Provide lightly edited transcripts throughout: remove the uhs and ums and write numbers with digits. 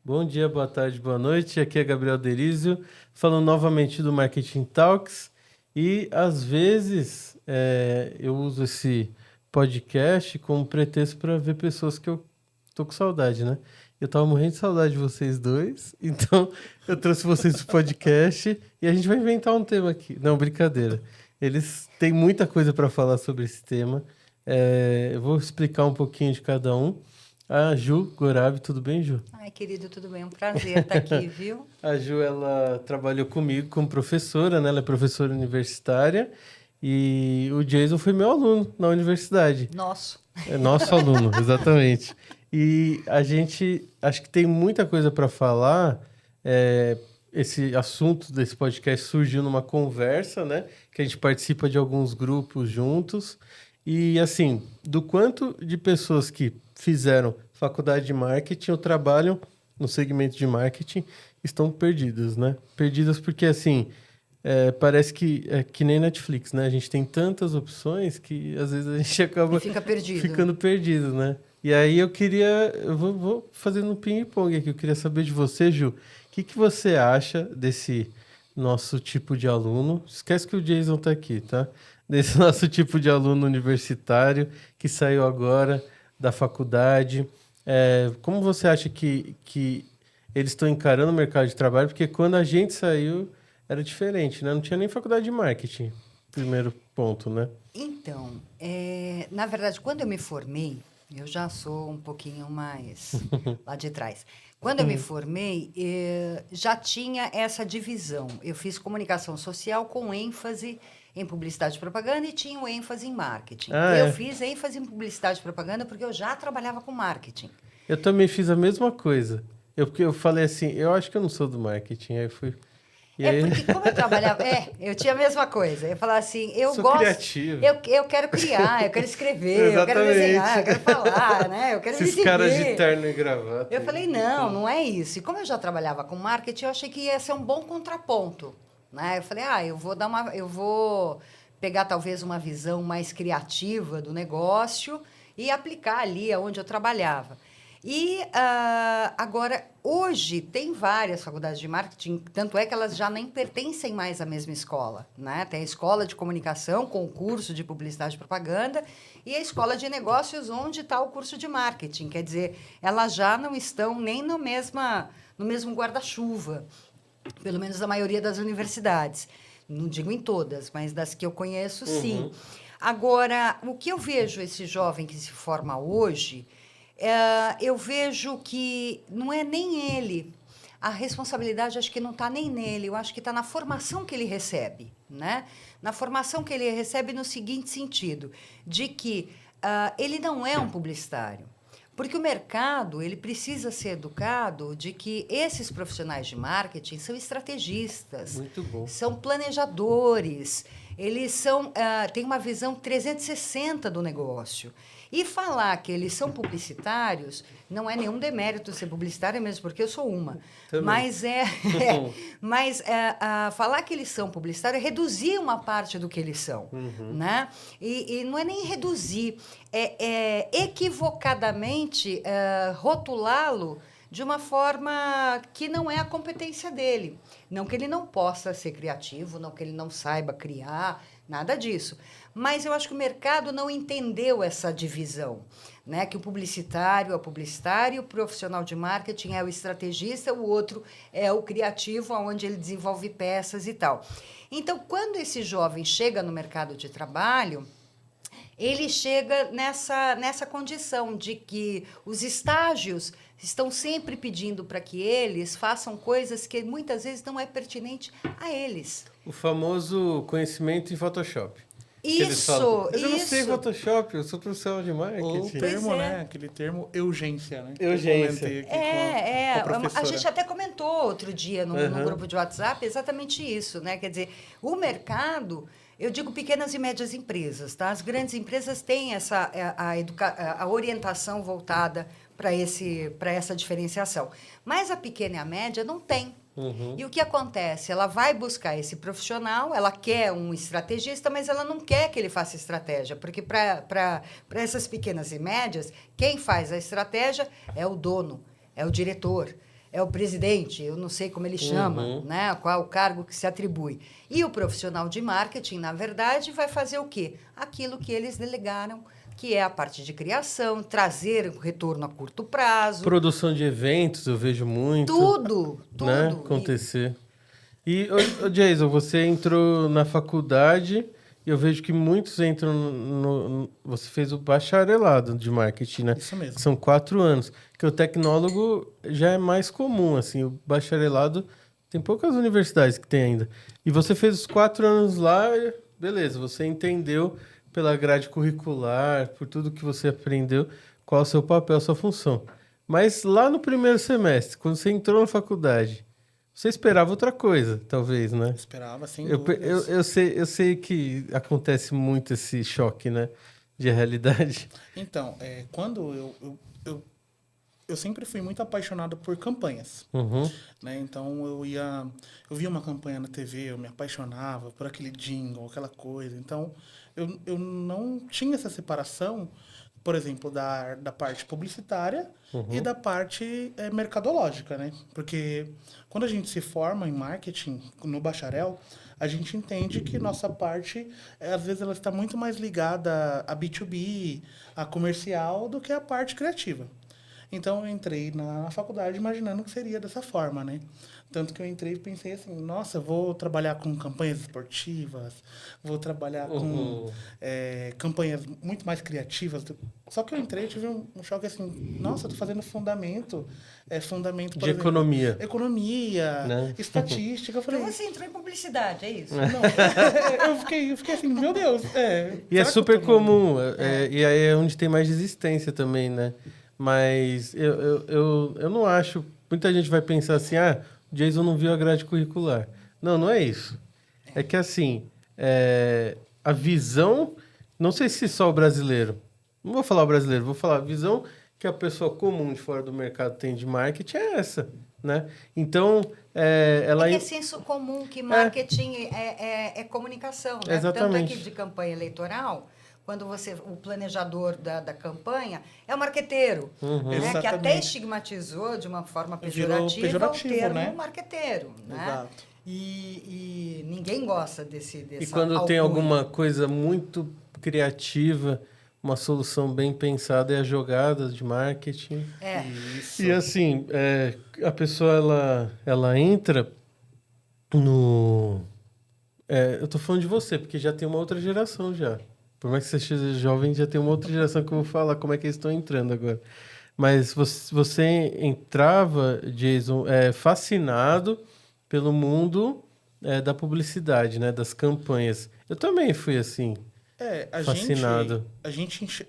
Bom dia, boa tarde, boa noite. Aqui é Gabriel Derizio, falando novamente do Marketing Talks. E, às vezes, eu uso esse podcast como pretexto para ver pessoas que eu tô com saudade, né? Eu tava morrendo de saudade de vocês dois, então eu trouxe vocês pro podcast e a gente vai inventar um tema aqui. Não, brincadeira. Eles têm muita coisa para falar sobre esse tema. Eu vou explicar um pouquinho de cada um. A Ju Gorabi, tudo bem, Ju? Ai, querido, tudo bem? Um prazer estar aqui, viu? A Ju, ela trabalhou comigo como professora, né? Ela é professora universitária e o Jason foi meu aluno na universidade. Nosso. É nosso aluno, exatamente. E a gente, acho que tem muita coisa para falar. Esse assunto desse podcast surgiu numa conversa, né? Que a gente participa de alguns grupos juntos. E, assim, do quanto de pessoas que fizeram faculdade de marketing ou trabalham no segmento de marketing estão perdidas, né? Perdidas porque, assim, parece que é que nem Netflix, né? A gente tem tantas opções que, às vezes, a gente acaba E fica perdido. ficando perdido, né? E aí eu vou fazendo um ping-pong aqui. Eu queria saber de você, Ju, o que você acha desse nosso tipo de aluno? Esquece que o Jason tá aqui, tá? Desse nosso tipo de aluno universitário que saiu agora da faculdade. Como você acha que eles estão encarando o mercado de trabalho? Porque quando a gente saiu era diferente, né? Não tinha nem faculdade de marketing, primeiro ponto, né? Então, na verdade, quando eu me formei, eu já sou um pouquinho mais lá de trás. Quando eu me formei, já tinha essa divisão. Eu fiz comunicação social com ênfase em publicidade e propaganda e tinha o ênfase em marketing. Ah, Eu é. fiz ênfase em publicidade e propaganda porque eu já trabalhava com marketing. Eu também fiz a mesma coisa. Porque eu falei assim, eu acho que eu não sou do marketing. Aí fui. E aí, Porque como eu trabalhava, eu tinha a mesma coisa. Eu falava assim, eu sou gosto, criativo. eu quero criar, eu quero escrever, eu quero Exatamente. desenhar, eu quero falar, né? Eu quero me Esses caras de exibir. terno e gravata. Eu falei, não é isso. E como eu já trabalhava com marketing, eu achei que ia ser um bom contraponto, né? Eu falei, eu vou pegar talvez uma visão mais criativa do negócio e aplicar ali onde eu trabalhava. E agora, hoje, tem várias faculdades de marketing, tanto é que elas já nem pertencem mais à mesma escola, né? Tem a escola de comunicação, com o curso de publicidade e propaganda, e a escola de negócios, onde está o curso de marketing. Quer dizer, elas já não estão nem no mesmo guarda-chuva, pelo menos a maioria das universidades. Não digo em todas, mas das que eu conheço, sim. Agora, o que eu vejo esse jovem que se forma hoje, eu vejo que não é nem ele. A responsabilidade acho que não está nem nele, eu acho que está na formação que ele recebe, né? Na formação que ele recebe no seguinte sentido, de que ele não é um publicitário. Porque o mercado, ele precisa ser educado de que esses profissionais de marketing são estrategistas, Muito bom. são planejadores, eles têm uma visão 360 do negócio. E falar que eles são publicitários não é nenhum demérito ser publicitário, mesmo porque eu sou uma. Também. Mas falar que eles são publicitários é reduzir uma parte do que eles são. Né? E não é nem reduzir, é equivocadamente rotulá-lo de uma forma que não é a competência dele. Não que ele não possa ser criativo, não que ele não saiba criar, nada disso. Mas eu acho que o mercado não entendeu essa divisão, né? Que o publicitário é o publicitário, o profissional de marketing é o estrategista, o outro é o criativo, onde ele desenvolve peças e tal. Então, quando esse jovem chega no mercado de trabalho, ele chega nessa condição de que os estágios estão sempre pedindo para que eles façam coisas que muitas vezes não é pertinente a eles. O famoso conhecimento em Photoshop. Isso. Mas eu não sei Photoshop, eu sou profissional de marketing. O termo, né? Aquele termo urgência, né? Urgência. Eu comentei aqui com a A professora. gente até comentou outro dia no grupo de WhatsApp exatamente isso, né? Quer dizer, o mercado, eu digo pequenas e médias empresas, tá? As grandes empresas têm a orientação voltada para essa diferenciação. Mas a pequena e a média não tem. E o que acontece? Ela vai buscar esse profissional, ela quer um estrategista, mas ela não quer que ele faça estratégia, porque para essas pequenas e médias, quem faz a estratégia é o dono, é o diretor, é o presidente, eu não sei como ele chama, né? Qual é o cargo que se atribui. E o profissional de marketing, na verdade, vai fazer o quê? Aquilo que eles delegaram, que é a parte de criação, trazer o retorno a curto prazo. Produção de eventos, eu vejo muito. Tudo. Né, acontecer. E, Jason, você entrou na faculdade e eu vejo que muitos entram você fez o bacharelado de marketing, né? Isso mesmo. São 4 anos. Que o tecnólogo já é mais comum, assim. O bacharelado tem poucas universidades que tem ainda. E você fez os 4 anos lá, beleza. Você entendeu pela grade curricular, por tudo que você aprendeu, qual é o seu papel, a sua função. Mas lá no primeiro semestre, quando você entrou na faculdade, você esperava outra coisa, talvez, né? Esperava, sem Eu dúvidas. sei que acontece muito esse choque, né? De realidade. Então, quando eu sempre fui muito apaixonado por campanhas, Uhum. né? Então, eu via uma campanha na TV, eu me apaixonava por aquele jingle, aquela coisa. Então, eu não tinha essa separação, por exemplo, da parte publicitária e da parte mercadológica, né? Porque quando a gente se forma em marketing, no bacharel, a gente entende que nossa parte, às vezes, ela está muito mais ligada a B2B, a comercial, do que a parte criativa. Então, eu entrei na faculdade imaginando que seria dessa forma, né? Tanto que eu entrei e pensei assim, nossa, eu vou trabalhar com campanhas esportivas, vou trabalhar com campanhas muito mais criativas. Só que eu entrei e tive um choque assim, nossa, eu tô fazendo fundamento, por De exemplo, economia. Economia, Né? estatística. Eu falei, Então você entrou em publicidade, é isso? não, eu fiquei assim, meu Deus. E será é que eu super tô comum. E aí é onde tem mais resistência também, né? Mas eu não acho... Muita gente vai pensar assim, o Jason não viu a grade curricular. Não, não é isso. É que assim, a visão... Não sei se só o brasileiro. Não vou falar o brasileiro, vou falar a visão que a pessoa comum de fora do mercado tem de marketing é essa, né? Então, ela... É que é senso comum que marketing é comunicação, né? Exatamente. Tanto aqui de campanha eleitoral, quando o planejador da campanha é o marqueteiro, né? Que até Exatamente. estigmatizou de uma forma Virou pejorativa o pejorativo, termo né? marqueteiro, né? Exato. E ninguém gosta dessa E quando tem alcunha. alguma coisa muito criativa, uma solução bem pensada, é a jogada de marketing. Isso. E assim, a pessoa ela entra no... eu tô falando de você, porque já tem uma outra geração já. Por mais que você seja jovem, já tem uma outra geração que eu vou falar como é que eles estão entrando agora. Mas você entrava, Jason, fascinado pelo mundo da publicidade, né? Das campanhas. Eu também fui assim, fascinado.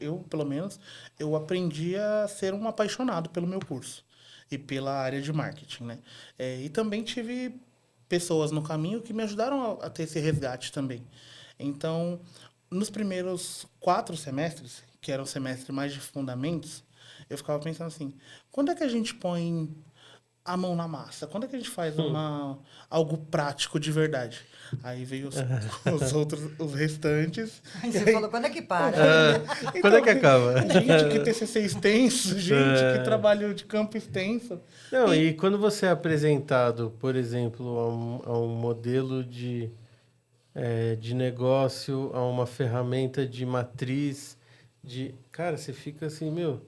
Eu, pelo menos, eu aprendi a ser um apaixonado pelo meu curso e pela área de marketing, né? E também tive pessoas no caminho que me ajudaram a ter esse resgate também. Então, nos primeiros 4 semestres, que eram semestres mais de fundamentos, eu ficava pensando assim, quando é que a gente põe a mão na massa? Quando é que a gente faz algo prático de verdade? Aí veio os restantes. Aí você falou, quando é que para? Quando é que acaba? Gente que TCC extenso, gente que trabalho de campo extenso. Não, e quando você é apresentado, por exemplo, a um modelo de negócio, a uma ferramenta de matriz, cara, você fica assim, o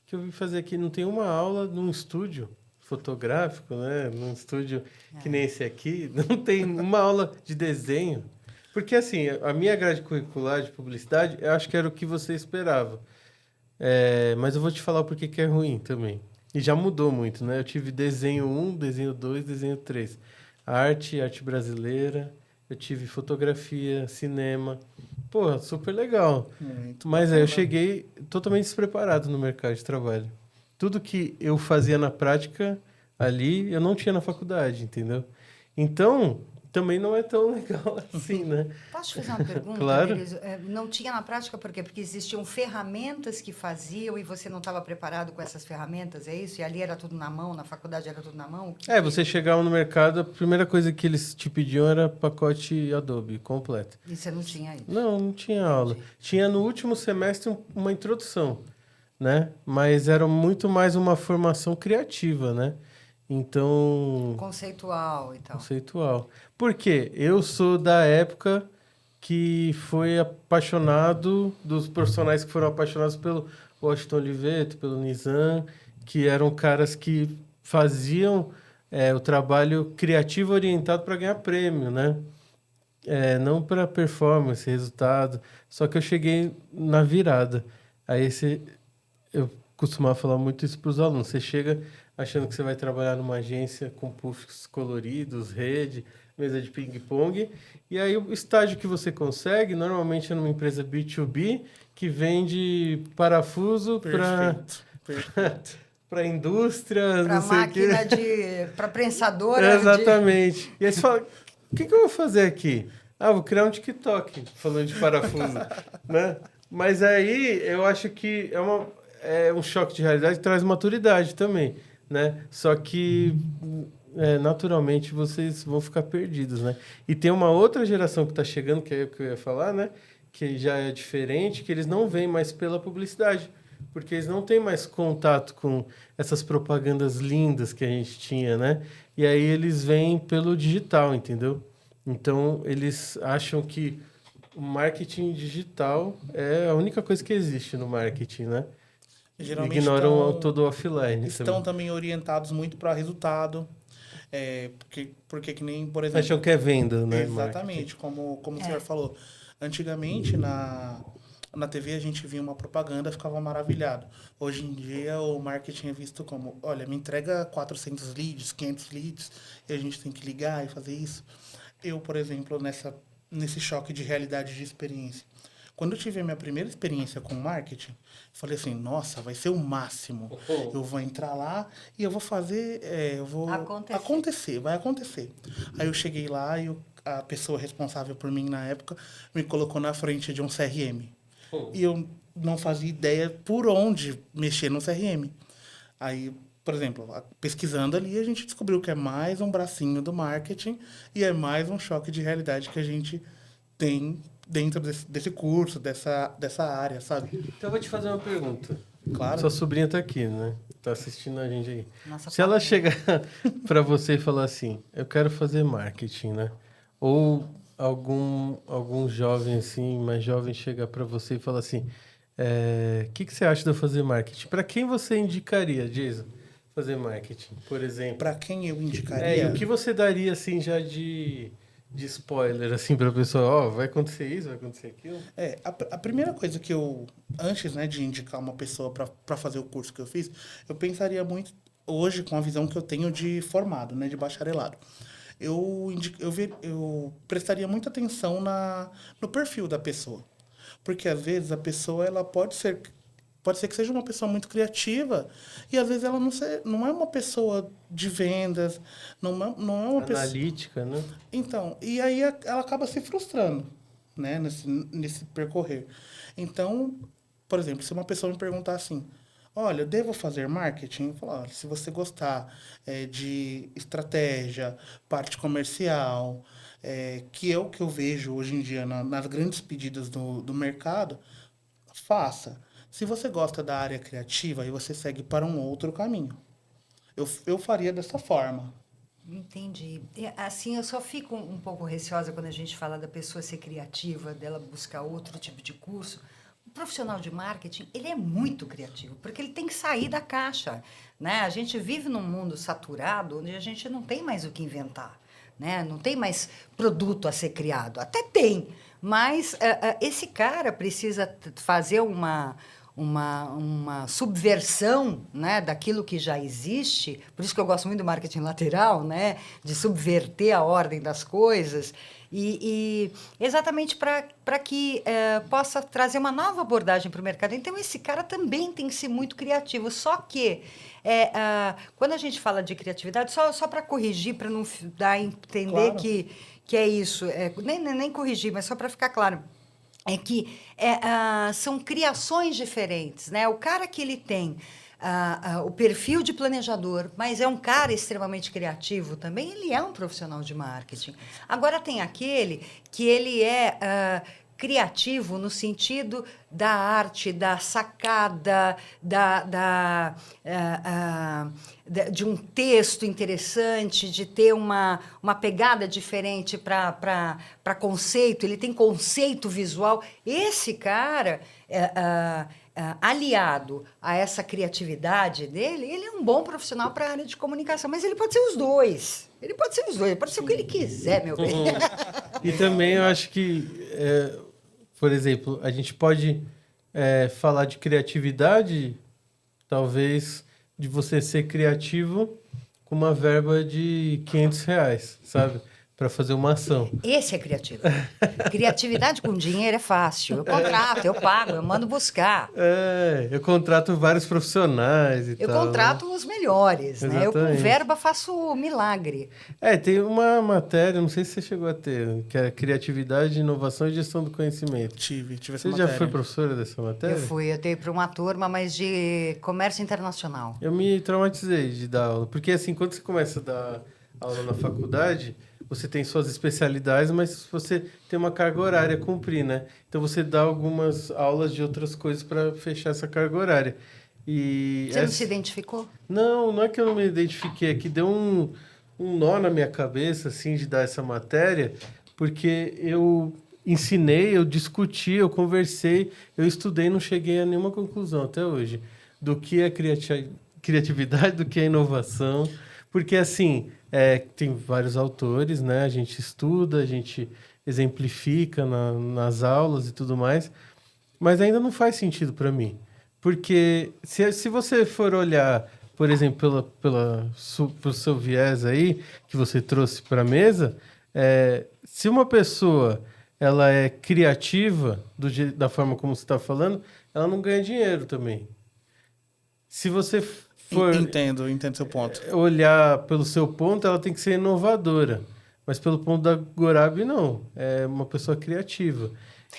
que eu vim fazer aqui? Não tem uma aula num estúdio fotográfico, né? Num estúdio que nem esse aqui, não tem uma aula de desenho. Porque, assim, a minha grade curricular de publicidade, eu acho que era o que você esperava. Mas eu vou te falar o porquê que é ruim também. E já mudou muito, né? Eu tive desenho 1, desenho 2, desenho 3. Arte brasileira. Eu tive fotografia, cinema. Pô, super legal. Muito Mas aí eu bacana. cheguei totalmente despreparado no mercado de trabalho. Tudo que eu fazia na prática ali, eu não tinha na faculdade, entendeu? Então, também não é tão legal assim, né? Posso te fazer uma pergunta, Claro. Denise? Não tinha na prática por quê? Porque existiam ferramentas que faziam e você não estava preparado com essas ferramentas, é isso? E ali era tudo na mão, na faculdade era tudo na mão? Você chegava no mercado, a primeira coisa que eles te pediam era pacote Adobe completo. E você não tinha isso? Não tinha aula. Tinha no último semestre uma introdução, né? Mas era muito mais uma formação criativa, né? Então, Conceitual e tal. conceitual. Por quê? Eu sou da época que foi apaixonado, dos profissionais que foram apaixonados pelo Washington Oliveto, pelo Nizam, que eram caras que faziam o trabalho criativo orientado para ganhar prêmio, né? Não para performance, resultado. Só que eu cheguei na virada. Eu costumava falar muito isso para os alunos. Você chega achando que você vai trabalhar numa agência com puffs coloridos, rede, mesa de ping-pong, e aí o estágio que você consegue, normalmente é numa empresa B2B, que vende parafuso para Perfeito. para indústria, Para não sei o quê. máquina para prensadora. Exatamente. E aí você fala, o que eu vou fazer aqui? Vou criar um TikTok falando de parafuso, né? Mas aí eu acho que é um choque de realidade que traz maturidade também, né? Só que naturalmente vocês vão ficar perdidos, né? E tem uma outra geração que está chegando, que é o que eu ia falar, né? Que já é diferente, que eles não vêm mais pela publicidade, porque eles não têm mais contato com essas propagandas lindas que a gente tinha, né? E aí eles vêm pelo digital, entendeu? Então, eles acham que o marketing digital é a única coisa que existe no marketing, né? Geralmente Ignoram todo o offline. estão também orientados muito para resultado. Porque que nem, por exemplo... Acham que é venda, né? Exatamente, como o senhor falou. Antigamente, na TV, a gente via uma propaganda e ficava maravilhado. Hoje em dia, o marketing é visto como, olha, me entrega 400 leads, 500 leads, e a gente tem que ligar e fazer isso. Eu, por exemplo, nesse choque de realidade de experiência, quando eu tive a minha primeira experiência com marketing, falei assim, nossa, vai ser o máximo. Eu vou entrar lá e eu vou fazer, vai acontecer. Aí eu cheguei lá e a pessoa responsável por mim na época me colocou na frente de um CRM. E eu não fazia ideia por onde mexer no CRM. Aí, por exemplo, pesquisando ali, a gente descobriu que é mais um bracinho do marketing e é mais um choque de realidade que a gente tem dentro desse curso, dessa área, sabe? Então, eu vou te fazer uma pergunta. Claro. Sua sobrinha tá aqui, né? Tá assistindo a gente aí. Nossa, Se ela chegar para você e falar assim, eu quero fazer marketing, né? Ou algum jovem assim, mais jovem, chega para você e fala assim, que você acha de eu fazer marketing? Para quem você indicaria, Jason, fazer marketing, por exemplo? Para quem eu indicaria? E o que você daria assim já de spoiler assim para a pessoa? Vai acontecer isso, vai acontecer aquilo? A primeira coisa que eu, antes, né, de indicar uma pessoa para fazer o curso que eu fiz, eu pensaria muito hoje com a visão que eu tenho de formado, né, de bacharelado. Eu prestaria muita atenção no perfil da pessoa. Porque, às vezes, a pessoa ela pode ser que seja uma pessoa muito criativa e, às vezes, ela não é uma pessoa de vendas, não é uma pessoa... Analítica, né? Então, e aí ela acaba se frustrando, né, nesse percorrer. Então, por exemplo, se uma pessoa me perguntar assim, olha, eu devo fazer marketing? Eu falo, olha, se você gostar de estratégia, parte comercial, que é o que eu vejo hoje em dia nas grandes pedidas do mercado, faça. Se você gosta da área criativa, aí você segue para um outro caminho. Eu faria dessa forma. Entendi. Assim, eu só fico um pouco receosa quando a gente fala da pessoa ser criativa, dela buscar outro tipo de curso. O profissional de marketing, ele é muito criativo, porque ele tem que sair da caixa, né? A gente vive num mundo saturado, onde a gente não tem mais o que inventar, né? Não tem mais produto a ser criado. Até tem, mas esse cara precisa fazer uma subversão, né, daquilo que já existe. Por isso que eu gosto muito do marketing lateral, né, de subverter a ordem das coisas e exatamente para que possa trazer uma nova abordagem para o mercado. Então, esse cara também tem que ser muito criativo. Só que, quando a gente fala de criatividade, só para corrigir, para não dar a entender Claro. que é isso, nem corrigir, mas só para ficar claro, é que são criações diferentes, né? O cara que ele tem o perfil de planejador, mas é um cara extremamente criativo também, ele é um profissional de marketing. Agora tem aquele que ele é criativo no sentido da arte, da sacada, de um texto interessante, de ter uma pegada diferente para conceito. Ele tem conceito visual. Esse cara, aliado a essa criatividade dele, ele é um bom profissional para a área de comunicação. Mas ele pode ser os dois. Ele pode ser o que ele quiser, meu bem. E também eu acho que, por exemplo, a gente pode falar de criatividade, talvez de você ser criativo com uma verba de R$500, sabe? Para fazer uma ação. Esse é criativo. Criatividade com dinheiro é fácil. Eu contrato, eu pago, eu mando buscar. Eu contrato vários profissionais e Eu tal. contrato os melhores, né? Eu com Exatamente. verba faço milagre. Tem uma matéria, não sei se você chegou a ter, que é Criatividade, Inovação e Gestão do Conhecimento. Tive essa Você matéria. já foi professora dessa matéria? Eu dei para uma turma, mas de comércio internacional. Eu me traumatizei de dar aula, porque assim, quando você começa a dar aula na faculdade, você tem suas especialidades, mas você tem uma carga horária a cumprir, né? Então você dá algumas aulas de outras coisas para fechar essa carga horária. E Você não se identificou? Não é que eu não me identifiquei, é que deu um nó na minha cabeça, assim, de dar essa matéria, porque eu ensinei, eu discuti, eu conversei, eu estudei e não cheguei a nenhuma conclusão até hoje do que é criatividade, do que é inovação, porque, assim, tem vários autores, né? A gente estuda, a gente exemplifica nas aulas e tudo mais, mas ainda não faz sentido para mim. Porque se você for olhar, por exemplo, pelo seu viés aí, que você trouxe para a mesa, se uma pessoa ela é criativa da forma como você está falando, ela não ganha dinheiro também. Se você for Entendo seu ponto. olhar pelo seu ponto, ela tem que ser inovadora. Mas pelo ponto da Gorabi, não. É uma pessoa criativa.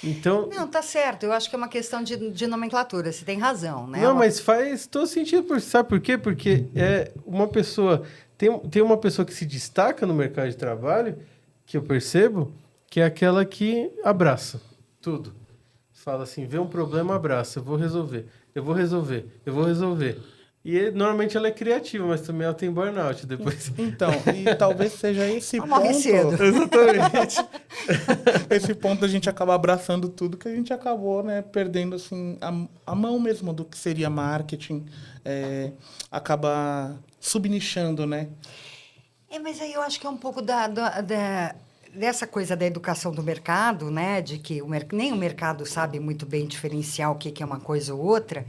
Então, Não, tá certo. Eu acho que é uma questão de nomenclatura. Você tem razão, né? não, mas faz todo sentido. Sabe por quê? Porque uma pessoa... Tem uma pessoa que se destaca no mercado de trabalho, que eu percebo, que é aquela que abraça tudo. Fala assim, vê um problema, abraça. Eu vou resolver. E normalmente ela é criativa, mas também ela tem burnout depois. Então, e talvez seja esse Ela morre ponto... cedo. Exatamente. Esse ponto da gente acabar abraçando tudo, que a gente acabou, né, perdendo assim, a mão mesmo do que seria marketing, acaba subnichando, né? Mas aí eu acho que é um pouco dessa coisa da educação do mercado, né? De que nem o mercado sabe muito bem diferenciar o que é uma coisa ou outra,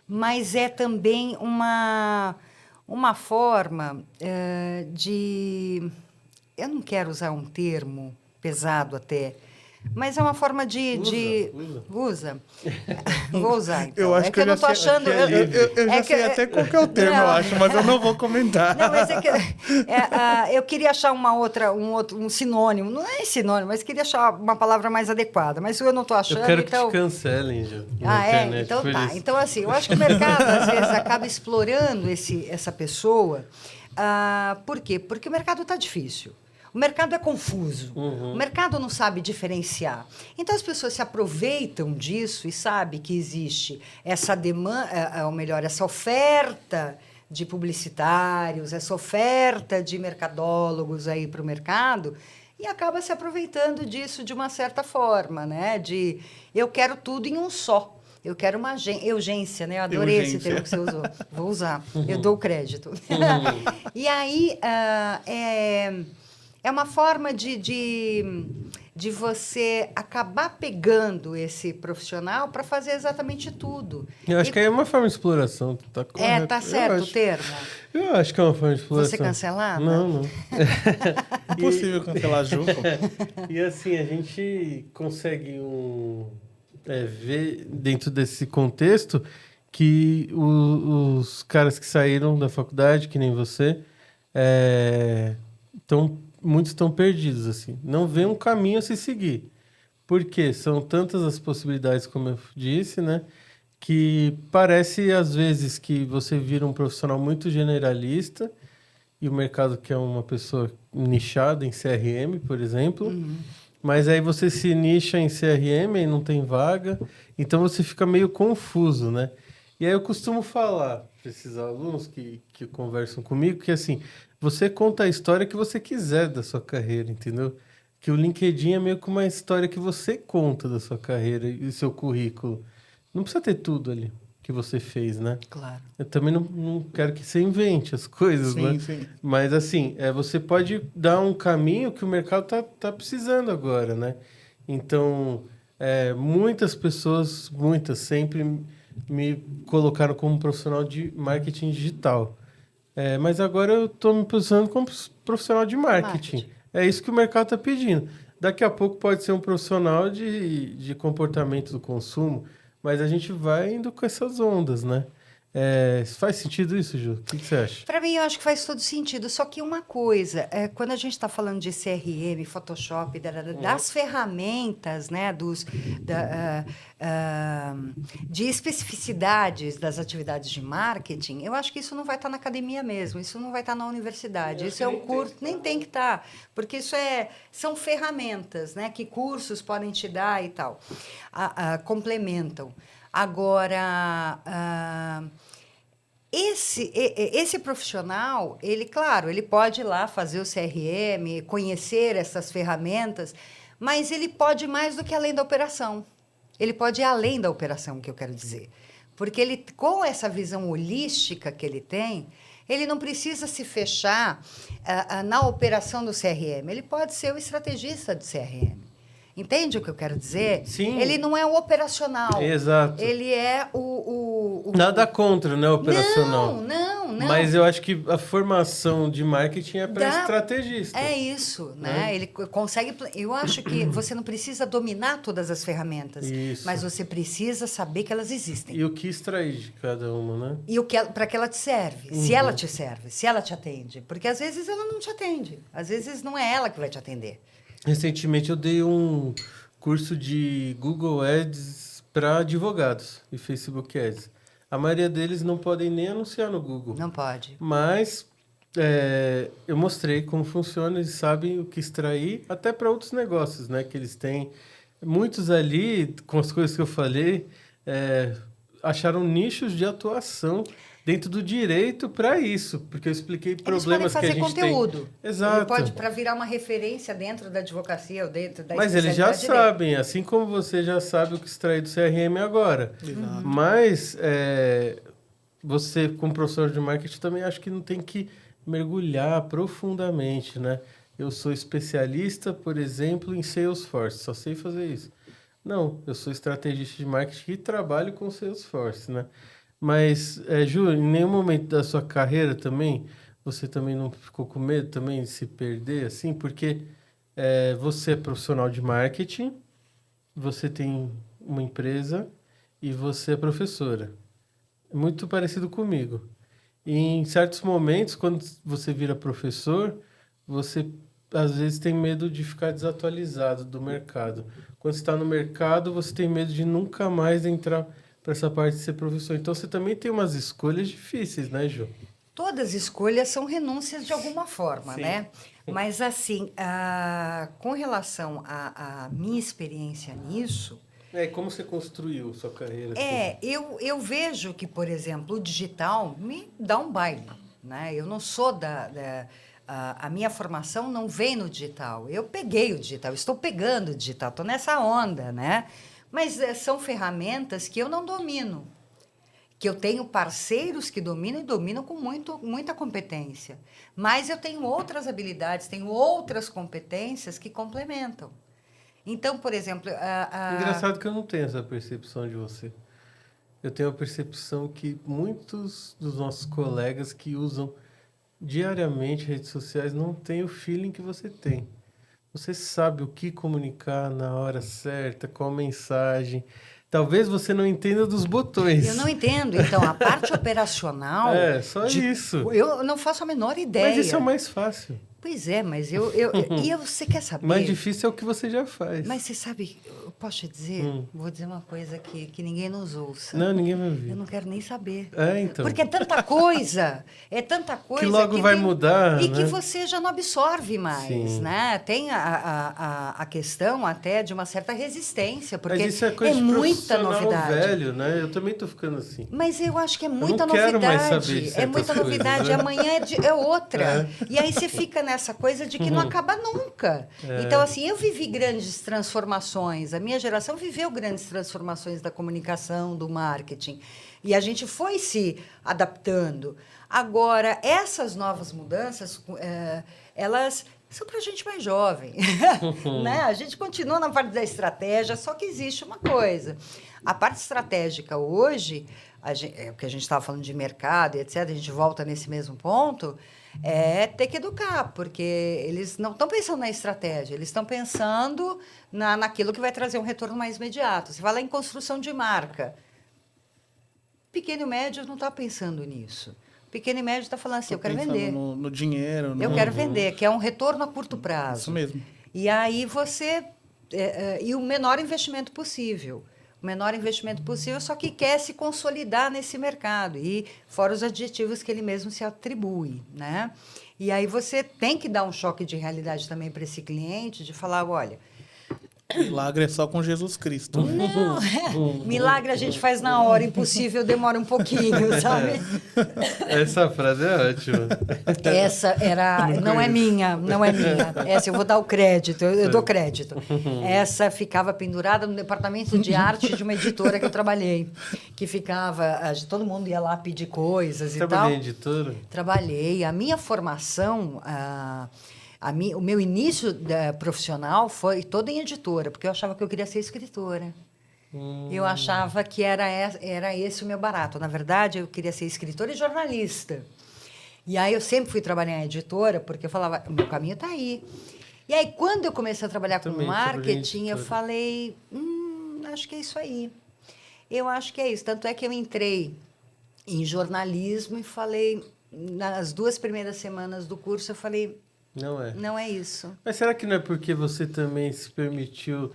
mas é também uma forma de... Eu não quero usar um termo pesado até, mas é uma forma Usa. Vou usar, então. Eu acho que eu não tô achando... Eu já sei até qual que é o termo, eu acho, mas eu não vou comentar. Não, mas eu queria achar um sinônimo. Não é sinônimo, mas queria achar uma palavra mais adequada. Mas eu não estou achando, Eu quero então... que te cancelem, já. Na internet, Então por tá. isso. Então, assim, eu acho que o mercado, às vezes, acaba explorando essa pessoa. Por quê? Porque o mercado está difícil. O mercado é confuso. O mercado não sabe diferenciar. Então, as pessoas se aproveitam disso e sabem que existe essa demanda, ou melhor, essa oferta de publicitários, essa oferta de mercadólogos aí para o mercado, e acaba se aproveitando disso de uma certa forma, né? Eu quero tudo em um só. Eu quero uma urgência, né? Eu adorei esse termo que você usou. Vou usar. Eu dou o crédito. E aí, é uma forma de você acabar pegando esse profissional para fazer exatamente tudo. Eu acho que aí é uma forma de exploração. Tá correto. Tá certo o termo? Eu acho que é uma forma de exploração. Você cancelada? Não. Impossível cancelar a Ju. E assim, a gente consegue ver dentro desse contexto que os caras que saíram da faculdade, que nem você, muitos estão perdidos, assim. Não vê um caminho a se seguir. Porque são tantas as possibilidades, como eu disse, né? Que parece, às vezes, que você vira um profissional muito generalista e o mercado quer uma pessoa nichada em CRM, por exemplo. Mas aí você se nicha em CRM e não tem vaga, então você fica meio confuso, né? E aí eu costumo falar para esses alunos que conversam comigo que, assim, você conta a história que você quiser da sua carreira, entendeu? Que o LinkedIn é meio que uma história que você conta da sua carreira e do seu currículo. Não precisa ter tudo ali que você fez, né? Claro. Eu também não quero que você invente as coisas, né? Sim. Mas, assim, você pode dar um caminho que o mercado tá precisando agora, né? Então, muitas pessoas, sempre me colocaram como profissional de marketing digital. Mas agora eu estou me posicionando como profissional de marketing. É isso que o mercado está pedindo. Daqui a pouco pode ser um profissional de comportamento do consumo, mas a gente vai indo com essas ondas, né? Faz sentido isso, Ju? O que você acha? Para mim, eu acho que faz todo sentido. Só que uma coisa, quando a gente está falando de CRM, Photoshop, das ferramentas, né, de especificidades das atividades de marketing, eu acho que isso não vai estar na academia mesmo, isso não vai estar na universidade, isso é um curso, nem tem que estar, porque isso são ferramentas, né, que cursos podem te dar e tal, complementam. Agora, esse profissional, claro, ele pode ir lá fazer o CRM, conhecer essas ferramentas, mas ele pode ir mais do que além da operação. Ele pode ir além da operação, que eu quero dizer. Porque ele, com essa visão holística que ele tem, ele não precisa se fechar na operação do CRM. Ele pode ser o estrategista do CRM. Entende o que eu quero dizer? Sim. Ele não é o operacional. Exato. Ele é Nada contra, né, operacional. Não. Mas eu acho que a formação de marketing é para estrategista. É isso, né? Ele consegue... Eu acho que você não precisa dominar todas as ferramentas, mas você precisa saber que elas existem. E o que extrair de cada uma, né? E para que ela te serve. Se ela te serve, se ela te atende. Porque às vezes ela não te atende. Às vezes não é ela que vai te atender. Recentemente eu dei um curso de Google Ads para advogados e Facebook Ads. A maioria deles não podem nem anunciar no Google. Não pode. Mas eu mostrei como funciona, eles sabem o que extrair, até para outros negócios, né? Que eles têm. Muitos ali, com as coisas que eu falei, acharam nichos de atuação dentro do direito para isso, porque eu expliquei problemas que a gente tem. Eles podem fazer conteúdo. Exato. Ele pode para virar uma referência dentro da advocacia ou dentro da Mas eles já sabem, assim como você já sabe o que extrair do CRM agora. Exato. Mas você, como professor de marketing, também acho que não tem que mergulhar profundamente, né? Eu sou especialista, por exemplo, em Salesforce, só sei fazer isso. Não, eu sou estrategista de marketing e trabalho com Salesforce, né? Mas, Ju, em nenhum momento da sua carreira também, você também não ficou com medo também de se perder, assim? Porque você é profissional de marketing, você tem uma empresa e você é professora. É muito parecido comigo. E em certos momentos, quando você vira professor, você às vezes tem medo de ficar desatualizado do mercado. Quando você está no mercado, você tem medo de nunca mais entrar para essa parte de ser professor. Então, você também tem umas escolhas difíceis, né, Ju? Todas escolhas são renúncias de alguma forma, Sim. né? Mas, assim, com relação à minha experiência nisso... Como você construiu sua carreira? Eu vejo que, por exemplo, o digital me dá um baile, né? Eu não sou a minha formação não vem no digital. Eu peguei o digital, estou pegando o digital, estou nessa onda, né? Mas são ferramentas que eu não domino, que eu tenho parceiros que dominam e dominam com muita competência. Mas eu tenho outras habilidades, tenho outras competências que complementam. Então, por exemplo... Engraçado que eu não tenho essa percepção de você. Eu tenho a percepção que muitos dos nossos colegas que usam diariamente redes sociais não têm o feeling que você tem. Você sabe o que comunicar na hora certa, qual mensagem. Talvez você não entenda dos botões. Eu não entendo. Então, a parte operacional... Só isso. Eu não faço a menor ideia. Mas isso é o mais fácil. Pois é, mas você quer saber? Mais difícil é o que você já faz. Mas você sabe, eu posso te dizer? Vou dizer uma coisa que ninguém nos ouça. Não, ninguém vai Eu ouvir. não quero nem saber. Então. Porque é tanta coisa que logo vai mudar, e né? que você já não absorve mais, Sim. né? Tem a questão até de uma certa resistência, porque Mas isso é coisa de muita profissional novidade. velho, né? Eu também tô ficando assim. Mas eu acho que é muita não quero mais saber novidade. de É certas muita coisas, novidade. né? Amanhã é outra. E aí você fica nessa coisa de que não acaba nunca. Então, assim, eu vivi grandes transformações. A minha geração viveu grandes transformações da comunicação, do marketing. E a gente foi se adaptando. Agora, essas novas mudanças, elas são para a gente mais jovem. Né? A gente continua na parte da estratégia, só que existe uma coisa. A parte estratégica hoje, o que a gente estava falando de mercado e etc., a gente volta nesse mesmo ponto, é ter que educar, porque eles não estão pensando na estratégia, eles estão pensando naquilo que vai trazer um retorno mais imediato. Você fala em construção de marca. Pequeno e médio não está pensando nisso. Pequeno e médio está falando assim, eu quero vender. No dinheiro. Eu quero vender, que é um retorno a curto prazo. Isso mesmo. E aí você... e o menor investimento possível. O menor investimento possível, só que quer se consolidar nesse mercado. E fora os adjetivos que ele mesmo se atribui, né? E aí você tem que dar um choque de realidade também para esse cliente, de falar, olha... Milagre é só com Jesus Cristo. Não, milagre a gente faz na hora, impossível demora um pouquinho, sabe? Essa frase é ótima. Essa não é minha. Essa eu vou dar o crédito, eu dou crédito. Essa ficava pendurada no departamento de arte de uma editora que eu trabalhei, que ficava, todo mundo ia lá pedir coisas e tal. Trabalhei em editora? Trabalhei. A minha formação, o meu início profissional foi todo em editora, porque eu achava que eu queria ser escritora. Eu achava que era esse o meu barato. Na verdade, eu queria ser escritora e jornalista. E aí eu sempre fui trabalhar em editora, porque eu falava, o meu caminho está aí. E aí, quando eu comecei a trabalhar com marketing, eu falei, acho que é isso aí. Eu acho que é isso. Tanto é que eu entrei em jornalismo e falei, nas 2 primeiras semanas do curso, eu falei... Não é isso. Mas será que não é porque você também se permitiu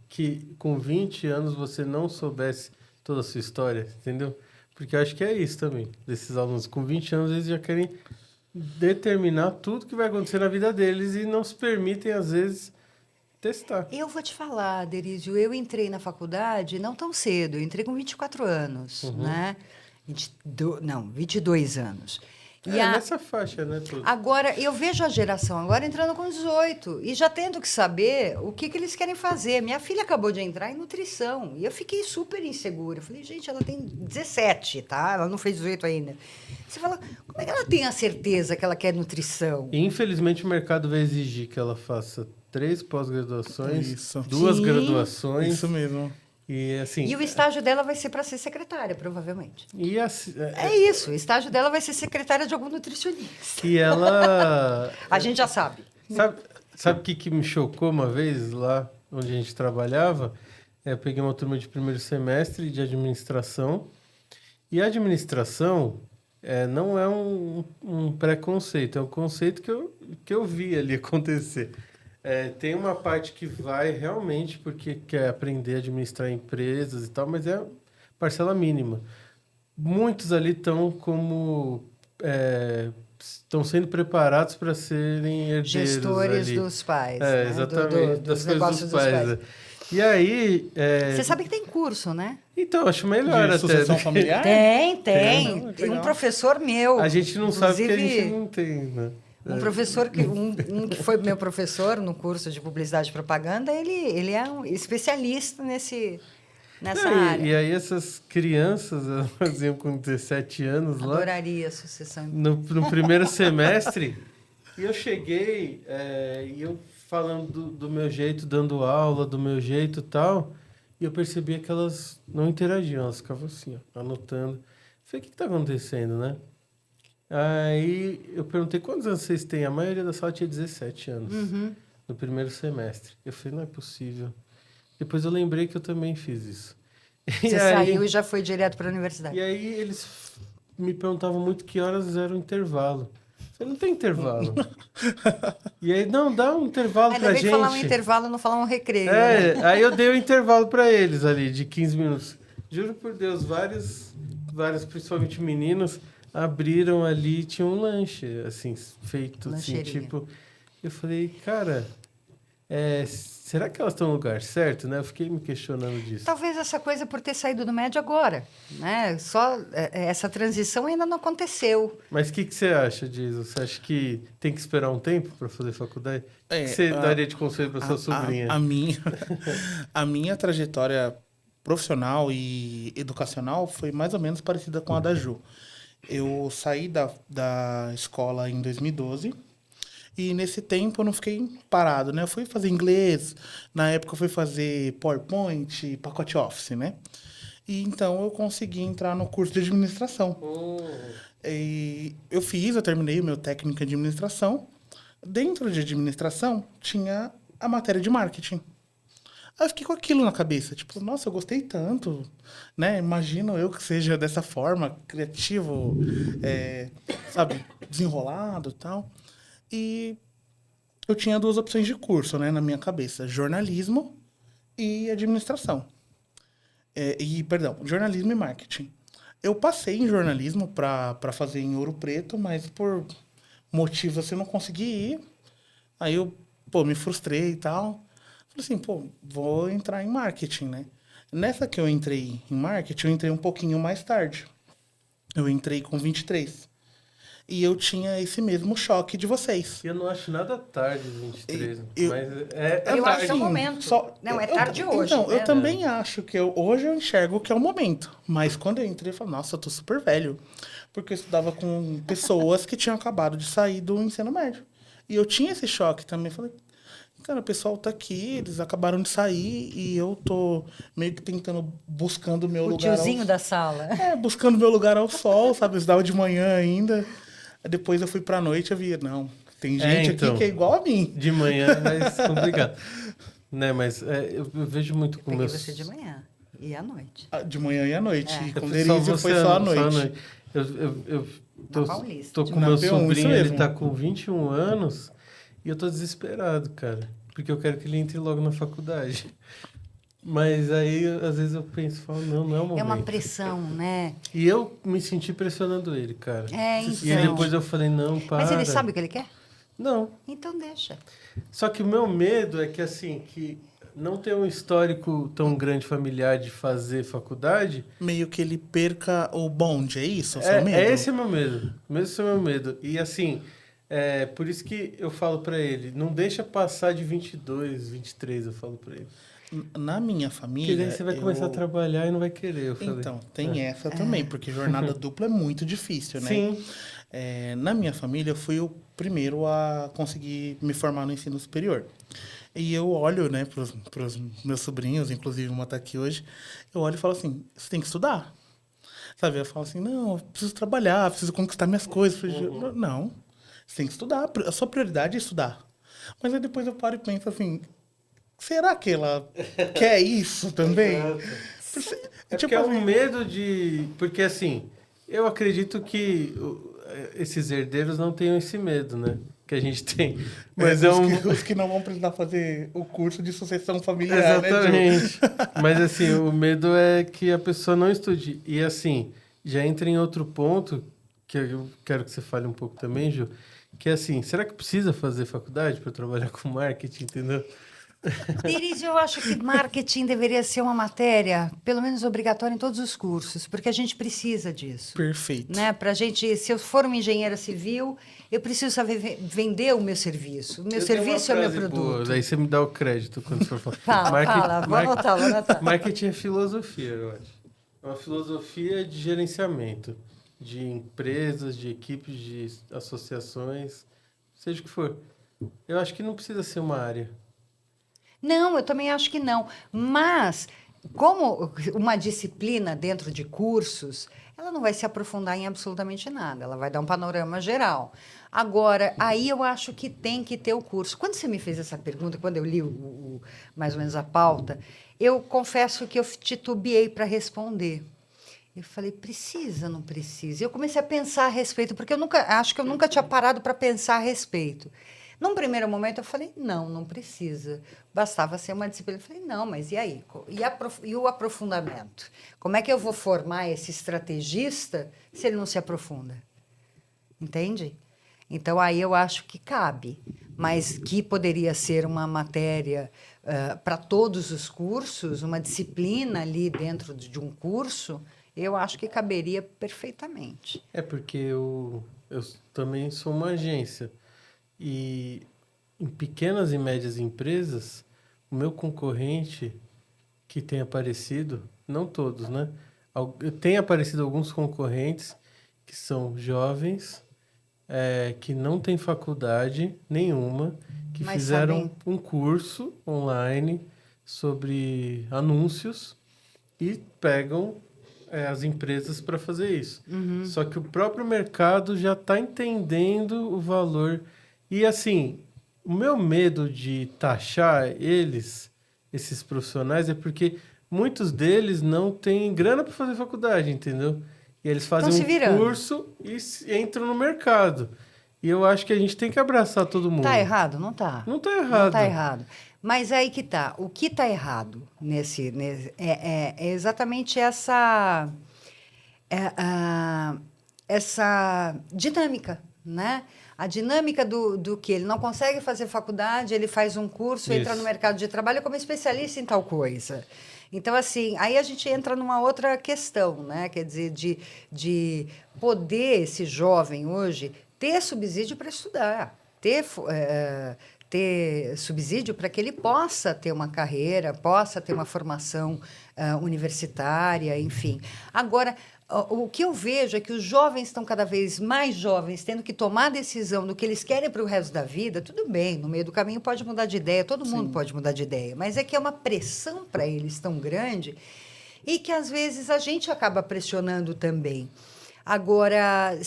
que com 20 anos você não soubesse toda a sua história, entendeu? Porque eu acho que é isso também, desses alunos. Com 20 anos, eles já querem determinar tudo que vai acontecer na vida deles e não se permitem, às vezes, testar. Eu vou te falar, Derísio, eu entrei na faculdade não tão cedo, eu entrei com 24 anos, né? 22 anos. Nessa faixa, né? Tudo. Agora, eu vejo a geração agora entrando com 18 e já tendo que saber o que eles querem fazer. Minha filha acabou de entrar em nutrição e eu fiquei super insegura. Eu falei, gente, ela tem 17, tá? Ela não fez 18 ainda. Você fala, como é que ela tem a certeza que ela quer nutrição? E, infelizmente, o mercado vai exigir que ela faça 3 pós-graduações, 2 Sim. graduações. Isso mesmo. E, assim, E o estágio dela vai ser para ser secretária, provavelmente. E assim, É isso, o estágio dela vai ser secretária de algum nutricionista. E ela... A gente já sabe. Sabe o que me chocou uma vez lá onde a gente trabalhava? Eu peguei uma turma de primeiro semestre de administração. E a administração não é um preconceito, é um conceito que eu vi ali acontecer. Tem uma parte que vai realmente porque quer aprender a administrar empresas e tal, mas é parcela mínima. Muitos ali estão estão sendo preparados para serem herdeiros. Gestores ali. dos pais. Né? Exatamente, dos das negócios coisas dos pais. E aí... Você sabe que tem curso, né? Então, acho melhor De até. sucessão familiar? Tem. Tem. Um professor meu. A gente não sabe que a inclusive, gente não tem, né? Um professor, que foi meu professor no curso de publicidade e propaganda, ele é um especialista nessa área. E aí essas crianças, elas faziam com 17 anos lá. Adoraria a sucessão. No primeiro semestre, e eu cheguei, e eu falando do meu jeito, dando aula, do meu jeito e tal, e eu percebia que elas não interagiam, elas ficavam assim, ó, anotando. Falei, o que está acontecendo, né? Aí eu perguntei, quantos anos vocês têm? A maioria da sala tinha 17 anos, no primeiro semestre. Eu falei, não é possível. Depois eu lembrei que eu também fiz isso. Você saiu e já foi direto para a universidade. E aí eles me perguntavam muito que horas era o intervalo. Você não tem intervalo. E aí, não, dá um intervalo Ainda pra bem que gente. falar um intervalo, não falar um recreio. Né? Aí eu dei um intervalo pra eles ali, de 15 minutos. Juro por Deus, vários, principalmente meninos, abriram ali, tinha um lanche, assim, feito, assim, Lancheirinha. tipo... Eu falei, cara, será que elas estão no lugar certo, né? Eu fiquei me questionando disso. Talvez essa coisa por ter saído do médio agora, né? Só essa transição ainda não aconteceu. Mas o que você acha disso? Você acha que tem que esperar um tempo para fazer faculdade? O que você daria de conselho para sua sobrinha? A minha trajetória profissional e educacional foi mais ou menos parecida com a da Ju. Eu saí da escola em 2012 e nesse tempo eu não fiquei parado, né? Eu fui fazer inglês, na época eu fui fazer PowerPoint, pacote Office, né? E então eu consegui entrar no curso de administração. E eu terminei o meu técnico em administração. Dentro de administração tinha a matéria de marketing. Aí eu fiquei com aquilo na cabeça, tipo, nossa, eu gostei tanto, né? Imagino eu que seja dessa forma, criativo, sabe, desenrolado e tal. E eu tinha duas opções de curso, né, na minha cabeça, jornalismo e administração. Jornalismo e marketing. Eu passei em jornalismo para fazer em Ouro Preto, mas por motivos assim eu não consegui ir. Aí eu, me frustrei e tal. Falei assim, vou entrar em marketing, né? Nessa que eu entrei em marketing, eu entrei um pouquinho mais tarde. Eu entrei com 23. E eu tinha esse mesmo choque de vocês. Eu não acho nada tarde, 23. Mas Eu acho tarde. que é o momento. Não, é tarde hoje. Então, né? eu também acho que hoje eu enxergo que é o momento. Mas quando eu entrei, eu falei, nossa, eu tô super velho. Porque eu estudava com pessoas que tinham acabado de sair do ensino médio. E eu tinha esse choque também. Falei, cara, o pessoal tá aqui, eles acabaram de sair e eu tô meio que buscando o meu lugar. O tiozinho da sala. Buscando meu lugar ao sol, sabe? Eu estudava de manhã ainda. Aí depois eu fui pra noite e vi, não, tem gente então, aqui que é igual a mim. De manhã é mais complicado. Né, mas eu vejo muito com Peguei meus... você de manhã e à noite. De manhã e à noite. E com Só Denise foi só à noite. Eu Na Paulista. tô com Na meu P1, isso sobrinho, ele mesmo. tá com 21 anos e eu tô desesperado, cara. Porque eu quero que ele entre logo na faculdade. Mas aí, às vezes, eu penso, falo, não é o momento. É uma pressão, né? E eu me senti pressionando ele, cara. E E aí depois eu falei, não, para. Mas ele sabe o que ele quer? Não. Então deixa. Só que o meu medo é que, assim, que não ter um histórico tão grande familiar de fazer faculdade... Meio que ele perca o bonde, é isso? O seu medo? Esse é o meu medo. Esse é o meu medo. E, assim, por isso que eu falo pra ele, não deixa passar de 22, 23, eu falo pra ele. Na minha família... Porque daí você vai começar a trabalhar e não vai querer, eu falei. Então, tem essa também, porque jornada dupla é muito difícil, né? Sim. Na minha família, eu fui o primeiro a conseguir me formar no ensino superior. E eu olho, né, pros meus sobrinhos, inclusive uma tá aqui hoje, eu olho e falo assim, você tem que estudar. Sabe, eu falo assim, não, eu preciso trabalhar, preciso conquistar minhas coisas. Não, você tem que estudar, a sua prioridade é estudar. Mas aí depois eu paro e penso assim, será que ela quer isso também? Porque é um medo de... Porque, assim, eu acredito que esses herdeiros não tenham esse medo, né? Que a gente tem. Mas os que não vão precisar fazer o curso de sucessão familiar, exatamente. Né, mas, assim, o medo é que a pessoa não estude. E, assim, já entra em outro ponto, que eu quero que você fale um pouco também, Ju, que é assim, será que precisa fazer faculdade para trabalhar com marketing, entendeu? Iris, eu acho que marketing deveria ser uma matéria, pelo menos obrigatória em todos os cursos, porque a gente precisa disso. Perfeito. Né? Pra gente, se eu for uma engenheira civil, eu preciso saber vender o meu serviço. O meu serviço é o meu produto. Boa, daí você me dá o crédito quando for falar. Fala, vou anotar. Marketing é filosofia, eu acho. É uma filosofia de gerenciamento de empresas, de equipes, de associações, seja o que for. Eu acho que não precisa ser uma área. Não, eu também acho que não. Mas, como uma disciplina dentro de cursos, ela não vai se aprofundar em absolutamente nada. Ela vai dar um panorama geral. Agora, aí eu acho que tem que ter o curso. Quando você me fez essa pergunta, quando eu li mais ou menos a pauta, eu confesso que eu titubeei para responder. Eu falei, precisa, não precisa? E eu comecei a pensar a respeito, porque acho que eu nunca tinha parado para pensar a respeito. Num primeiro momento eu falei, não precisa. Bastava ser uma disciplina. Eu falei, não, mas e aí? E o aprofundamento? Como é que eu vou formar esse estrategista se ele não se aprofunda? Entende? Então, aí eu acho que cabe, mas que poderia ser uma matéria para todos os cursos, uma disciplina ali dentro de um curso, eu acho que caberia perfeitamente. É porque eu também sou uma agência e em pequenas e médias empresas, o meu concorrente que tem aparecido, não todos, né? Tem aparecido alguns concorrentes que são jovens, que não têm faculdade nenhuma, que Mas fizeram sabem- um curso online sobre anúncios e pegam as empresas para fazer isso. Só que o próprio mercado já está entendendo o valor. E assim, o meu medo de taxar esses profissionais, é porque muitos deles não têm grana para fazer faculdade, entendeu? E eles Estão fazem se um virando. curso e entram no mercado. E eu acho que a gente tem que abraçar todo mundo. Tá errado? Não tá. Não tá Não errado. tá errado. Mas aí que tá. O que tá errado é exatamente essa dinâmica, né? A dinâmica do que ele não consegue fazer faculdade, ele faz um curso, entra Isso. no mercado de trabalho como especialista em tal coisa. Então, assim, aí a gente entra numa outra questão, né? Quer dizer, de poder esse jovem hoje ter subsídio para estudar, ter subsídio para que ele possa ter uma carreira, possa ter uma formação universitária, enfim. Agora, o que eu vejo é que os jovens estão cada vez mais jovens, tendo que tomar a decisão do que eles querem para o resto da vida. Tudo bem, no meio do caminho pode mudar de ideia, todo mundo pode mudar de ideia, mas é que é uma pressão para eles tão grande e que às vezes a gente acaba pressionando também. Agora,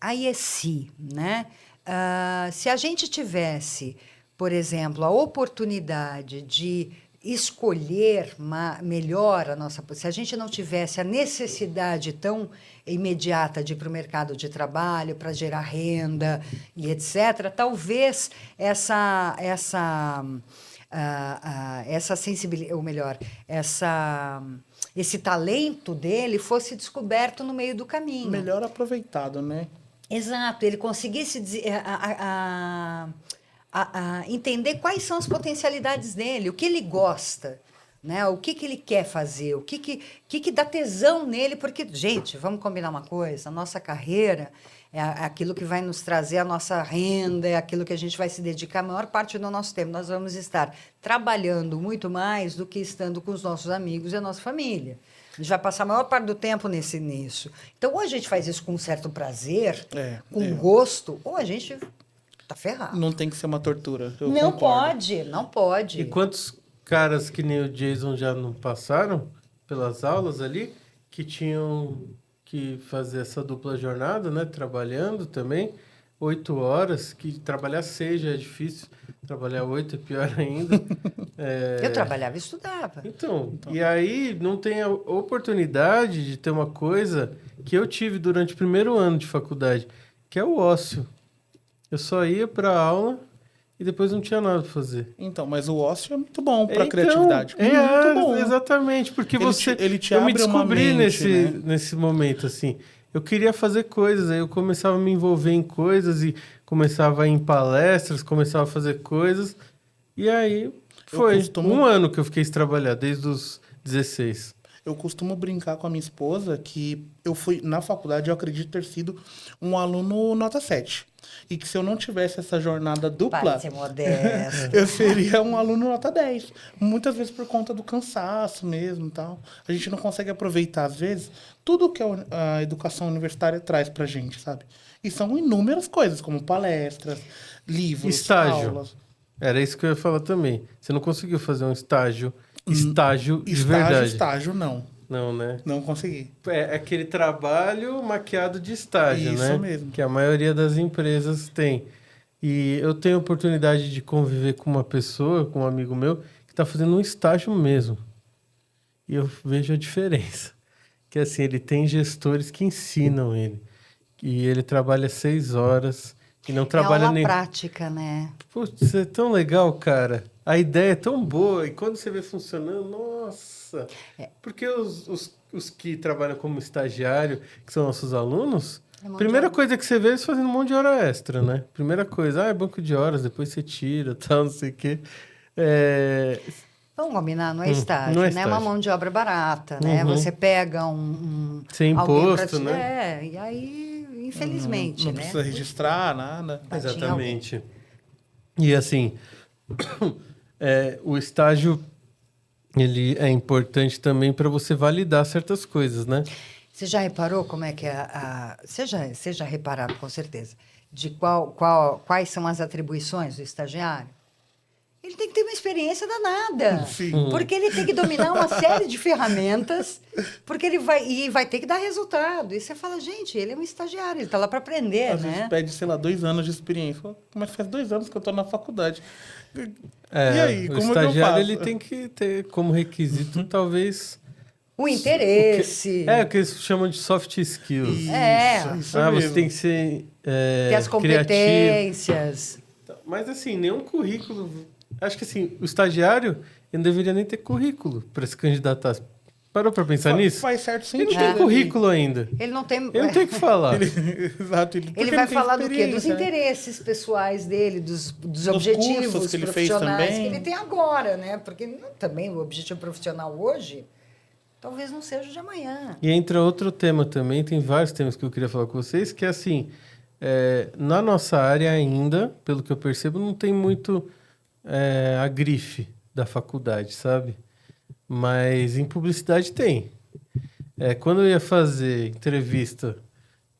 aí é se, né? Se a gente tivesse, por exemplo, a oportunidade de escolher melhor a nossa... Se a gente não tivesse a necessidade tão imediata de ir para o mercado de trabalho, para gerar renda e etc., talvez essa sensibilidade, ou melhor, esse talento dele fosse descoberto no meio do caminho. Melhor aproveitado, né? Exato, ele conseguisse entender quais são as potencialidades dele, o que ele gosta, né? O que ele quer fazer, o que dá tesão nele, porque, gente, vamos combinar uma coisa, a nossa carreira é aquilo que vai nos trazer a nossa renda, é aquilo que a gente vai se dedicar a maior parte do nosso tempo. Nós vamos estar trabalhando muito mais do que estando com os nossos amigos e a nossa família. A gente vai passar a maior parte do tempo nisso. Então, ou a gente faz isso com um certo prazer, com gosto, ou a gente tá ferrado. Não tem que ser uma tortura. Eu Não concordo. pode, não pode. E quantos caras que nem o Jason já não passaram pelas aulas ali, que tinham que fazer essa dupla jornada, né? Trabalhando também, 8 horas, que trabalhar 6 já é difícil, trabalhar 8 é pior ainda. Eu trabalhava e estudava. Então, e aí não tem a oportunidade de ter uma coisa que eu tive durante o primeiro ano de faculdade, que é o ócio. Eu só ia para aula e depois não tinha nada para fazer. Então, mas o ócio é muito bom para Então, criatividade. Muito bom. Exatamente, porque Ele te eu me abre uma descobri mente, né? nesse momento, assim. Eu queria fazer coisas, aí eu começava a me envolver em coisas e começava a ir em palestras, começava a fazer coisas. E aí foi um ano que eu fiquei sem trabalhar, desde os 16. Eu costumo brincar com a minha esposa que eu fui, na faculdade, eu acredito ter sido um aluno nota 7. E que se eu não tivesse essa jornada dupla, Para de ser modesto. eu seria um aluno nota 10. Muitas vezes por conta do cansaço mesmo e tal. A gente não consegue aproveitar, às vezes, tudo que a educação universitária traz pra gente, sabe? E são inúmeras coisas, como palestras, livros, Estágio. aulas. Era isso que eu ia falar também. Você não conseguiu fazer um estágio de verdade. Estágio, não. Não, né? Não consegui. É aquele trabalho maquiado de estágio, né? Isso mesmo. Que a maioria das empresas tem. E eu tenho a oportunidade de conviver com uma pessoa, com um amigo meu, que está fazendo um estágio mesmo. E eu vejo a diferença. que assim, ele tem gestores que ensinam ele. E ele trabalha 6 horas e não trabalha aula nem... prática, né? Putz, é tão legal, cara. A ideia é tão boa. E quando você vê funcionando, nossa. Porque os que trabalham como estagiário, que são nossos alunos, primeira coisa que você vê é eles fazendo um monte de hora extra, né? Primeira coisa, é banco de horas, depois você tira, tal, não sei o quê. Vamos combinar, não é estágio, não é né? É uma estágio. mão de obra barata, né? Você pega Sem alguém pra imposto, né? e aí, infelizmente, Não né? precisa registrar nada. Batia em Exatamente. E assim, o estágio, ele é importante também para você validar certas coisas, né? Você já reparou como é que Vocês já repararam, com certeza, de quais são as atribuições do estagiário? Ele tem que ter uma experiência danada. Sim. Porque ele tem que dominar uma série de ferramentas, porque ele vai ter que dar resultado. E você fala, gente, ele é um estagiário, ele está lá para aprender, Às vezes né? pede, sei lá, 2 anos de experiência. Fala, mas faz 2 anos que eu estou na faculdade. E aí, O como é que eu estagiário, faço? ele tem que ter como requisito, talvez... O interesse. O que eles chamam de soft skills. Isso Você mesmo. tem que ser ter as criativo. competências. Mas assim, nenhum currículo... Acho que assim, o estagiário, ele não deveria nem ter currículo para se candidatar. Parou para pensar nisso? Faz certo Ele sentido. não tem currículo ainda. Ele não tem... Ele não tem o que falar. Exato. Ele Porque vai não tem falar do quê? Dos experiência, né? interesses pessoais dele, dos cursos objetivos que ele fez profissionais também. que ele tem agora, né? Porque também o objetivo profissional hoje talvez não seja o de amanhã. E entra outro tema também, tem vários temas que eu queria falar com vocês, que é assim, na nossa área ainda, pelo que eu percebo, não tem muito a grife da faculdade, sabe? Mas em publicidade tem. Quando eu ia fazer entrevista,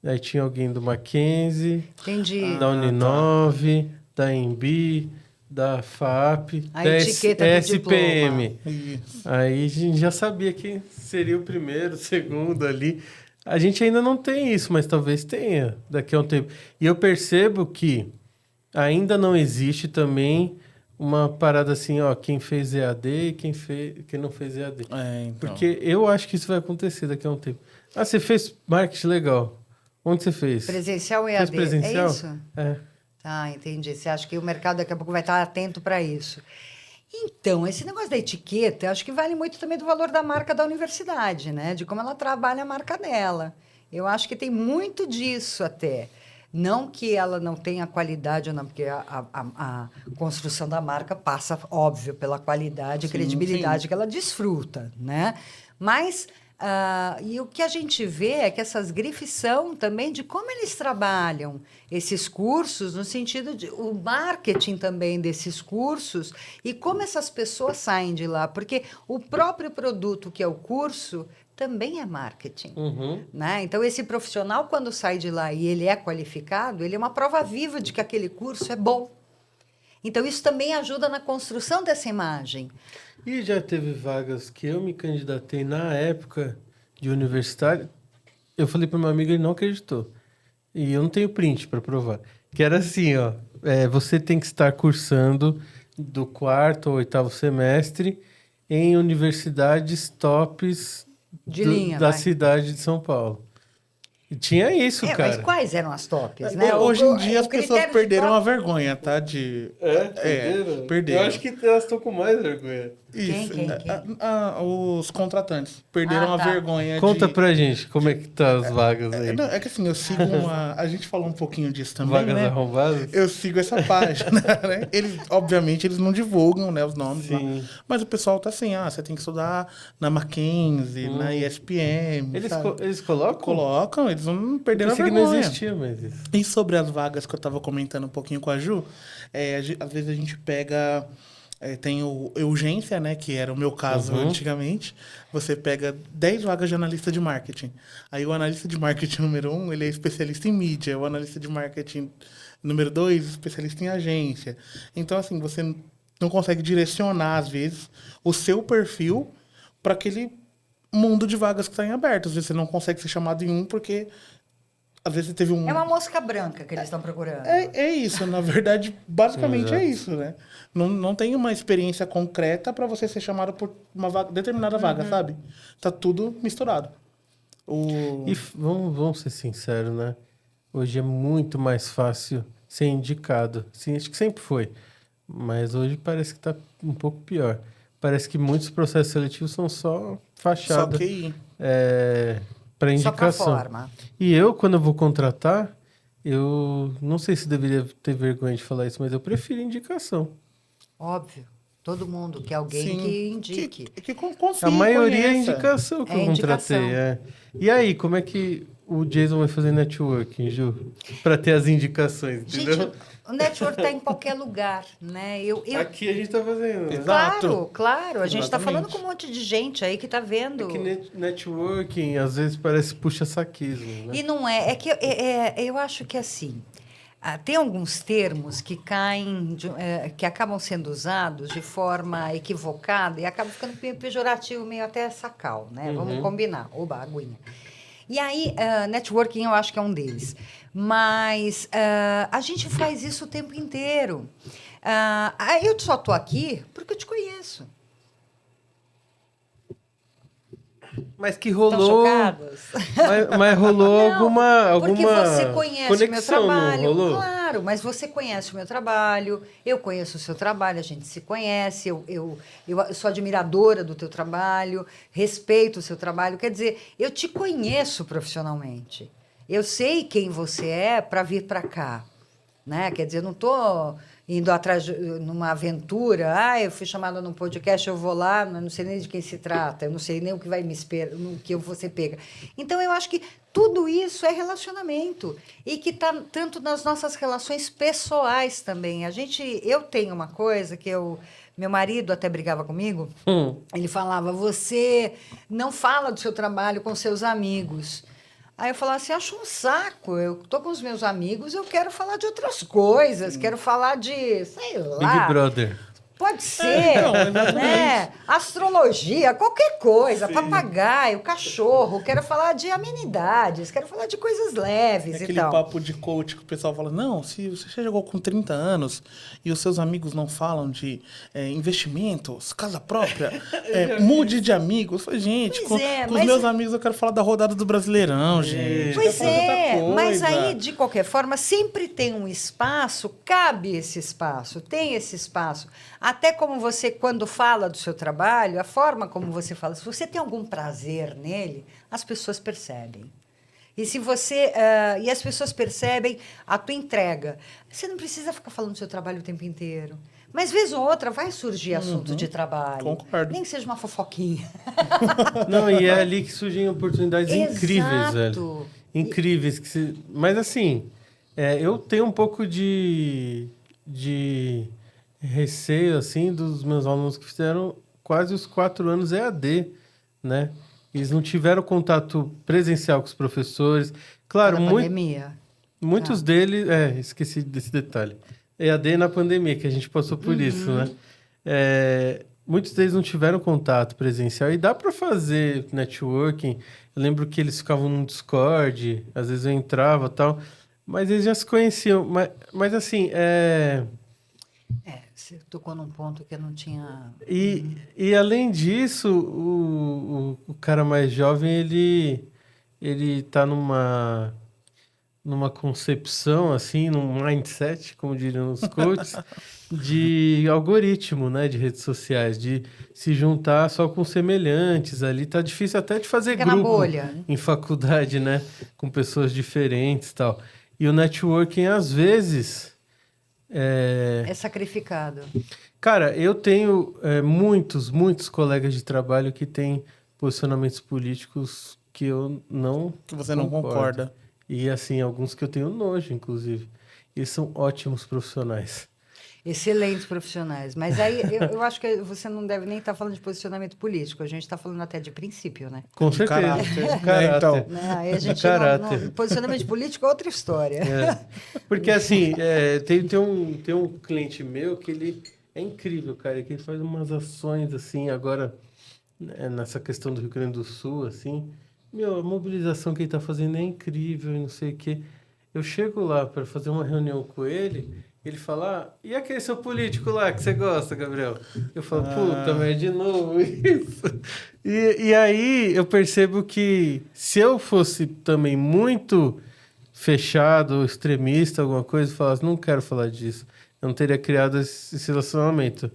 aí tinha alguém do Mackenzie, Entendi. da Uninove, da Embi, da FAP, A da etiqueta do SPM. Isso. Aí a gente já sabia quem seria o primeiro, o segundo ali. A gente ainda não tem isso, mas talvez tenha daqui a um tempo. E eu percebo que ainda não existe também uma parada assim, ó, quem fez EAD e quem não fez EAD. Então. Porque eu acho que isso vai acontecer daqui a um tempo. Ah, você fez marketing legal. Onde você fez? Presencial ou Fez EAD? presencial? É isso? Tá, entendi. Você acha que o mercado daqui a pouco vai estar atento para isso? Então, esse negócio da etiqueta, acho que vale muito também do valor da marca da universidade, né? De como ela trabalha a marca dela. Eu acho que tem muito disso até. Não que ela não tenha qualidade ou não, porque a construção da marca passa, óbvio, pela qualidade e credibilidade que ela desfruta, né? Mas... e o que a gente vê é que essas grifes são também de como eles trabalham esses cursos, no sentido de o marketing também desses cursos e como essas pessoas saem de lá, porque o próprio produto que é o curso também é marketing, né? Então esse profissional quando sai de lá e ele é qualificado, ele é uma prova viva de que aquele curso é bom. Então isso também ajuda na construção dessa imagem. E já teve vagas que eu me candidatei na época de universitário. Eu falei para meu amigo, ele não acreditou. E eu não tenho print para provar. Que era assim, ó. Você tem que estar cursando do 4º ou 8º semestre em universidades tops De linha, da vai. cidade de São Paulo. E tinha isso, Mas cara. quais eram as tops, né? Hoje em dia as o pessoas critério de perderam top- a vergonha, tá? Perderam. Eu acho que elas estão com mais vergonha. Isso. Quem? Os contratantes perderam Ah, a tá. vergonha Conta de... pra gente como é que tá as vagas aí. É que assim, eu sigo uma... A gente falou um pouquinho disso também, Vagas né? arrombadas? Eu sigo essa página, né? Obviamente, eles não divulgam, né, os nomes lá. Sim. Mas o pessoal tá assim, você tem que estudar na Mackenzie, na ESPM, Eles, sabe? eles colocam? Colocam, eles não perderam a Pensei que vergonha. não existia mais isso. E sobre as vagas que eu estava comentando um pouquinho com a Ju, às vezes a gente pega... tem o urgência, né? Que era o meu caso antigamente. Você pega 10 vagas de analista de marketing. Aí o analista de marketing número 1, ele é especialista em mídia. O analista de marketing número 2, especialista em agência. Então, assim, você não consegue direcionar, às vezes, o seu perfil para aquele mundo de vagas que está em aberto. Às vezes você não consegue ser chamado em um porque... Às vezes você teve um... É uma mosca branca que eles estão procurando. É isso, na verdade, basicamente é isso, né? Não tem uma experiência concreta para você ser chamado por uma determinada vaga, sabe? Tá tudo misturado. O... E vamos ser sinceros, né? Hoje é muito mais fácil ser indicado. Sim, acho que sempre foi. Mas hoje parece que tá um pouco pior. Parece que muitos processos seletivos são só Só fachada QI. para Só pra indicação. forma. E eu, quando eu vou contratar, eu não sei se deveria ter vergonha de falar isso, mas eu prefiro indicação. Óbvio. Todo mundo quer alguém Sim. que indique. Que confie, A maioria é conheça. indicação que É eu contratei. indicação. E aí, como é que o Jason vai fazer networking, Ju? Para ter as indicações, entendeu? Gente, o network está em qualquer lugar, né? Aqui a gente tá fazendo. Né? Exato. Claro. A gente está falando Exatamente. com um monte de gente aí que está vendo. É que networking às vezes parece puxa-saquismo, né? E não é. É que eu acho que assim. Tem alguns termos que caem, que acabam sendo usados de forma equivocada e acabam ficando meio pejorativo, meio até sacal, né? Vamos combinar. Oba, aguinha. E aí, networking eu acho que é um deles. Mas a gente faz isso o tempo inteiro. Eu só estou aqui porque eu te conheço. Mas que Estão rolou. chocados? Mas rolou Não, alguma porque você conhece o meu conexão, trabalho. não rolou? Claro, mas você conhece o meu trabalho, eu conheço o seu trabalho, a gente se conhece, eu sou admiradora do teu trabalho, respeito o seu trabalho. Quer dizer, eu te conheço profissionalmente. Eu sei quem você é para vir para cá. Né? Quer dizer, eu não estou indo atrás numa aventura, eu fui chamada num podcast, eu vou lá, não sei nem de quem se trata, eu não sei nem o que vai me esperar, no que você pega. Então, eu acho que tudo isso é relacionamento e que está tanto nas nossas relações pessoais também. Eu tenho uma coisa que meu marido até brigava comigo, ele falava, você não fala do seu trabalho com seus amigos. Aí eu falava assim, acho um saco, eu tô com os meus amigos, eu quero falar de outras coisas, quero falar de, sei lá... Big Brother. Pode ser, né? Astrologia, qualquer coisa, Sim. papagaio, cachorro, quero falar de amenidades, quero falar de coisas leves e Aquele tal. papo de coach que o pessoal fala, não, se você chegou com 30 anos e os seus amigos não falam de investimentos, casa própria, mude de amigos. Eu falei, gente, Pois é, com os meus amigos eu quero falar da rodada do Brasileirão, gente. Pois Quero falar de outra coisa. mas aí, de qualquer forma, sempre tem um espaço, cabe esse espaço, tem esse espaço. Até como você, quando fala do seu trabalho, a forma como você fala, se você tem algum prazer nele, as pessoas percebem. E se você e as pessoas percebem a tua entrega. Você não precisa ficar falando do seu trabalho o tempo inteiro. Mas, vez ou outra, vai surgir assunto de trabalho. Concordo. Nem que seja uma fofoquinha. Não, e é ali que surgem oportunidades incríveis, velho. Exato. Incríveis. Mas assim, eu tenho um pouco de receio, assim, dos meus alunos que fizeram quase os 4 anos EAD, né? Eles não tiveram contato presencial com os professores. Claro, Na pandemia. muitos deles... esqueci desse detalhe. EAD na pandemia, que a gente passou por isso, né? Muitos deles não tiveram contato presencial e dá para fazer networking. Eu lembro que eles ficavam no Discord, às vezes eu entrava e tal, mas eles já se conheciam. Mas assim, Você tocou num ponto que eu não tinha... E além disso, o cara mais jovem, ele tá numa concepção, assim, num mindset, como diriam os coaches, de algoritmo, né, de redes sociais, de se juntar só com semelhantes ali. Tá difícil até de fazer Fica na grupo bolha. em faculdade, né, com pessoas diferentes e tal. E o networking, às vezes... É sacrificado. Cara, eu tenho muitos colegas de trabalho que têm posicionamentos políticos que eu não Que você não concordo. concorda. E, assim, alguns que eu tenho nojo, inclusive. Eles são ótimos profissionais. Excelentes profissionais. Mas aí eu acho que você não deve nem estar falando de posicionamento político. A gente está falando até de princípio, né? Com De certeza. caráter, De caráter. então. Né? Aí a gente Caráter. posicionamento político é outra história. Porque, assim, tem um cliente meu que ele é incrível, cara, que ele faz umas ações, assim, agora, né, nessa questão do Rio Grande do Sul, assim, a mobilização que ele tá fazendo é incrível e não sei o quê. Eu chego lá para fazer uma reunião com ele Ele fala, e aquele seu político lá que você gosta, Gabriel? Eu falo, puta, mas de novo isso. E aí eu percebo que se eu fosse também muito fechado, extremista, alguma coisa, e falasse, não quero falar disso, eu não teria criado esse relacionamento.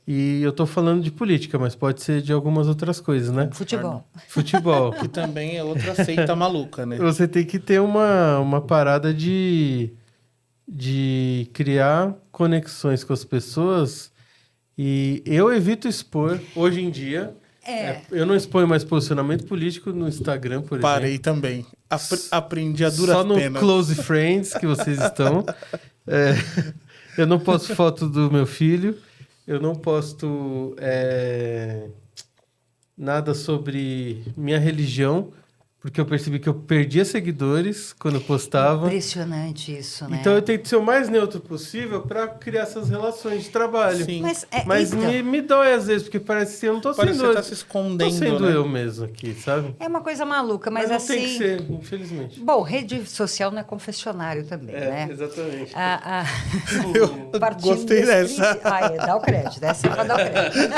E eu tô falando de política, mas pode ser de algumas outras coisas, né? Futebol. Futebol. Que também é outra seita maluca, né? Você tem que ter uma parada de criar conexões com as pessoas. E eu evito expor, hoje em dia. Eu não exponho mais posicionamento político no Instagram, por Parei exemplo. também. Aprendi a duras Só no penas. Close Friends que vocês estão. É, eu não posto foto do meu filho. Eu não posto nada sobre minha religião, porque eu percebi que eu perdia seguidores quando eu postava. Impressionante isso, né? Então eu tento ser o mais neutro possível para criar essas relações de trabalho. Sim. Mas então, me dói às vezes, porque parece que eu não tô Parece sendo... que você tá se escondendo, tô sendo né? eu mesmo aqui, sabe? é uma coisa maluca, mas, não assim... tem que ser, infelizmente. Bom, rede social não é confessionário também, né? Exatamente. Eu Partindo gostei desse dessa. princípio- dá o crédito, essa é para dar o crédito.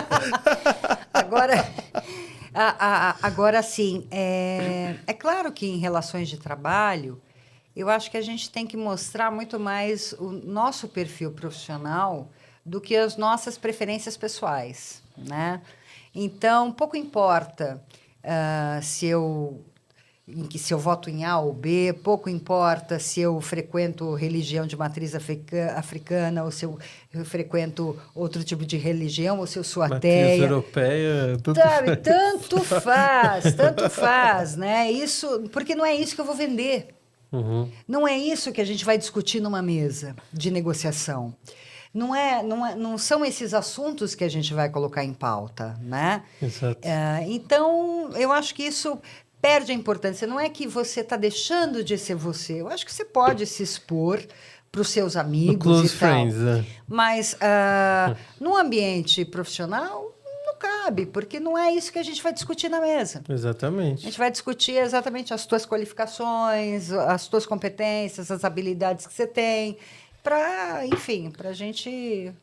Agora, assim, é claro que em relações de trabalho, eu acho que a gente tem que mostrar muito mais o nosso perfil profissional do que as nossas preferências pessoais, né? Então, pouco importa se eu voto em A ou B, pouco importa se eu frequento religião de matriz africana ou se eu frequento outro tipo de religião ou se eu sou Matriz ateia. europeia, tudo Sabe, tanto faz, né? Isso, porque não é isso que eu vou vender. Uhum. Não é isso que a gente vai discutir numa mesa de negociação. Não são esses assuntos que a gente vai colocar em pauta, né? Exato. Então, eu acho que isso perde a importância. Não é que você está deixando de ser você. Eu acho que você pode se expor para os seus amigos No Close e tal. Friends, Mas no ambiente profissional não cabe, porque não é isso que a gente vai discutir na mesa. A Exatamente. gente vai discutir exatamente as tuas qualificações, as tuas competências, as habilidades que você tem, para a gente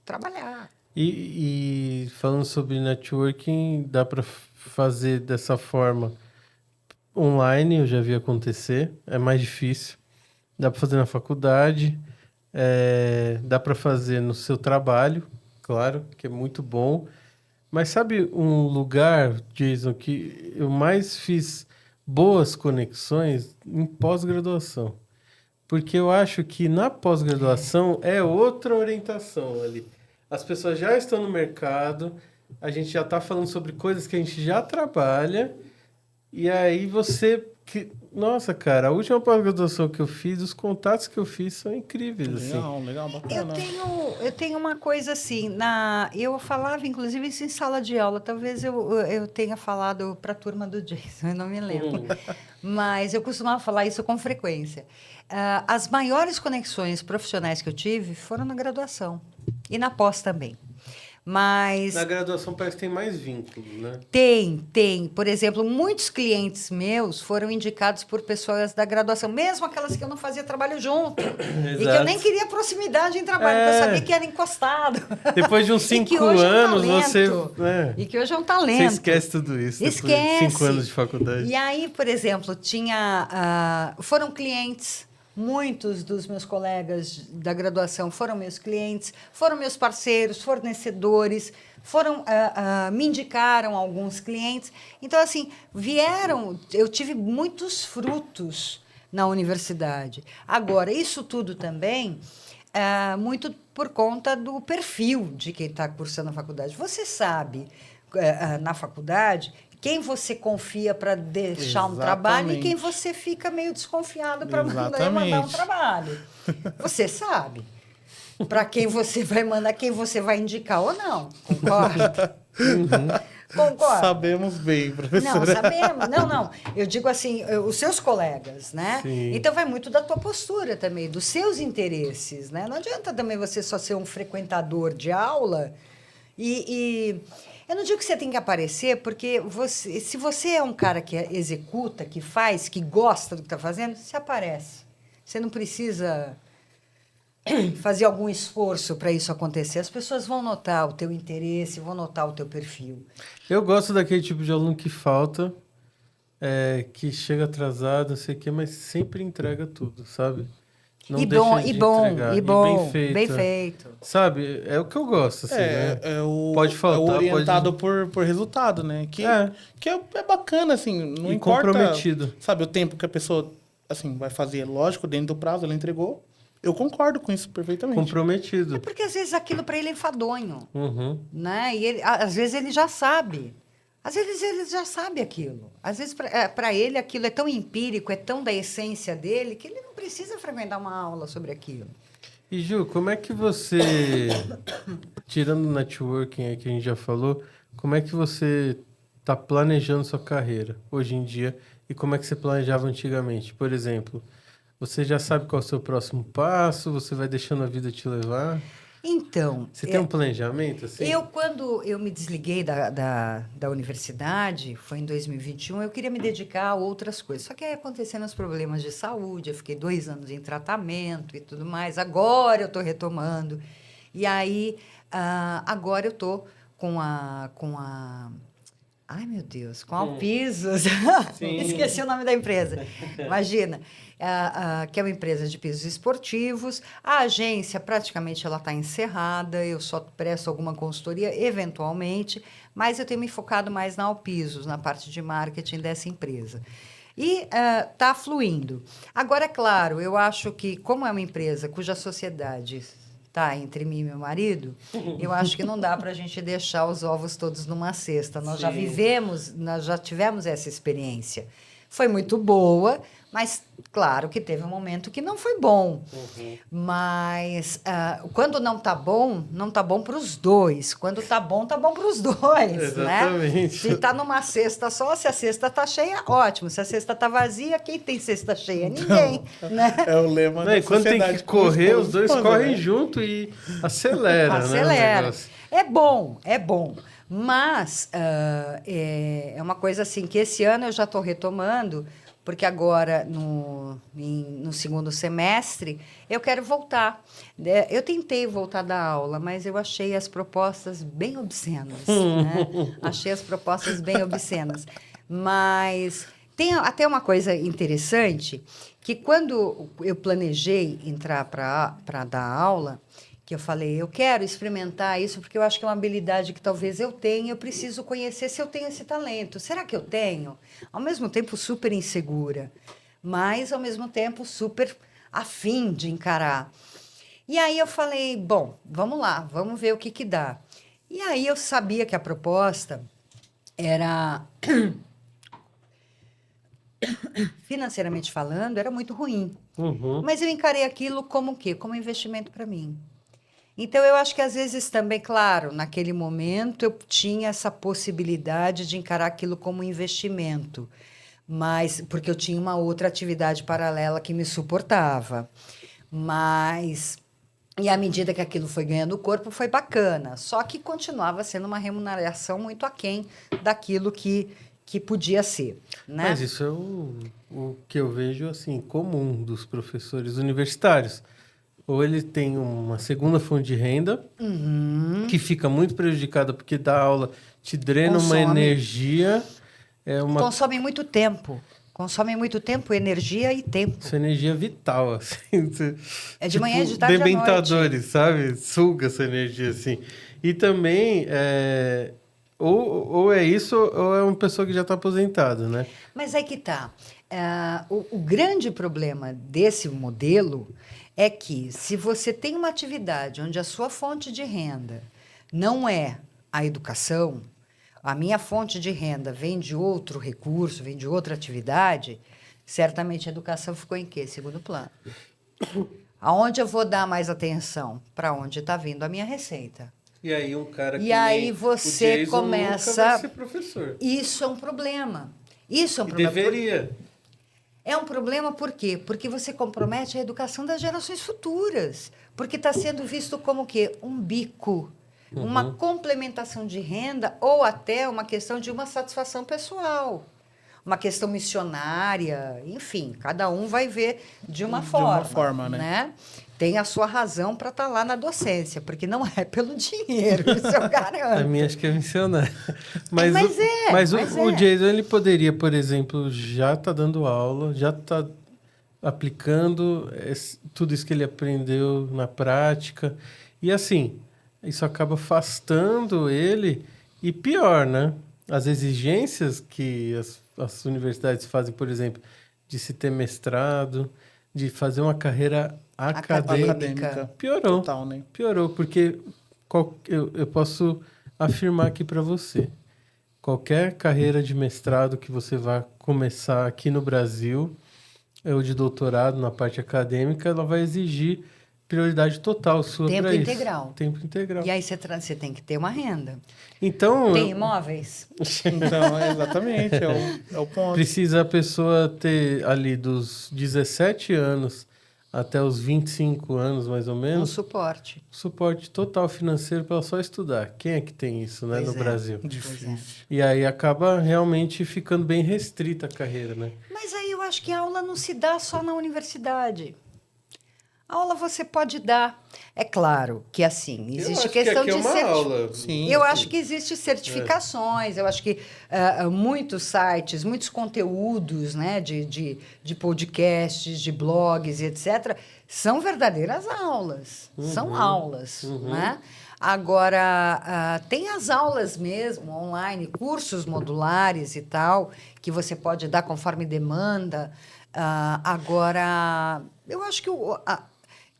trabalhar. E falando sobre networking, dá para fazer dessa forma online, eu já vi acontecer, é mais difícil. Dá para fazer na faculdade, dá para fazer no seu trabalho, claro, que é muito bom. Mas sabe um lugar, Jason, que eu mais fiz boas conexões em pós-graduação? Porque eu acho que na pós-graduação é outra orientação ali. As pessoas já estão no mercado, a gente já está falando sobre coisas que a gente já trabalha, e aí você... Nossa, cara, a última pós-graduação que eu fiz, os contatos que eu fiz são incríveis. Legal, assim. legal, bacana. Eu tenho uma coisa assim, eu falava, inclusive, isso em sala de aula. Talvez eu tenha falado para a turma do Jason, eu não me lembro. Mas eu costumava falar isso com frequência. As maiores conexões profissionais que eu tive foram na graduação e na pós também. Mas Na graduação parece que tem mais vínculo, né? tem. Por exemplo, muitos clientes meus foram indicados por pessoas da graduação, mesmo aquelas que eu não fazia trabalho junto. E que eu nem queria proximidade em trabalho, porque eu sabia que era encostado. Depois de uns E que 5 hoje é um anos, você... talento. E que hoje é um Você talento. esquece tudo isso depois de Esquece. 5 anos de faculdade. E aí, por exemplo, foram clientes, muitos dos meus colegas da graduação foram meus clientes, foram meus parceiros, fornecedores, me indicaram alguns clientes. Então, assim, eu tive muitos frutos na universidade. Agora, isso tudo também muito por conta do perfil de quem está cursando a faculdade. Você sabe, na faculdade, quem você confia para deixar um trabalho e quem você fica meio desconfiado para mandar um trabalho. Você sabe para quem você vai mandar, quem você vai indicar ou não. Concorda? Concorda? Sabemos bem, professora. Não, sabemos. Não. Eu digo assim, os seus colegas, né? Sim. Então, vai muito da tua postura também, dos seus interesses, né? Não adianta também você só ser um frequentador de aula e eu não digo que você tem que aparecer, porque se você é um cara que executa, que faz, que gosta do que está fazendo, você aparece. Você não precisa fazer algum esforço para isso acontecer, as pessoas vão notar o teu interesse, vão notar o teu perfil. Eu gosto daquele tipo de aluno que falta, que chega atrasado, não sei o quê, mas sempre entrega tudo, sabe? Não deixa de entregar. E bom, bem feito. Sabe? É o que eu gosto, assim, né? Pode É faltar, o orientado pode... por resultado, né? Que é bacana, assim, não E importa, comprometido. sabe, o tempo que a pessoa, assim, vai fazer. Lógico, dentro do prazo, ela entregou. Eu concordo com isso perfeitamente. Comprometido. É porque às vezes aquilo para ele é enfadonho, Uhum. né? E ele, às vezes ele já sabe. Às vezes ele já sabe aquilo. Às vezes para ele aquilo é tão empírico, é tão da essência dele, que ele não precisa frequentar uma aula sobre aquilo. E Ju, como é que você, tirando o networking aí que a gente já falou, como é que você está planejando sua carreira hoje em dia e como é que você planejava antigamente? Por exemplo, você já sabe qual é o seu próximo passo? Você vai deixando a vida te levar? Então, Você tem um planejamento assim? quando eu me desliguei da universidade, foi em 2021, eu queria me dedicar a outras coisas. Só que aí aconteceram os problemas de saúde, eu fiquei 2 anos em tratamento e tudo mais. Agora eu estou retomando. E aí, agora eu estou com a... Ai, meu Deus, com a Alpisos. Esqueci o nome da empresa. Imagina, que é uma empresa de pisos esportivos. A agência, praticamente, ela está encerrada. Eu só presto alguma consultoria, eventualmente. Mas eu tenho me focado mais na Alpisos, na parte de marketing dessa empresa. E está fluindo. Agora, é claro, eu acho que, como é uma empresa cuja sociedade... tá entre mim e meu marido, eu acho que não dá para a gente deixar os ovos todos numa cesta. Nós já vivemos, nós já tivemos essa experiência. Foi muito boa, mas claro que teve um momento que não foi bom. Mas quando não tá bom para os dois. Quando tá bom para os dois, Exatamente. né? Se tá numa cesta só, se a cesta tá cheia, ótimo. Se a cesta tá vazia, quem tem cesta cheia? Ninguém, né? É o lema Não, da e quando tem sociedade. que correr, os dois correm né? junto e acelera, né? O Acelera. negócio. É bom. Mas é uma coisa assim que esse ano eu já estou retomando, porque agora, no segundo semestre, eu quero voltar. Eu tentei voltar da aula, mas eu achei as propostas bem obscenas. Né? Achei as propostas bem obscenas. Mas tem até uma coisa interessante, que quando eu planejei entrar para dar aula, que eu falei, eu quero experimentar isso, porque eu acho que é uma habilidade que talvez eu tenha, eu preciso conhecer se eu tenho esse talento. Será que eu tenho? Ao mesmo tempo, super insegura, mas, ao mesmo tempo, super afim de encarar. E aí eu falei, bom, vamos lá, vamos ver o que dá. E aí eu sabia que a proposta era, financeiramente falando, era muito ruim. Mas eu encarei aquilo como o quê? Como investimento para mim. Então, eu acho que, às vezes, também, claro, naquele momento, eu tinha essa possibilidade de encarar aquilo como investimento, mas porque eu tinha uma outra atividade paralela que me suportava. Mas, e à medida que aquilo foi ganhando corpo, foi bacana. Só que continuava sendo uma remuneração muito aquém daquilo que podia ser. Né? Mas isso é o que eu vejo assim comum dos professores universitários. Ou ele tem uma segunda fonte de renda, que fica muito prejudicada porque dar aula te drena uma energia. Consome muito tempo. Consome muito tempo, energia e tempo. Essa energia vital, assim. É de manhã, de tarde, à noite. Dementadores, sabe? Suga essa energia, assim. E também, ou é isso, ou é uma pessoa que já está aposentada, né? Mas aí que tá. O grande problema desse modelo é que, se você tem uma atividade onde a sua fonte de renda não é a educação, a minha fonte de renda vem de outro recurso, vem de outra atividade, certamente a educação ficou em quê? Segundo plano. Aonde eu vou dar mais atenção? Para onde está vindo a minha receita. E aí um cara que e aí você começa... nunca vai ser professor. Isso é um problema. Isso é um e problema. Deveria. É um problema por quê? Porque você compromete a educação das gerações futuras. Porque está sendo visto como o quê? Um bico. Uma complementação de renda ou até uma questão de uma satisfação pessoal. Uma questão missionária, enfim, cada um vai ver de uma forma. né? tem a sua razão para estar lá na docência, porque não é pelo dinheiro, isso eu A garanto. minha acho que é missionária. Mas O Jason, ele poderia, por exemplo, já tá dando aula, já tá aplicando tudo isso que ele aprendeu na prática. E assim, isso acaba afastando ele. E pior, né? As exigências que as universidades fazem, por exemplo, de se ter mestrado, de fazer uma carreira acadêmica. Piorou. Total, né? Piorou, porque eu posso afirmar aqui para você. Qualquer carreira de mestrado que você vá começar aqui no Brasil, ou de doutorado na parte acadêmica, ela vai exigir prioridade total sua para isso. Tempo integral. E aí você tem que ter uma renda. Então, Tem imóveis? Então, exatamente, é o ponto. precisa a pessoa ter ali dos 17 anos até os 25 anos, mais ou Um menos, suporte. suporte total financeiro para ela só estudar. Quem é que tem isso, né, Pois no é. Brasil? Difícil. E aí acaba realmente ficando bem restrita a carreira, né? Mas aí eu acho que a aula não se dá só na universidade. A aula você pode dar. É claro que, assim, existe questão de aula. Sim. Eu acho que existem certificações, eu acho que muitos sites, muitos conteúdos, né, de podcasts, de blogs, etc., são verdadeiras aulas. São aulas, né? Agora, tem as aulas mesmo, online, cursos modulares e tal, que você pode dar conforme demanda. Agora, eu acho que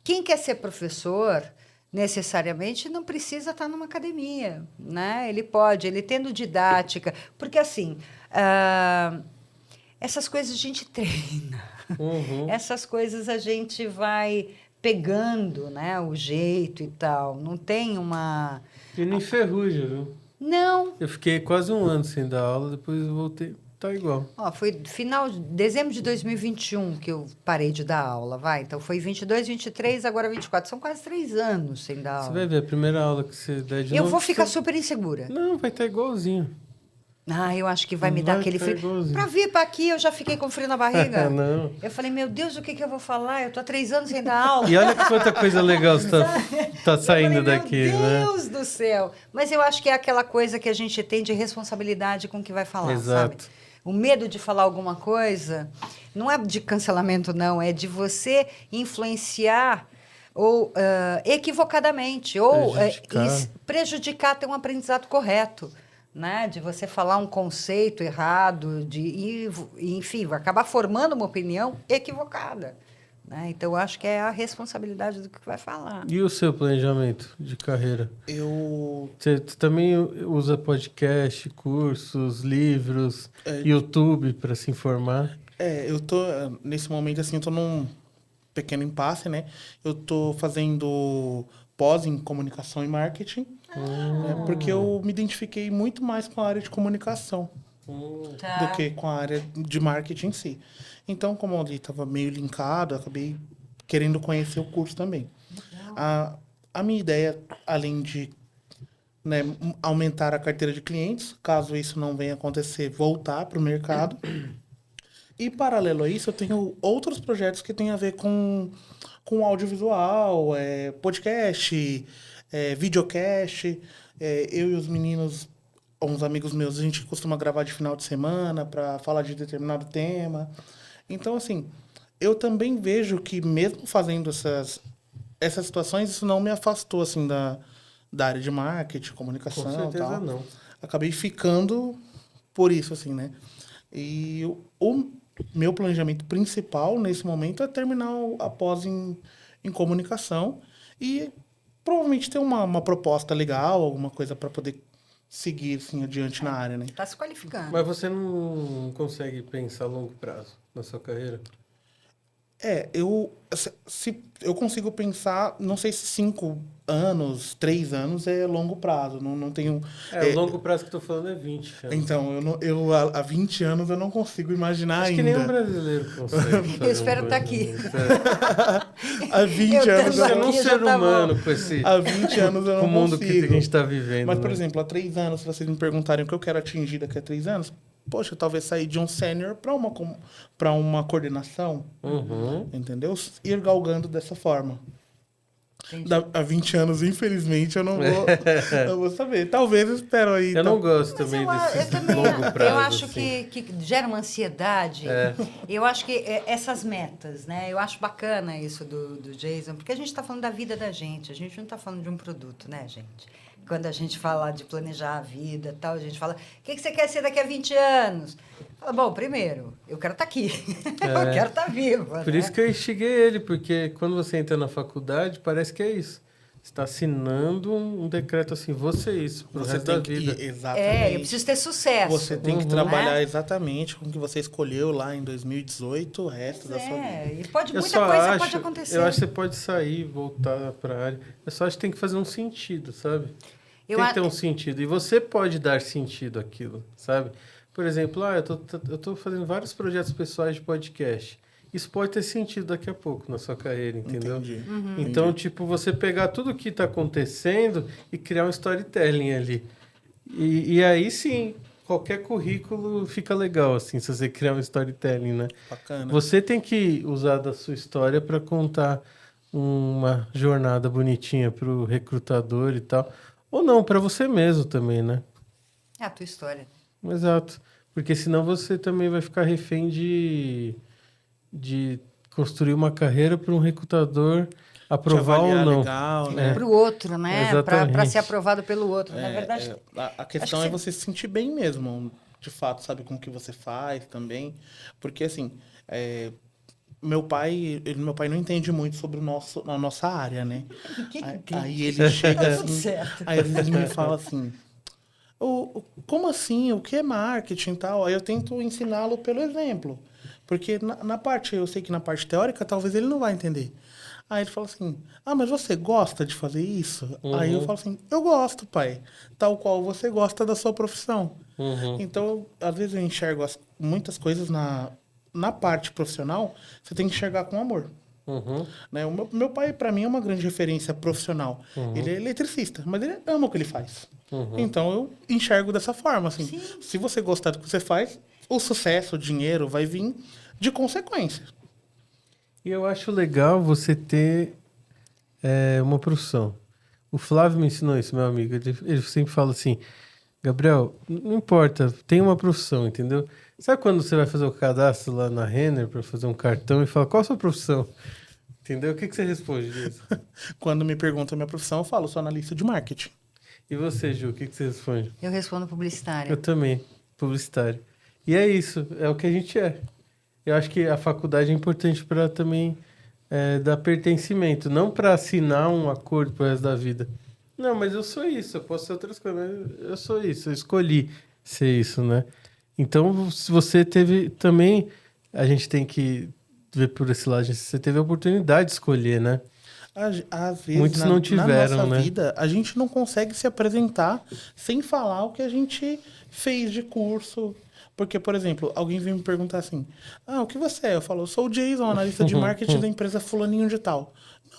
quem quer ser professor necessariamente não precisa estar numa academia, né? Ele tendo didática, porque assim, essas coisas a gente treina, essas coisas a gente vai pegando, né? O jeito e tal, não tem uma... E não enferruja, viu? Não. Eu fiquei quase um ano sem dar aula, depois eu voltei, tá igual. Ó, foi dezembro de 2021 que eu parei de dar aula, vai. Então foi 22, 23, agora 24. São quase 3 anos sem dar Você aula. vai ver, a primeira aula que você der de Eu novo... vou ficar super insegura. Não, vai estar igualzinho. Eu acho que vai me dar aquele frio. igualzinho. Para vir para aqui, eu já fiquei com frio na barriga. Não. Eu falei, meu Deus, o que eu vou falar? Eu tô há 3 anos sem dar aula. E olha que quanta coisa legal você tá saindo Eu falei, daqui, meu né? Deus do céu. Mas eu acho que é aquela coisa que a gente tem de responsabilidade com o que vai falar, Exato. sabe? O medo de falar alguma coisa não é de cancelamento, não. É de você influenciar ou equivocadamente ou prejudicar ter um aprendizado correto, né? De você falar um conceito errado, enfim, vai acabar formando uma opinião equivocada. Né? Então, eu acho que é a responsabilidade do que vai falar. E o seu planejamento de carreira? Você também usa podcast, cursos, livros, YouTube para se informar? Eu tô, nesse momento, assim, eu tô num pequeno impasse, né? Eu tô fazendo pós em comunicação e marketing, porque eu me identifiquei muito mais com a área de comunicação do que com a área de marketing em si. Então, como ali estava meio linkado, eu acabei querendo conhecer o curso também. A minha ideia, além de aumentar a carteira de clientes, caso isso não venha acontecer, voltar para o mercado. E, paralelo a isso, eu tenho outros projetos que têm a ver com audiovisual, podcast, videocast. Eu e os meninos, uns amigos meus, a gente costuma gravar de final de semana para falar de determinado tema. Então, assim, eu também vejo que mesmo fazendo essas situações, isso não me afastou, assim, da área de marketing, comunicação. Com certeza tal. não. Acabei ficando por isso, assim, né? E o meu planejamento principal, nesse momento, é terminar a pós em comunicação e provavelmente ter uma proposta legal, alguma coisa para poder seguir, assim, adiante na área, né? Está se qualificando. Mas você não consegue pensar a longo prazo na sua carreira? Se eu consigo pensar, não sei se 5 anos, 3 anos é longo prazo, não tenho... O longo prazo que eu tô falando é 20 anos. Então, há 20 anos eu não consigo imaginar Acho ainda. que nenhum brasileiro consegue. Eu espero estar aqui. Há 20 anos Você é um já ser tá humano com esse... Há 20 anos eu não com o mundo que a consigo. gente está vivendo. Mas, por né? exemplo, há 3 anos, se vocês me perguntarem o que eu quero atingir daqui a 3 anos, poxa, talvez sair de um sênior para uma coordenação, entendeu? Ir galgando dessa forma. Há 20 anos, infelizmente, eu não vou, não vou saber. Talvez eu espero aí. Eu não gosto também desse longo prazo. Eu acho assim. que gera uma ansiedade. Eu acho que essas metas, né? Eu acho bacana isso do Jason, porque a gente está falando da vida da gente, a gente não está falando de um produto, né, gente? Quando a gente fala de planejar a vida tal, a gente fala, o que você quer ser daqui a 20 anos? Fala, bom, primeiro, eu quero estar aqui. Eu quero estar viva. Por isso que eu instiguei ele, porque quando você entra na faculdade, parece que é isso. Você está assinando um decreto assim, você isso, pro resto da vida. Exatamente. Eu preciso ter sucesso. Você tem que trabalhar exatamente com o que você escolheu lá em 2018, o resto da sua vida. E muita coisa pode acontecer. Eu acho que você pode sair, voltar para a área. Eu só acho que tem que fazer um sentido, sabe? Tem que ter um sentido. E você pode dar sentido àquilo, sabe? Por exemplo, eu tô fazendo vários projetos pessoais de podcast. Isso pode ter sentido daqui a pouco na sua carreira, entendeu? Entendi. Então, tipo, você pegar tudo o que está acontecendo e criar um storytelling ali. E aí, sim, qualquer currículo fica legal, assim, se você criar um storytelling, né? Bacana. Você tem que usar da sua história para contar uma jornada bonitinha para o recrutador e tal. Ou não, para você mesmo também, né? É a tua história. Exato. Porque senão você também vai ficar refém de construir uma carreira para um recrutador aprovar ou não. Legal, né? Para o outro, né? Exatamente. Para ser aprovado pelo outro. Na verdade... A questão é você se sentir bem mesmo, de fato, sabe, com o que você faz também. Porque, assim, meu pai não entende muito sobre a nossa área, né? Aí ele chega assim, aí às vezes ele me fala assim, como assim? O que é marketing e tal? Aí eu tento ensiná-lo pelo exemplo. Porque na parte, eu sei que na parte teórica, talvez ele não vai entender. Aí ele fala assim, mas você gosta de fazer isso? Aí eu falo assim, eu gosto, pai. Tal qual você gosta da sua profissão. Então, às vezes eu enxergo muitas coisas na parte profissional, você tem que enxergar com amor. Né? O meu pai, para mim, é uma grande referência profissional. Ele é eletricista, mas ele ama o que ele faz. Então, eu enxergo dessa forma. Assim, se você gostar do que você faz, o sucesso, o dinheiro vai vir de consequência. E eu acho legal você ter uma profissão. O Flávio me ensinou isso, meu amigo. Ele sempre fala assim, Gabriel, não importa, tem uma profissão, entendeu? Sabe quando você vai fazer o cadastro lá na Renner para fazer um cartão e fala, qual a sua profissão? Entendeu? O que você responde disso? Quando me perguntam a minha profissão, eu falo, sou analista de marketing. E você, Ju, o que você responde? Eu respondo publicitária. Eu também, publicitário. E é isso, é o que a gente é. Eu acho que a faculdade é importante para também dar pertencimento, não para assinar um acordo pro resto da vida. Não, mas eu sou isso, eu posso ser outras coisas, mas eu sou isso, eu escolhi ser isso, né? Então, se você teve também, a gente tem que ver por esse lado, você teve a oportunidade de escolher, né? Às vezes, muitos não tiveram, na nossa né? vida, a gente não consegue se apresentar sem falar o que a gente fez de curso. Porque, por exemplo, alguém vem me perguntar assim, o que você é? Eu falo, eu sou o Jason, analista de marketing da empresa fulaninho de tal.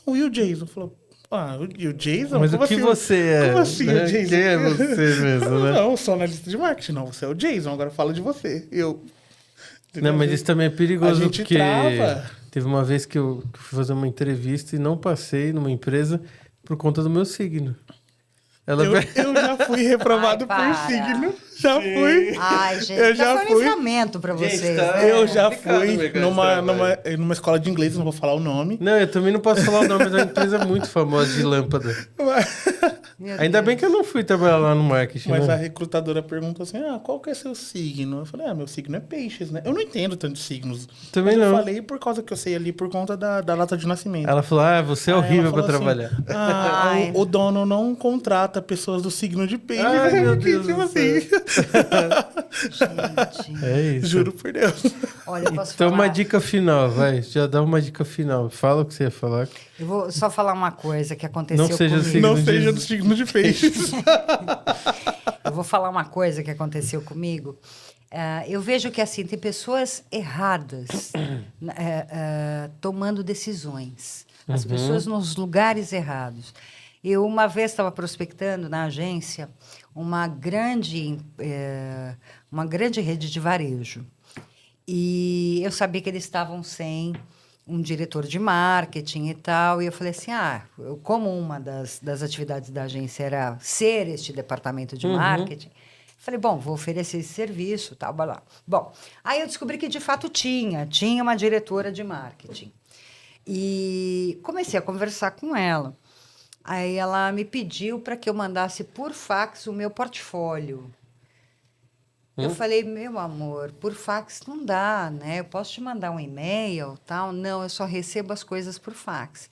Não, e o Jason? Falou, e o Jason? Mas como o que assim? você é? Como assim, né? o Jason? Quem é você mesmo, né? Não, eu sou analista de marketing. Não, você é o Jason, agora fala de você. Não, mas isso também é perigoso, a gente porque trava. Teve uma vez que eu fui fazer uma entrevista e não passei numa empresa por conta do meu signo. Eu já fui reprovado por signo. Já fui. Ai, gente, eu já foi um livramento pra vocês. Né? Eu já fui numa escola de inglês, não vou falar o nome. Não, eu também não posso falar o nome, mas é uma empresa muito famosa de lâmpada. Ainda bem que eu não fui trabalhar lá no marketing. Mas né? a recrutadora perguntou assim, qual que é seu signo? Eu falei, meu signo é peixes, né? Eu não entendo tanto de signos. Também mas não. Eu falei por causa que eu sei ali, por conta da data de nascimento. Ela falou, você é horrível pra trabalhar. Assim, o dono não contrata pessoas do signo de peixes. Ai, meu Deus tipo do assim. Gente. É isso. Juro por Deus. Olha, eu posso Então, falar... uma dica final, vai. Já dá uma dica final. Fala o que você ia falar. Eu vou só falar uma coisa que aconteceu Não seja comigo. signo Não seja do signo de peixes. Eu vou falar uma coisa que aconteceu comigo. Eu vejo que assim tem pessoas erradas tomando decisões. As pessoas nos lugares errados. Eu uma vez estava prospectando na agência uma grande rede de varejo. E eu sabia que eles estavam sem um diretor de marketing e tal. E eu falei assim, como uma das atividades da agência era ser este departamento de marketing, falei, bom, vou oferecer esse serviço, tal, blá, blá. Bom, aí eu descobri que de fato tinha uma diretora de marketing. E comecei a conversar com ela. Aí ela me pediu para que eu mandasse por fax o meu portfólio. Eu falei, meu amor, por fax não dá, né? Eu posso te mandar um e-mail, tal? Não, eu só recebo as coisas por fax.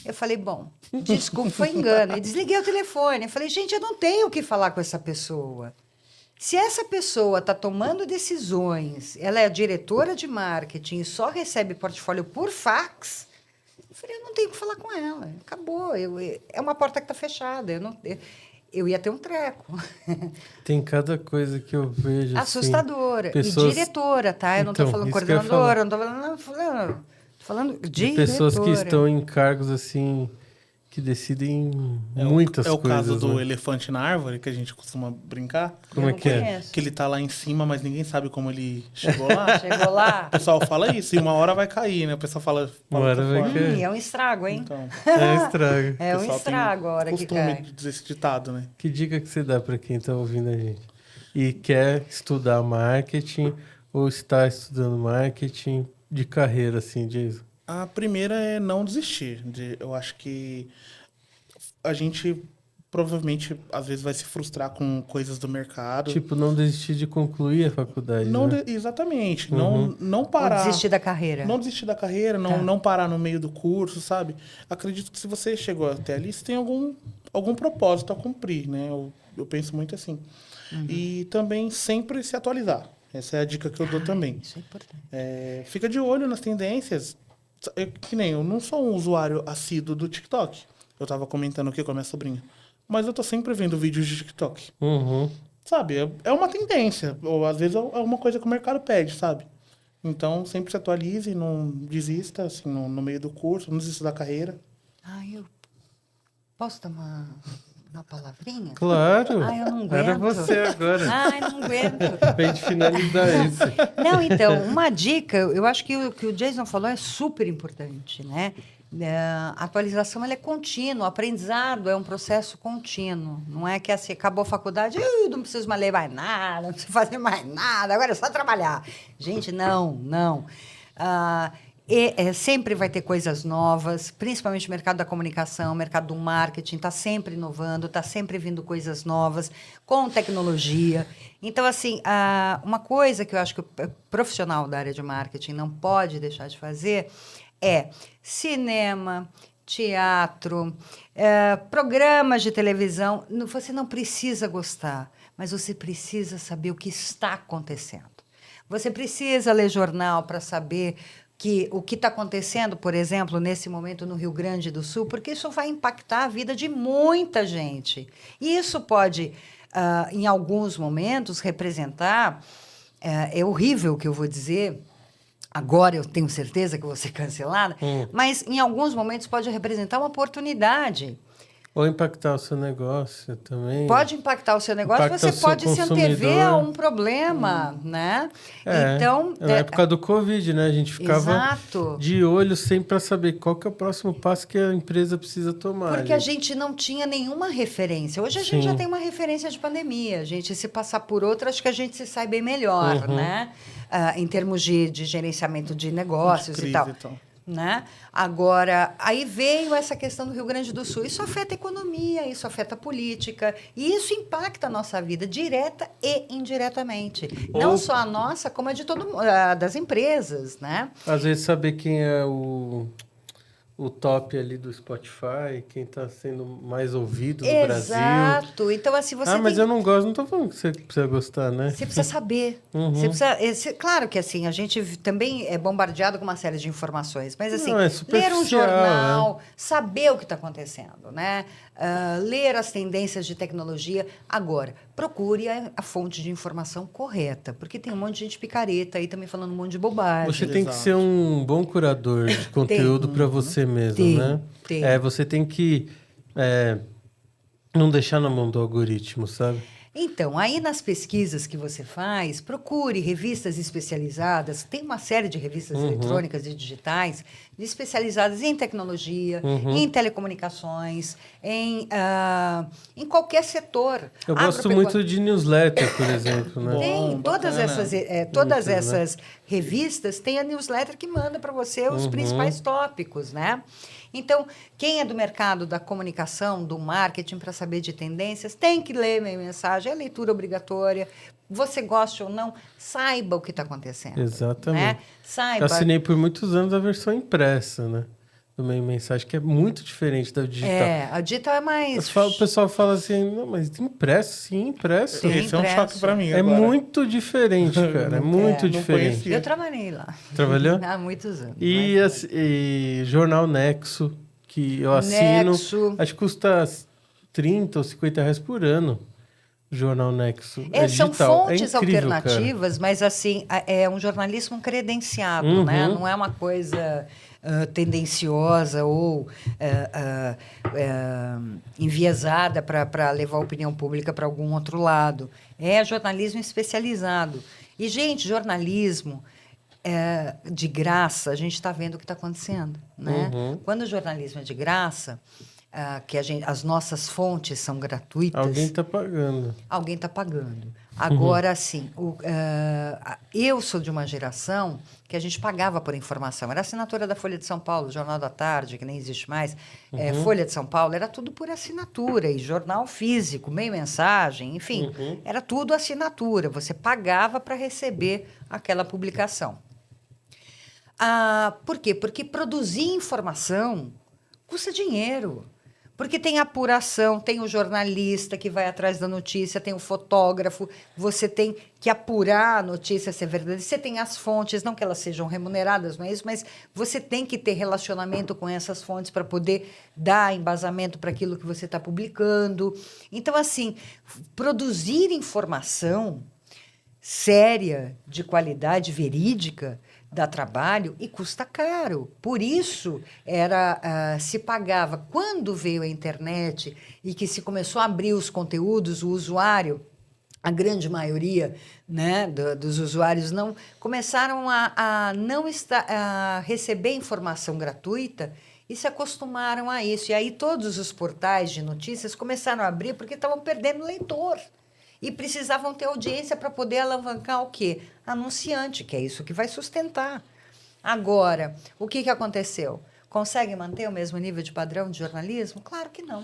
Eu falei, bom, desculpa, foi engano. E desliguei o telefone. Eu falei, gente, eu não tenho o que falar com essa pessoa. Se essa pessoa está tomando decisões, ela é a diretora de marketing e só recebe portfólio por fax, eu falei, eu não tenho o que falar com ela. Acabou. É uma porta que está fechada. Eu ia ter um treco. Tem cada coisa que eu vejo. Assustadora. Assim, pessoas... E diretora, tá? Eu não estou falando coordenadora, não estou falando diretora. Pessoas que estão em cargos assim, que decidem muitas coisas. É o caso do né? elefante na árvore, que a gente costuma brincar. Como é que é? Que ele tá lá em cima, mas ninguém sabe como ele chegou lá. Chegou lá. O pessoal fala isso, e uma hora vai cair, né? O pessoal fala Uma hora vai cair. É um estrago, hein? Então, É estrago. É um estrago a hora que cai. costume de dizer esse ditado, né? Que dica que você dá para quem está ouvindo a gente? E quer estudar marketing ou está estudando marketing de carreira, assim, Jason? A primeira é não desistir. Eu acho que a gente provavelmente, às vezes, vai se frustrar com coisas do mercado. Tipo, não desistir de concluir a faculdade, Não né? Exatamente. Uhum. Não parar. Ou desistir da carreira. Não desistir da carreira, não parar no meio do curso, sabe? Acredito que se você chegou até ali, você tem algum propósito a cumprir, né? Eu penso muito assim. E também sempre se atualizar. Essa é a dica que eu dou também. Isso é importante. Fica de olho nas tendências. Que nem eu não sou um usuário assíduo do TikTok. Eu tava comentando aqui com a minha sobrinha. Mas eu tô sempre vendo vídeos de TikTok. Uhum. Sabe? É uma tendência. Ou às vezes é uma coisa que o mercado pede, sabe? Então, sempre se atualize, não desista, assim, no meio do curso, não desista da carreira. Eu posso dar uma palavrinha? Claro. Eu não aguento. Era você agora. Não aguento. Pra gente finalizar isso. Não, então, uma dica, eu acho que o que o Jason falou é super importante, né? A atualização ela é contínua, o aprendizado é um processo contínuo. Não é que assim, acabou a faculdade, eu não preciso mais ler mais nada, não preciso fazer mais nada, agora é só trabalhar. Gente, não. Sempre vai ter coisas novas, principalmente o mercado da comunicação, o mercado do marketing, está sempre inovando, está sempre vindo coisas novas, com tecnologia. Então, assim, uma coisa que eu acho que o profissional da área de marketing não pode deixar de fazer é cinema, teatro, programas de televisão. Você não precisa gostar, mas você precisa saber o que está acontecendo. Você precisa ler jornal para saber o que está acontecendo, por exemplo, nesse momento no Rio Grande do Sul, porque isso vai impactar a vida de muita gente. E isso pode, em alguns momentos, representar... é horrível o que eu vou dizer... Agora eu tenho certeza que vou ser cancelada, mas em alguns momentos pode representar uma oportunidade. Ou impactar o seu negócio também. Pode impactar o seu negócio, você pode se antever a um problema, né? Então, na época do Covid, né? A gente ficava de olho sempre para saber qual que é o próximo passo que a empresa precisa tomar. Porque a gente não tinha nenhuma referência. Hoje a gente já tem uma referência de pandemia. A gente, se passar por outra, acho que a gente se sai bem melhor, né? Em termos de gerenciamento de negócios e tal. Né? Agora, aí veio essa questão do Rio Grande do Sul. Isso afeta a economia, isso afeta a política. E isso impacta a nossa vida, direta e indiretamente. Não só a nossa, como a de das empresas, né? Às vezes saber quem é o top ali do Spotify, quem está sendo mais ouvido no Brasil. Exato. Então, assim, você mas eu não gosto, não estou falando que você precisa gostar, né? Você precisa saber. Você precisa, claro que, assim, a gente também é bombardeado com uma série de informações, mas, assim, ler um jornal, saber o que está acontecendo, né? Ler as tendências de tecnologia. Agora, procure a fonte de informação correta, porque tem um monte de gente picareta aí também falando um monte de bobagem. Você tem que ser um bom curador de conteúdo para você mesmo, né? Você tem que não deixar na mão do algoritmo, sabe? Então, aí nas pesquisas que você faz, procure revistas especializadas. Tem uma série de revistas eletrônicas e digitais especializadas em tecnologia, em telecomunicações, em qualquer setor. Eu gosto muito de newsletter, por exemplo, né? Tem Bom, todas bacana. todas essas revistas têm a newsletter que manda para você os principais tópicos, né? Então, quem é do mercado da comunicação, do marketing, para saber de tendências, tem que ler minha mensagem, é leitura obrigatória. Você goste ou não, saiba o que está acontecendo. Exatamente. Né? Saiba. Eu assinei por muitos anos a versão impressa, né? Do Meio Mensagem, que é muito diferente da digital. A digital é mais... O pessoal fala assim, não, mas impresso, sim, impresso. Sim. Esse é um impresso. choque para mim É agora. muito diferente, cara. É muito não diferente. conhecia. Eu trabalhei lá. Trabalhou? Há muitos anos. E, e Jornal Nexo, que eu assino. Nexo. Acho que custa 30 ou 50 reais por ano. Jornal Nexo. São digital. fontes incrível, alternativas, mas assim, é um jornalismo credenciado, né? Não é uma coisa tendenciosa ou enviesada para levar a opinião pública para algum outro lado. É jornalismo especializado. E, gente, jornalismo de graça, a gente está vendo o que está acontecendo, né? Quando o jornalismo é de graça, as nossas fontes são gratuitas. Alguém está pagando. Alguém está pagando. Agora, assim, eu sou de uma geração que a gente pagava por informação. Era assinatura da Folha de São Paulo, Jornal da Tarde, que nem existe mais. Folha de São Paulo, era tudo por assinatura. E jornal físico, meio mensagem, enfim. Era tudo assinatura. Você pagava para receber aquela publicação. Por quê? Porque produzir informação custa dinheiro. Porque tem apuração, tem o jornalista que vai atrás da notícia, tem o fotógrafo, você tem que apurar a notícia se é verdadeira. Você tem as fontes, não que elas sejam remuneradas, não é isso, mas você tem que ter relacionamento com essas fontes para poder dar embasamento para aquilo que você está publicando. Então, assim, produzir informação séria, de qualidade verídica, dá trabalho e custa caro. Por isso, se pagava. Quando veio a internet e que se começou a abrir os conteúdos, o usuário, a grande maioria, né, dos usuários, não começaram a receber informação gratuita e se acostumaram a isso. E aí todos os portais de notícias começaram a abrir porque estavam perdendo leitor. E precisavam ter audiência para poder alavancar o quê? Anunciante, que é isso que vai sustentar. Agora, o que aconteceu? Consegue manter o mesmo nível de padrão de jornalismo? Claro que não.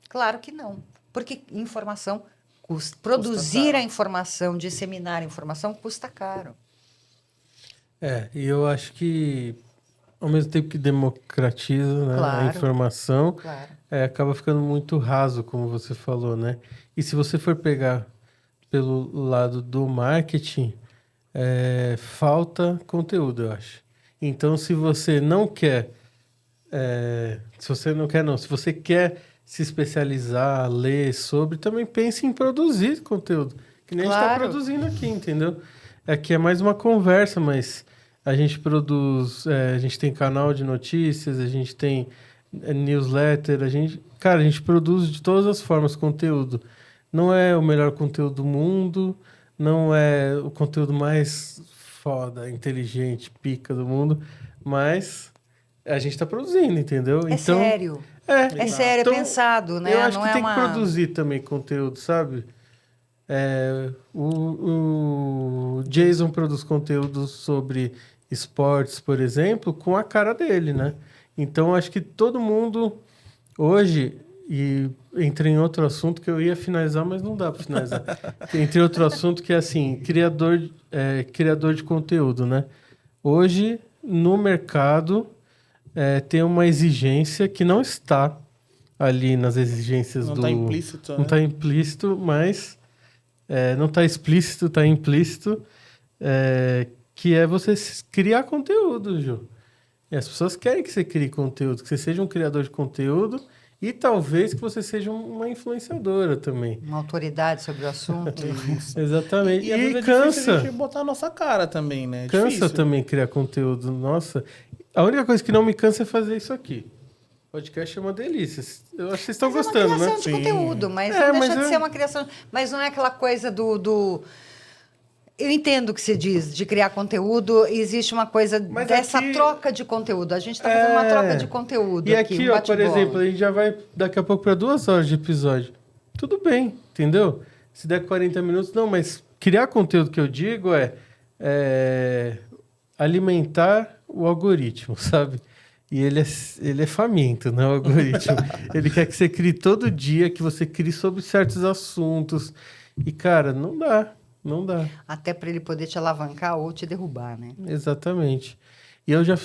Claro que não. Porque informação custa. Produzir a informação, disseminar a informação, custa caro. E eu acho que, ao mesmo tempo que democratiza, né, Claro. a informação, Claro. acaba ficando muito raso, como você falou, né? E se você for pegar pelo lado do marketing, falta conteúdo, eu acho. Então, se você não quer... se você quer se especializar, ler sobre, também pense em produzir conteúdo. Que nem a gente está Claro. produzindo aqui, entendeu? Aqui é mais uma conversa, mas a gente produz... a gente tem canal de notícias, a gente tem newsletter, a gente produz de todas as formas conteúdo. Não é o melhor conteúdo do mundo, não é o conteúdo mais foda, inteligente, pica do mundo, mas a gente está produzindo, entendeu? É sério. É sério, então, é pensado, né? Eu acho Não que é tem uma... que produzir também conteúdo, sabe? O Jason produz conteúdo sobre esportes, por exemplo, com a cara dele, né? Então, acho que todo mundo hoje... E entrei em outro assunto que eu ia finalizar, mas não dá para finalizar. Entrei em outro assunto que é assim, criador de conteúdo, né? Hoje, no mercado, tem uma exigência que não está ali nas exigências Não do... está implícito, Não está implícito, mas... não está explícito, está implícito. Que é você criar conteúdo, Ju. E as pessoas querem que você crie conteúdo, que você seja um criador de conteúdo... E talvez que você seja uma influenciadora também. Uma autoridade sobre o assunto. Exatamente. E às vezes é cansa. difícil a gente botar a nossa cara também, né? Cansa Difícil. também criar conteúdo. Nossa, a única coisa que não me cansa é fazer isso aqui. Podcast é uma delícia. Eu acho que vocês estão Mas gostando, é uma criação né? de Sim. conteúdo, mas É, não deixa mas de ser uma criação... Mas não é aquela coisa do... Eu entendo o que você diz, de criar conteúdo, existe uma coisa Mas dessa aqui- troca de conteúdo. A gente está fazendo uma troca de conteúdo E aqui, aqui, um ó, por bate-bola. exemplo, a gente já vai daqui a pouco para 2 horas de episódio. Tudo bem, entendeu? Se der 40 minutos, não, mas criar conteúdo que eu digo é alimentar o algoritmo, sabe? E ele é faminto, né, o algoritmo. Ele quer que você crie todo dia, que você crie sobre certos assuntos. E, cara, não dá. Não dá. Até para ele poder te alavancar ou te derrubar, né? Exatamente. E eu já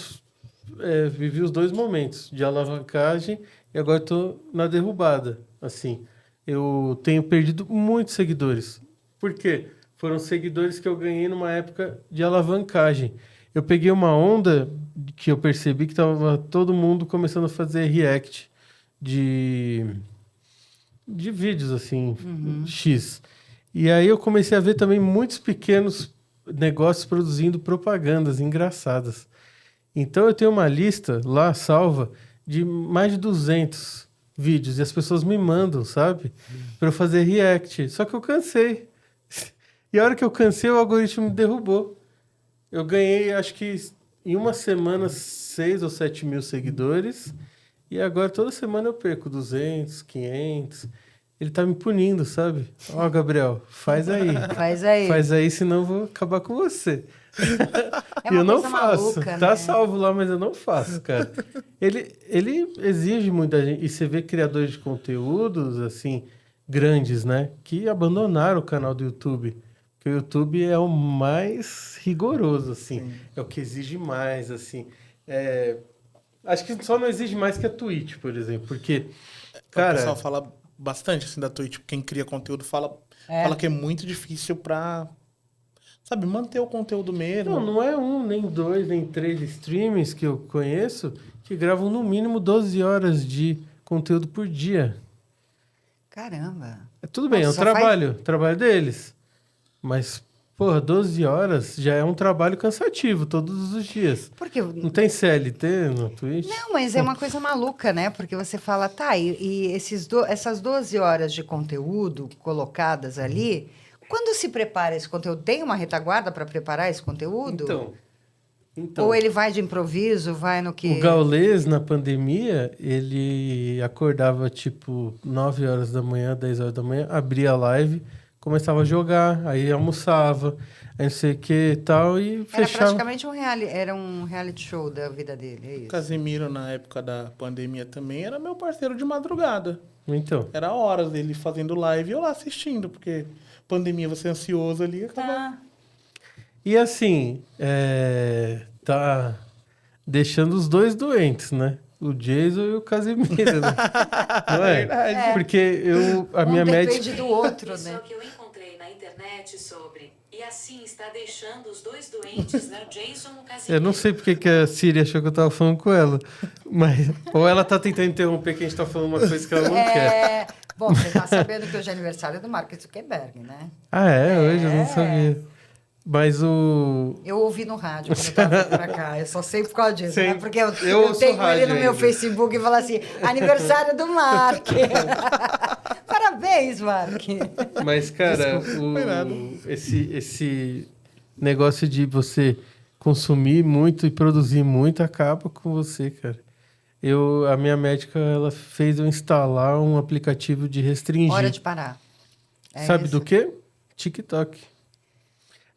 vivi os 2 momentos, de alavancagem e agora estou na derrubada. Assim, eu tenho perdido muitos seguidores. Por quê? Foram seguidores que eu ganhei numa época de alavancagem. Eu peguei uma onda que eu percebi que estava todo mundo começando a fazer react de vídeos, assim, X. E aí eu comecei a ver também muitos pequenos negócios produzindo propagandas engraçadas. Então eu tenho uma lista lá salva de mais de 200 vídeos e as pessoas me mandam, sabe? Para eu fazer react. Só que eu cansei. E a hora que eu cansei, o algoritmo me derrubou. Eu ganhei, acho que em uma semana, 6 ou 7 mil seguidores. E agora toda semana eu perco 200, 500. Ele tá me punindo, sabe? Ó, Gabriel, faz aí. Faz aí. Faz aí, senão eu vou acabar com você. É E eu uma não coisa faço. maluca, Tá né? salvo lá, mas eu não faço, cara. Ele exige muita gente. E você vê criadores de conteúdos, assim, grandes, né? Que abandonaram o canal do YouTube. Porque o YouTube é o mais rigoroso, assim. Sim. É o que exige mais, assim. Acho que só não exige mais que a Twitch, por exemplo. Porque, O cara... pessoal fala bastante assim da Twitch. Quem cria conteúdo fala que é muito difícil pra, sabe, manter o conteúdo mesmo. Não é um, nem 2, nem 3 streamers que eu conheço que gravam no mínimo 12 horas de conteúdo por dia. Caramba. Tudo bem, Nossa, é um só trabalho deles. Mas, porra, 12 horas já é um trabalho cansativo todos os dias. Porque... Não tem CLT no Twitch? Não, mas é uma coisa maluca, né? Porque você fala, tá, e essas 12 horas de conteúdo colocadas ali, quando se prepara esse conteúdo, tem uma retaguarda para preparar esse conteúdo? Então, Ou ele vai de improviso, vai no que... o Gaules, na pandemia, ele acordava tipo 9 horas da manhã, 10 horas da manhã, abria a live, começava a jogar, aí almoçava, aí não sei o que e tal, e Era fechava. praticamente um reality show da vida dele, é O isso. Casemiro, na época da pandemia também, era meu parceiro de madrugada. Então, Era horas dele fazendo live e eu lá assistindo, porque pandemia, você é ansioso ali, acaba... Tá. e assim, tá deixando os 2 doentes, né? O Jason e o Casimiro, né? Não é? Verdade. Porque a minha depende médica... do outro, Isso né? é o que eu encontrei na internet sobre. E assim está deixando os 2 doentes, né? O Jason e o Casimiro. Eu não sei porque que a Siri achou que eu tava falando com ela. Mas, ou ela tá tentando interromper que a gente tá falando uma coisa que ela não quer. Bom, você tá sabendo que hoje é aniversário do Mark Zuckerberg, né? Ah, hoje eu não sabia. Mas Eu ouvi no rádio quando eu tava vindo pra cá. Eu só sei por causa disso, Sim. né? Porque eu ouço tenho ele rádio no meu ainda. Facebook e falo assim, aniversário do Mark. Parabéns, Mark. Mas, cara, foi nada. esse negócio de você consumir muito e produzir muito acaba com você, cara. A minha médica, ela fez eu instalar um aplicativo de restringir. Hora de parar. É Sabe isso. do quê? TikTok.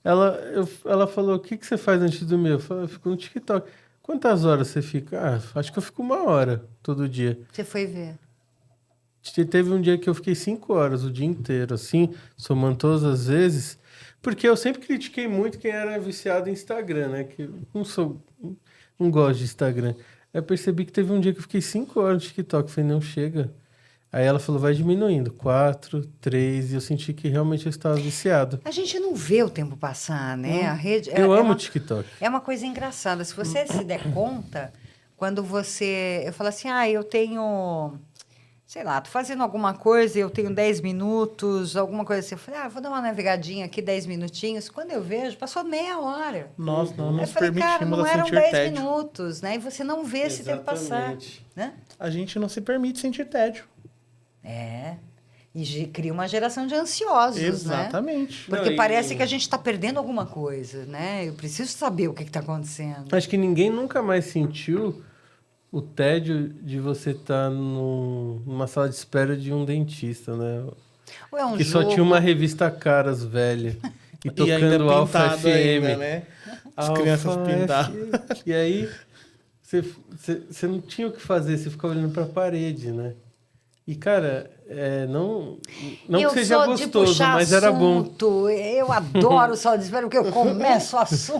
Ela falou, o que você faz antes de dormir? Eu falei, eu fico no TikTok. Quantas horas você fica? Acho que eu fico 1 hora todo dia. Você foi ver. Teve um dia que eu fiquei 5 horas o dia inteiro, assim, somando todas as vezes, porque eu sempre critiquei muito quem era viciado em Instagram, né? Que eu não gosto de Instagram. Aí eu percebi que teve um dia que eu fiquei 5 horas no TikTok, falei, não chega. Aí ela falou, vai diminuindo, 4, 3, e eu senti que realmente eu estava viciado. A gente não vê o tempo passar, né? A rede Eu amo uma, o TikTok. É uma coisa engraçada. Se você se der conta, quando você... Eu falo assim, eu tenho sei lá, tô fazendo alguma coisa e eu tenho 10 minutos, alguma coisa assim. Eu falei, vou dar uma navegadinha aqui, 10 minutinhos. Quando eu vejo, passou meia hora. Nós não Eu nos falei, cara, permitimos não a eram sentir 10 tédio. minutos, né? E você não vê esse tempo passar, Exatamente. né? A gente não se permite sentir tédio. É. E cria uma geração de ansiosos, né? Exatamente. Porque Não, parece que a gente está perdendo alguma coisa, né? Eu preciso saber o que está acontecendo. Acho que ninguém nunca mais sentiu o tédio de você estar numa sala de espera de um dentista, né? Ou é um Que jogo. só tinha uma revista Caras velha e E ainda tocando Alfa pintado FM. ainda, né? As Alfa crianças pintadas. FM. E aí você não tinha o que fazer, você ficava olhando para a parede, né? E, cara, não eu que seja sou de gostoso, puxar mas era bom. assunto. Eu adoro sala de espera, porque eu começo o assunto.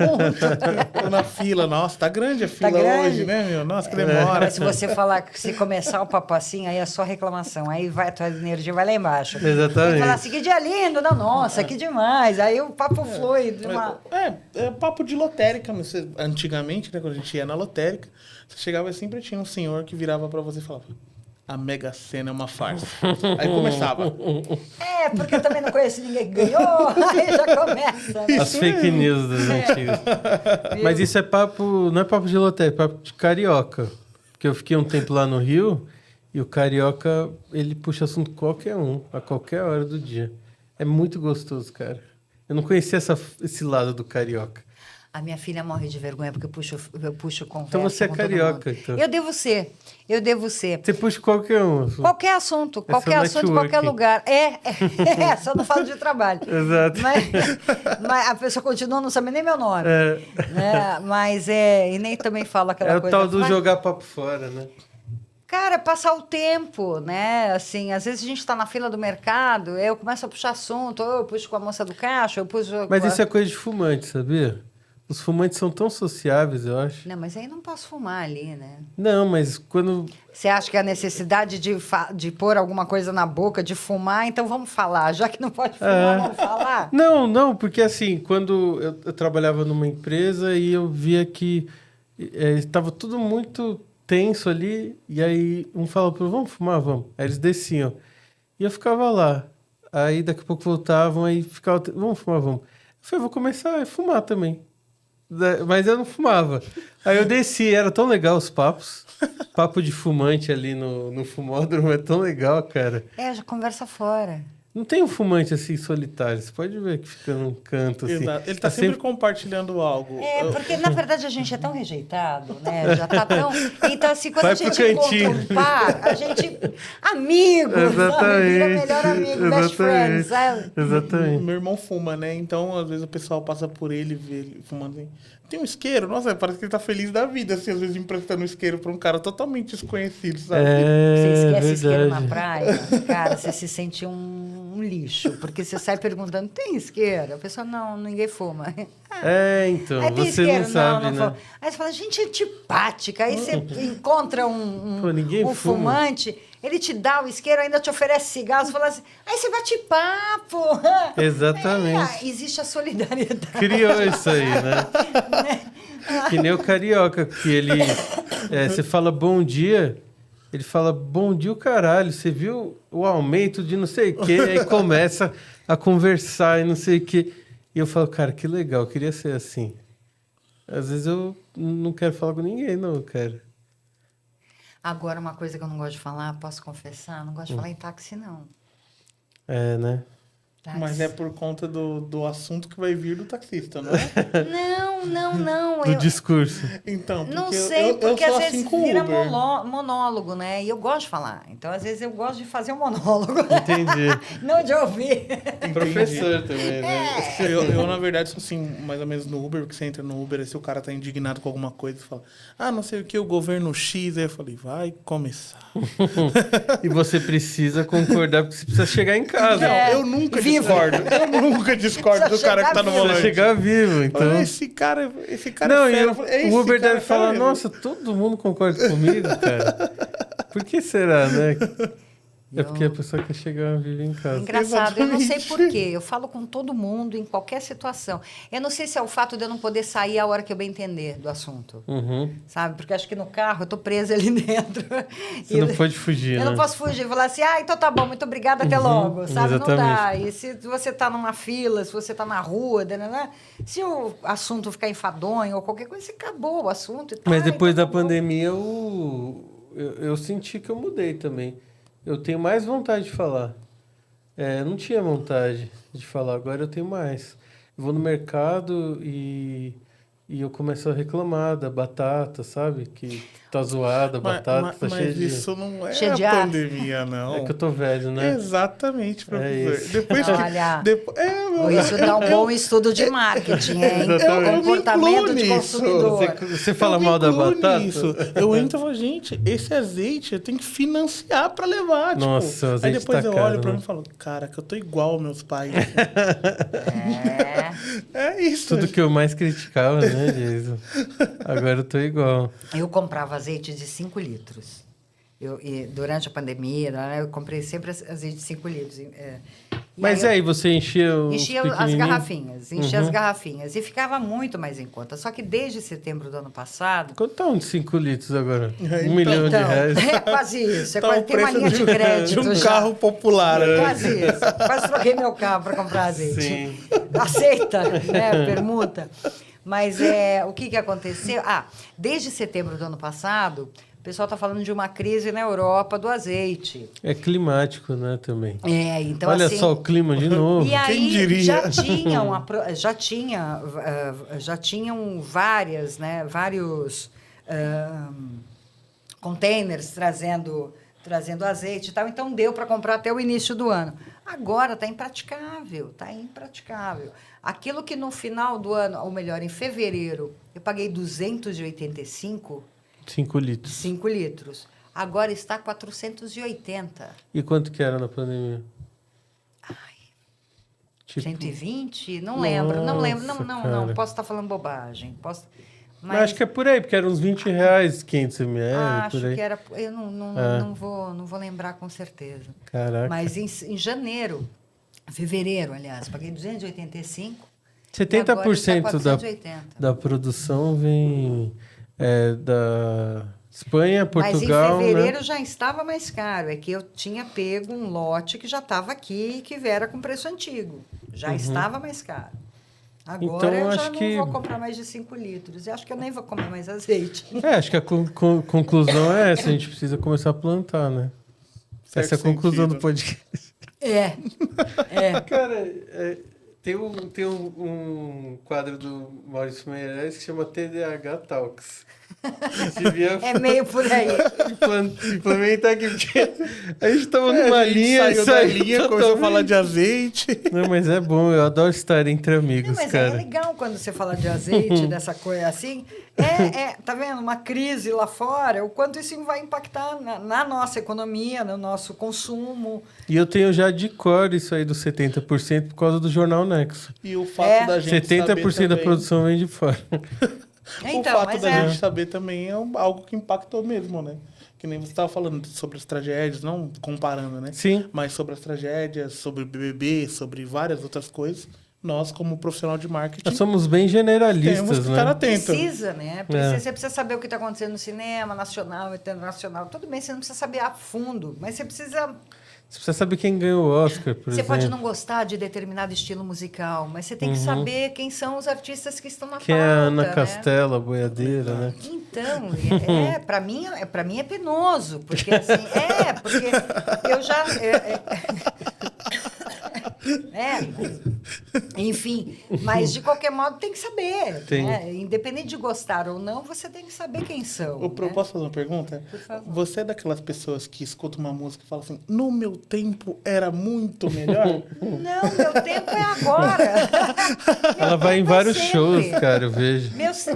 Tô na fila. Nossa, tá grande a fila grande. hoje, né, meu? Nossa, que demora. Mas se você falar que se começar o papo assim, aí é só reclamação. Aí vai, a tua energia vai lá embaixo. Exatamente. Tem que falar assim, que dia lindo, não, nossa, que demais. Aí o papo flui. De uma... É papo de lotérica. Antigamente, né, quando a gente ia na lotérica, você chegava e sempre tinha um senhor que virava pra você e falava: a Mega Sena é uma farsa. Aí começava. Porque eu também não conheço ninguém que ganhou. Aí já começa. Né? As fake news dos antigos. Mas isso é papo, não é papo de lotérica, é papo de carioca. Porque eu fiquei um tempo lá no Rio e o carioca, ele puxa assunto qualquer um, a qualquer hora do dia. É muito gostoso, cara. Eu não conhecia esse lado do carioca. A minha filha morre de vergonha porque eu puxo conversa. Então você é com todo carioca, mundo. então. Eu devo ser. Você puxa qualquer um. Qualquer assunto, É seu qualquer qualquer networking. lugar. Só não falo de trabalho. Exato. Mas a pessoa continua não sabendo nem meu nome. É. Né? Mas e nem também falo aquela É o coisa. tal do Mas, jogar papo fora, né? cara, passar o tempo, né? Assim, às vezes a gente está na fila do mercado, eu começo a puxar assunto, ou eu puxo com a moça do caixa, eu puxo. Mas isso é coisa de fumante, sabia? Os fumantes são tão sociáveis, eu acho. Não, mas aí não posso fumar ali, né? Não, mas quando... Você acha que a necessidade de pôr alguma coisa na boca, de fumar, então vamos falar. Já que não pode fumar, vamos falar? Não, porque assim, quando eu trabalhava numa empresa e eu via que estava tudo muito tenso ali, e aí um falava para vamos fumar, vamos. Aí eles desciam. E eu ficava lá. Aí daqui a pouco voltavam, aí ficava, vamos fumar, vamos. Eu falei, vou começar a fumar também. Mas eu não fumava. Aí eu desci, era tão legal os papos. Papo de fumante ali no fumódromo é tão legal, cara. Já conversa fora. Não tem um fumante assim solitário. Você pode ver que fica num canto assim. Exato. Ele tá sempre compartilhando algo. Porque na verdade a gente é tão rejeitado, né? Já tá tão. Então, assim, quando Vai a gente pro encontra cantinho. um par, a gente. Amigo, sabe? Vira melhor amigo, best friend, sabe? Exatamente. Meu irmão fuma, né? Então, às vezes, o pessoal passa por ele e vê ele fumando assim. Tem um isqueiro? Nossa, parece que ele tá feliz da vida, assim, às vezes emprestando um isqueiro pra um cara totalmente desconhecido, sabe? Você esquece isqueiro na verdade. praia, cara, você se sente um lixo. Porque você sai perguntando, tem isqueiro? A pessoa, não, ninguém fuma. Então, Aí tem você isqueiro? não sabe, né? fuma. Aí você fala, gente, antipática. Aí você encontra Pô, ninguém um fuma. fumante, ele te dá o isqueiro, ainda te oferece cigarro, você fala assim, aí você bate papo. Exatamente. Existe a solidariedade. Criou isso aí, né? Que nem o carioca, que ele... você fala bom dia, ele fala bom dia o caralho, você viu o aumento de não sei o quê, aí começa a conversar e não sei o quê. E eu falo, cara, que legal, eu queria ser assim. Às vezes eu não quero falar com ninguém, não, cara. Agora, uma coisa que eu não gosto de falar, posso confessar, não gosto de falar em táxi, não. Né? Táxi. Mas é por conta do assunto que vai vir do taxista, não é? Não. Do discurso. Então, porque Não sei, eu porque sou às assim vezes com o vira Uber. monólogo, né? E eu gosto de falar. Então, às vezes, eu gosto de fazer um monólogo. Entendi. Não de ouvir. Professor também, né? Eu, na verdade, sou assim, mais ou menos no Uber, porque você entra no Uber e se o cara tá indignado com alguma coisa, você fala, não sei o que, o governo X. Aí eu falei, vai começar. E você precisa concordar, porque você precisa chegar em casa. Não, eu nunca discordo. Eu nunca discordo do cara que tá no chegar vivo. volante. Precisa chegar vivo, então... Olha, esse cara é Não, fera. e Eu falei, o Uber esse cara deve é falar, fera. nossa, todo mundo concorda comigo, cara. Por que será, né? É porque a pessoa quer chegar viva em casa. Engraçado, eu não sei Exatamente. porquê. Eu falo com todo mundo em qualquer situação. Eu não sei se é o fato de eu não poder sair a hora que eu bem entender do assunto. Uhum. Sabe? Porque acho que no carro eu tô presa ali dentro. Você não pode fugir, Eu né? não posso fugir e falar assim, então tá bom, muito obrigada, até logo. Sabe? Não dá. exatamente. E se você tá numa fila, se você tá na rua, né? Se o assunto ficar enfadonho ou qualquer coisa, acabou o assunto. E tá, Mas depois então da tá bom. pandemia eu senti que eu mudei também. Eu tenho mais vontade de falar. Eu não tinha vontade de falar, agora eu tenho mais. Eu vou no mercado e eu começo a reclamar da batata, sabe? Que tá zoada, a batata tá cheia Mas de... isso não é Cheia de a ar. pandemia, não. É que eu tô velho, né? Exatamente, professor. isso. Depois que... Olha, depois, Isso dá um bom estudo de marketing, hein? Exatamente. Comportamento Eu me de incluo nisso. consumidor. Você fala Eu me mal da incluo batata? nisso. Eu entro e falo, gente, esse azeite eu tenho que financiar pra levar. Nossa, tipo. o Aí azeite depois tá eu caro, olho pra né? mim e falo, cara, que eu tô igual aos meus pais. É. É isso. Tudo que eu mais criticava, né, Jason? Agora eu tô igual. Eu comprava azeite de 5 litros. E durante a pandemia, né, eu comprei sempre azeite de 5 litros. Mas aí você enchia os Enchia as pequenininhos? garrafinhas, enchia as Uhum. garrafinhas. E ficava muito mais em conta. Só que desde setembro do ano passado... Quanto tá um de 5 litros agora? Então, 1 milhão de Então, reais. é quase isso. Tá o Tem uma preço linha de crédito de um já. carro popular. né? Quase isso. Quase troquei meu carro para comprar azeite. Sim. Aceita, né? Permuta. Mas o que aconteceu? Desde setembro do ano passado, o pessoal está falando de uma crise na Europa do azeite. É climático, né, também. Então, Olha assim, só o clima de novo. e aí diria? já tinham vários containers trazendo azeite e tal, então deu para comprar até o início do ano. Agora está impraticável. Aquilo que no final do ano, ou melhor, em fevereiro, eu paguei 285, 5 litros. 5 litros. Agora está 480. E quanto que era na pandemia? Tipo, 120? Não lembro. Nossa, Não. cara. Posso estar falando bobagem. mas acho que é por aí, porque eram uns 20 reais, 500 ml, acho por aí. que era. Eu não vou lembrar com certeza. Caraca. Mas em janeiro, fevereiro, aliás, paguei 285. 70% e agora está 480. da produção vem da Espanha, Portugal, Mas em fevereiro né? já estava mais caro. É que eu tinha pego um lote que já estava aqui e que era com preço antigo. Já estava mais caro. Agora Então, eu já acho não que- vou comprar mais de 5 litros. E acho que eu nem vou comer mais azeite. Acho que a conclusão é essa, a gente precisa começar a plantar, né? Certo Essa é a conclusão sentido. do podcast. É. Cara, tem um quadro do Maurício Meirelles que chama TDAH Talks. Devia É meio por aí. implementar aqui, porque a gente tava numa A gente linha saiu e da linha, começou a totalmente- falar de azeite. Não, mas é bom, eu adoro estar entre Não, amigos, mas é cara. legal quando você fala de azeite, dessa coisa assim. Tá vendo? Uma crise lá fora, o quanto isso vai impactar na nossa economia, no nosso consumo. E eu tenho já de cor isso aí dos 70% por causa do Jornal Nexo. E o fato da gente 70% saber da também- produção vem de fora. o fato da gente saber também é algo que impactou mesmo, né? Que nem você estava falando sobre as tragédias, não comparando, né? Sim. Mas sobre as tragédias, sobre o BBB, sobre várias outras coisas. Nós, como profissional de marketing, Nós somos bem temos generalistas, que estar né? atentos. Precisa, né? Você precisa saber o que está acontecendo no cinema, nacional, internacional. Tudo bem, você não precisa saber a fundo, mas você precisa... Você precisa saber quem ganhou o Oscar, por Você exemplo. pode não gostar de determinado estilo musical, mas você tem que saber quem são os artistas que estão na Quem é pauta, a Ana né? Castela, a boiadeira, né? Então, para mim é penoso, porque assim, porque eu já enfim, mas de qualquer modo tem que saber, Tem. né? Independente de gostar ou não, você tem que saber quem são. Eu né? posso fazer uma pergunta? Por favor. Você é daquelas pessoas que escutam uma música e fala assim, no meu tempo era muito melhor? Não, meu tempo é agora. Ela vai em tempo é vários sempre. shows, cara, eu vejo.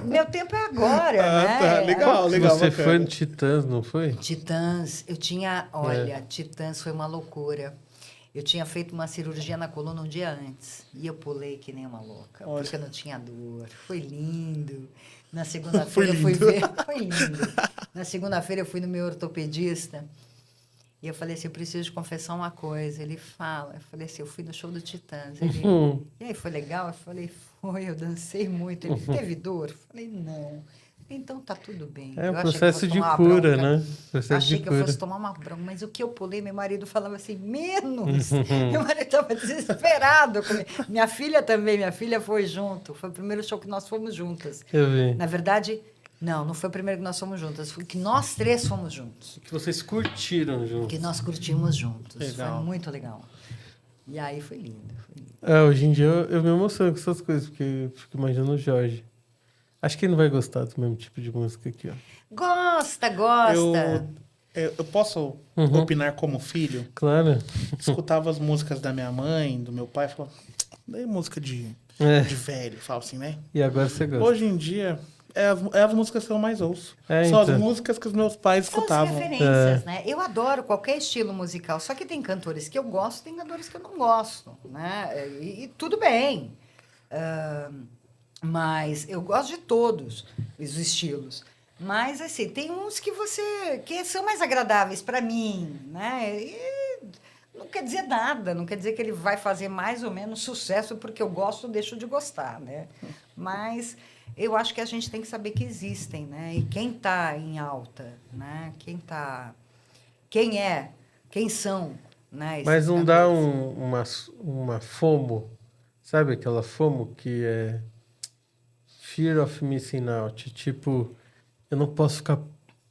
Meu tempo é agora, né? Tá, legal, legal. Você bacana. foi no Titãs, não foi? Titãs, Titãs foi uma loucura. Eu tinha feito uma cirurgia na coluna um dia antes e eu pulei que nem uma louca, Olha. porque eu não tinha dor. Foi lindo. Na segunda-feira eu fui lindo. ver. Foi lindo. Na segunda-feira eu fui no meu ortopedista E eu falei assim, eu preciso te confessar uma coisa. Ele fala, eu falei assim, eu fui no show do Titãs. Ele, e aí, foi legal? Eu falei, foi, eu dancei muito. Ele, teve dor? Eu falei, não. Então tá tudo bem. É Eu um achei que processo fosse de tomar uma cura, bronca. né? Processo Achei de que eu cura. fosse tomar uma bronca, mas o que eu pulei, meu marido falava assim, menos. Meu marido estava desesperado comigo. Minha filha também, minha filha foi junto. Foi o primeiro show que nós fomos juntas. Eu vi. Na verdade, não foi o primeiro que nós fomos juntas, foi que nós três fomos juntos. Que vocês curtiram junto. Que nós curtimos juntos. Legal. Foi muito legal. E aí foi lindo. Foi lindo. Hoje em dia eu me emociono com essas coisas, porque eu fico imaginando o Jorge. Acho que ele não vai gostar do mesmo tipo de música aqui, ó. Gosta, gosta. Eu posso opinar como filho? Claro. Escutava as músicas da minha mãe, do meu pai, falava, daí música de velho, fala assim, né? E agora você gosta. Hoje em dia, é as músicas que eu mais ouço. É, São então. as músicas que os meus pais São as escutavam. referências, né? Eu adoro qualquer estilo musical, só que tem cantores que eu gosto, tem cantores que eu não gosto, né? E tudo bem. Mas eu gosto de todos os estilos. Mas, assim, tem uns que são mais agradáveis para mim, né? E não quer dizer nada, não quer dizer que ele vai fazer mais ou menos sucesso porque eu gosto ou deixo de gostar, né? Mas eu acho que a gente tem que saber que existem, né? E quem está em alta, né? Quem são, né? Mas esses não dá cantores. uma FOMO, sabe aquela FOMO que é Fear of Missing Out, tipo, eu não posso ficar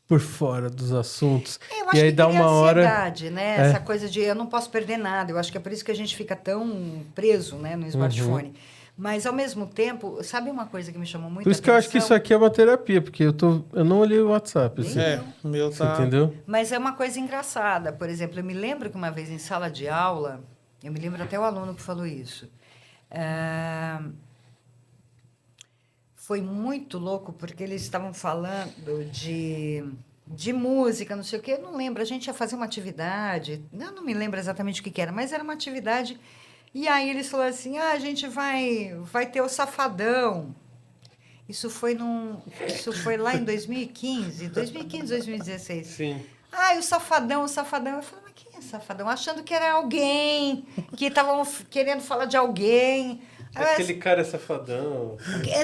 por fora dos assuntos. Eu acho E aí que dá cria uma hora... ansiedade, né? Essa coisa de eu não posso perder nada. Eu acho que é por isso que a gente fica tão preso, né, no smartphone. Mas, ao mesmo tempo, sabe uma coisa que me chamou muito Por isso que eu acho que isso aqui é uma terapia, porque eu não olhei o WhatsApp, assim. O meu Você tá... entendeu? Mas é uma coisa engraçada. Por exemplo, eu me lembro que uma vez em sala de aula, eu me lembro até o aluno que falou isso. Foi muito louco, porque eles estavam falando de música, não sei o quê. Eu não lembro, a gente ia fazer uma atividade, eu não me lembro exatamente o que era, mas era uma atividade. E aí eles falaram assim, a gente vai ter o Safadão. Isso foi lá em 2015, 2016. Sim. O Safadão. Eu falei, mas quem é Safadão? Achando que era alguém, que estavam querendo falar de alguém. Aquele cara é safadão.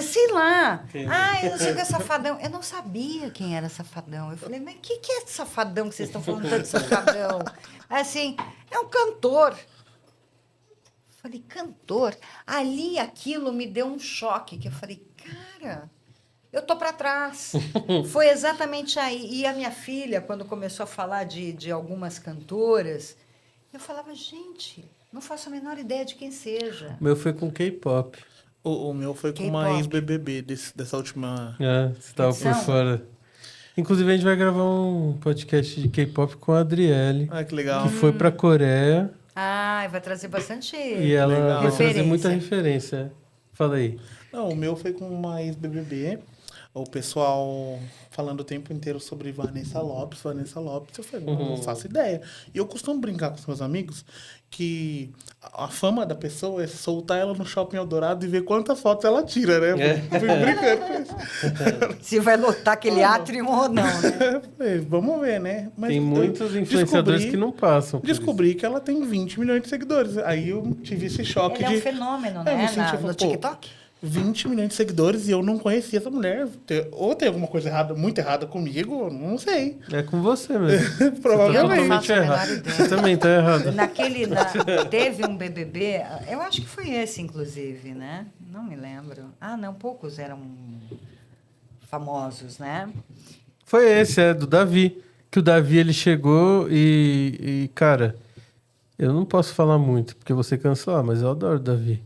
Sei lá. Entendi. Eu não sei o que é Safadão. Eu não sabia quem era Safadão. Eu falei, mas o que é Safadão que vocês estão falando tanto de Safadão? Assim, é um cantor. Falei, cantor? Ali, aquilo me deu um choque, que eu falei, cara, eu tô para trás. Foi exatamente aí. E a minha filha, quando começou a falar de algumas cantoras, eu falava, gente, não faço a menor ideia de quem seja. O meu foi com K-pop. O meu foi com uma K-pop. ex-BBB dessa última... Você tava por Edição? fora. Inclusive, a gente vai gravar um podcast de K-pop com a Adriele, Ah, que legal. que foi pra Coreia. Vai trazer bastante E ela Legal. vai trazer referência. muita referência. Fala aí. Não, o meu foi com uma ex-BBB. O pessoal falando o tempo inteiro sobre Vanessa Lopes. Eu falei, não faço ideia. E eu costumo brincar com os meus amigos que a fama da pessoa é soltar ela no Shopping Eldorado e ver quantas fotos ela tira, né? Eu fico brincando com isso. Se vai lotar aquele átrio ou não, né? Eu falei, vamos ver, né? Mas Tem eu muitos influenciadores que não passam por Descobri que ela tem 20 milhões de seguidores. Aí eu tive esse choque Ele é de... um fenômeno, Eu né? me senti, No pô, TikTok. 20 milhões de seguidores e eu não conhecia essa mulher. Ou tem alguma coisa errada, muito errada comigo, não sei. isso. É com você mesmo. Eu Provavelmente. não faço a menor errado. ideia. Você também tá errado. Teve um BBB, eu acho que foi esse, inclusive, né? Não me lembro. Não, poucos eram famosos, né? Foi esse, do Davi. Que o Davi, ele chegou e cara, eu não posso falar muito, porque você cancelar, mas eu adoro o Davi.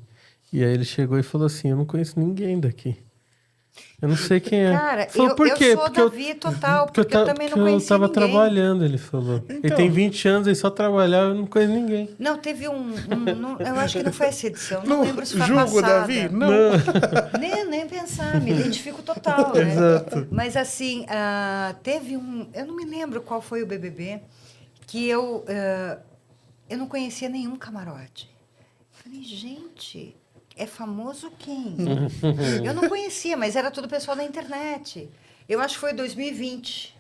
E aí ele chegou e falou assim, eu não conheço ninguém daqui. Eu não sei quem é. Cara, Falou, por quê? eu sou Davi total, porque eu também não porque conhecia eu tava ninguém. trabalhando, ele falou. Ele Então. tem 20 anos, ele só trabalhava, eu não conheço ninguém. Não, teve eu acho que não foi essa edição, não lembro se foi a Julgo, passada. Davi? Não. Nem pensar, me identifico total, né? Exato. Mas assim, teve eu não me lembro qual foi o BBB, que eu não conhecia nenhum camarote. Falei, gente, é famoso quem? Eu não conhecia, mas era tudo pessoal da internet. Eu acho que foi 2020.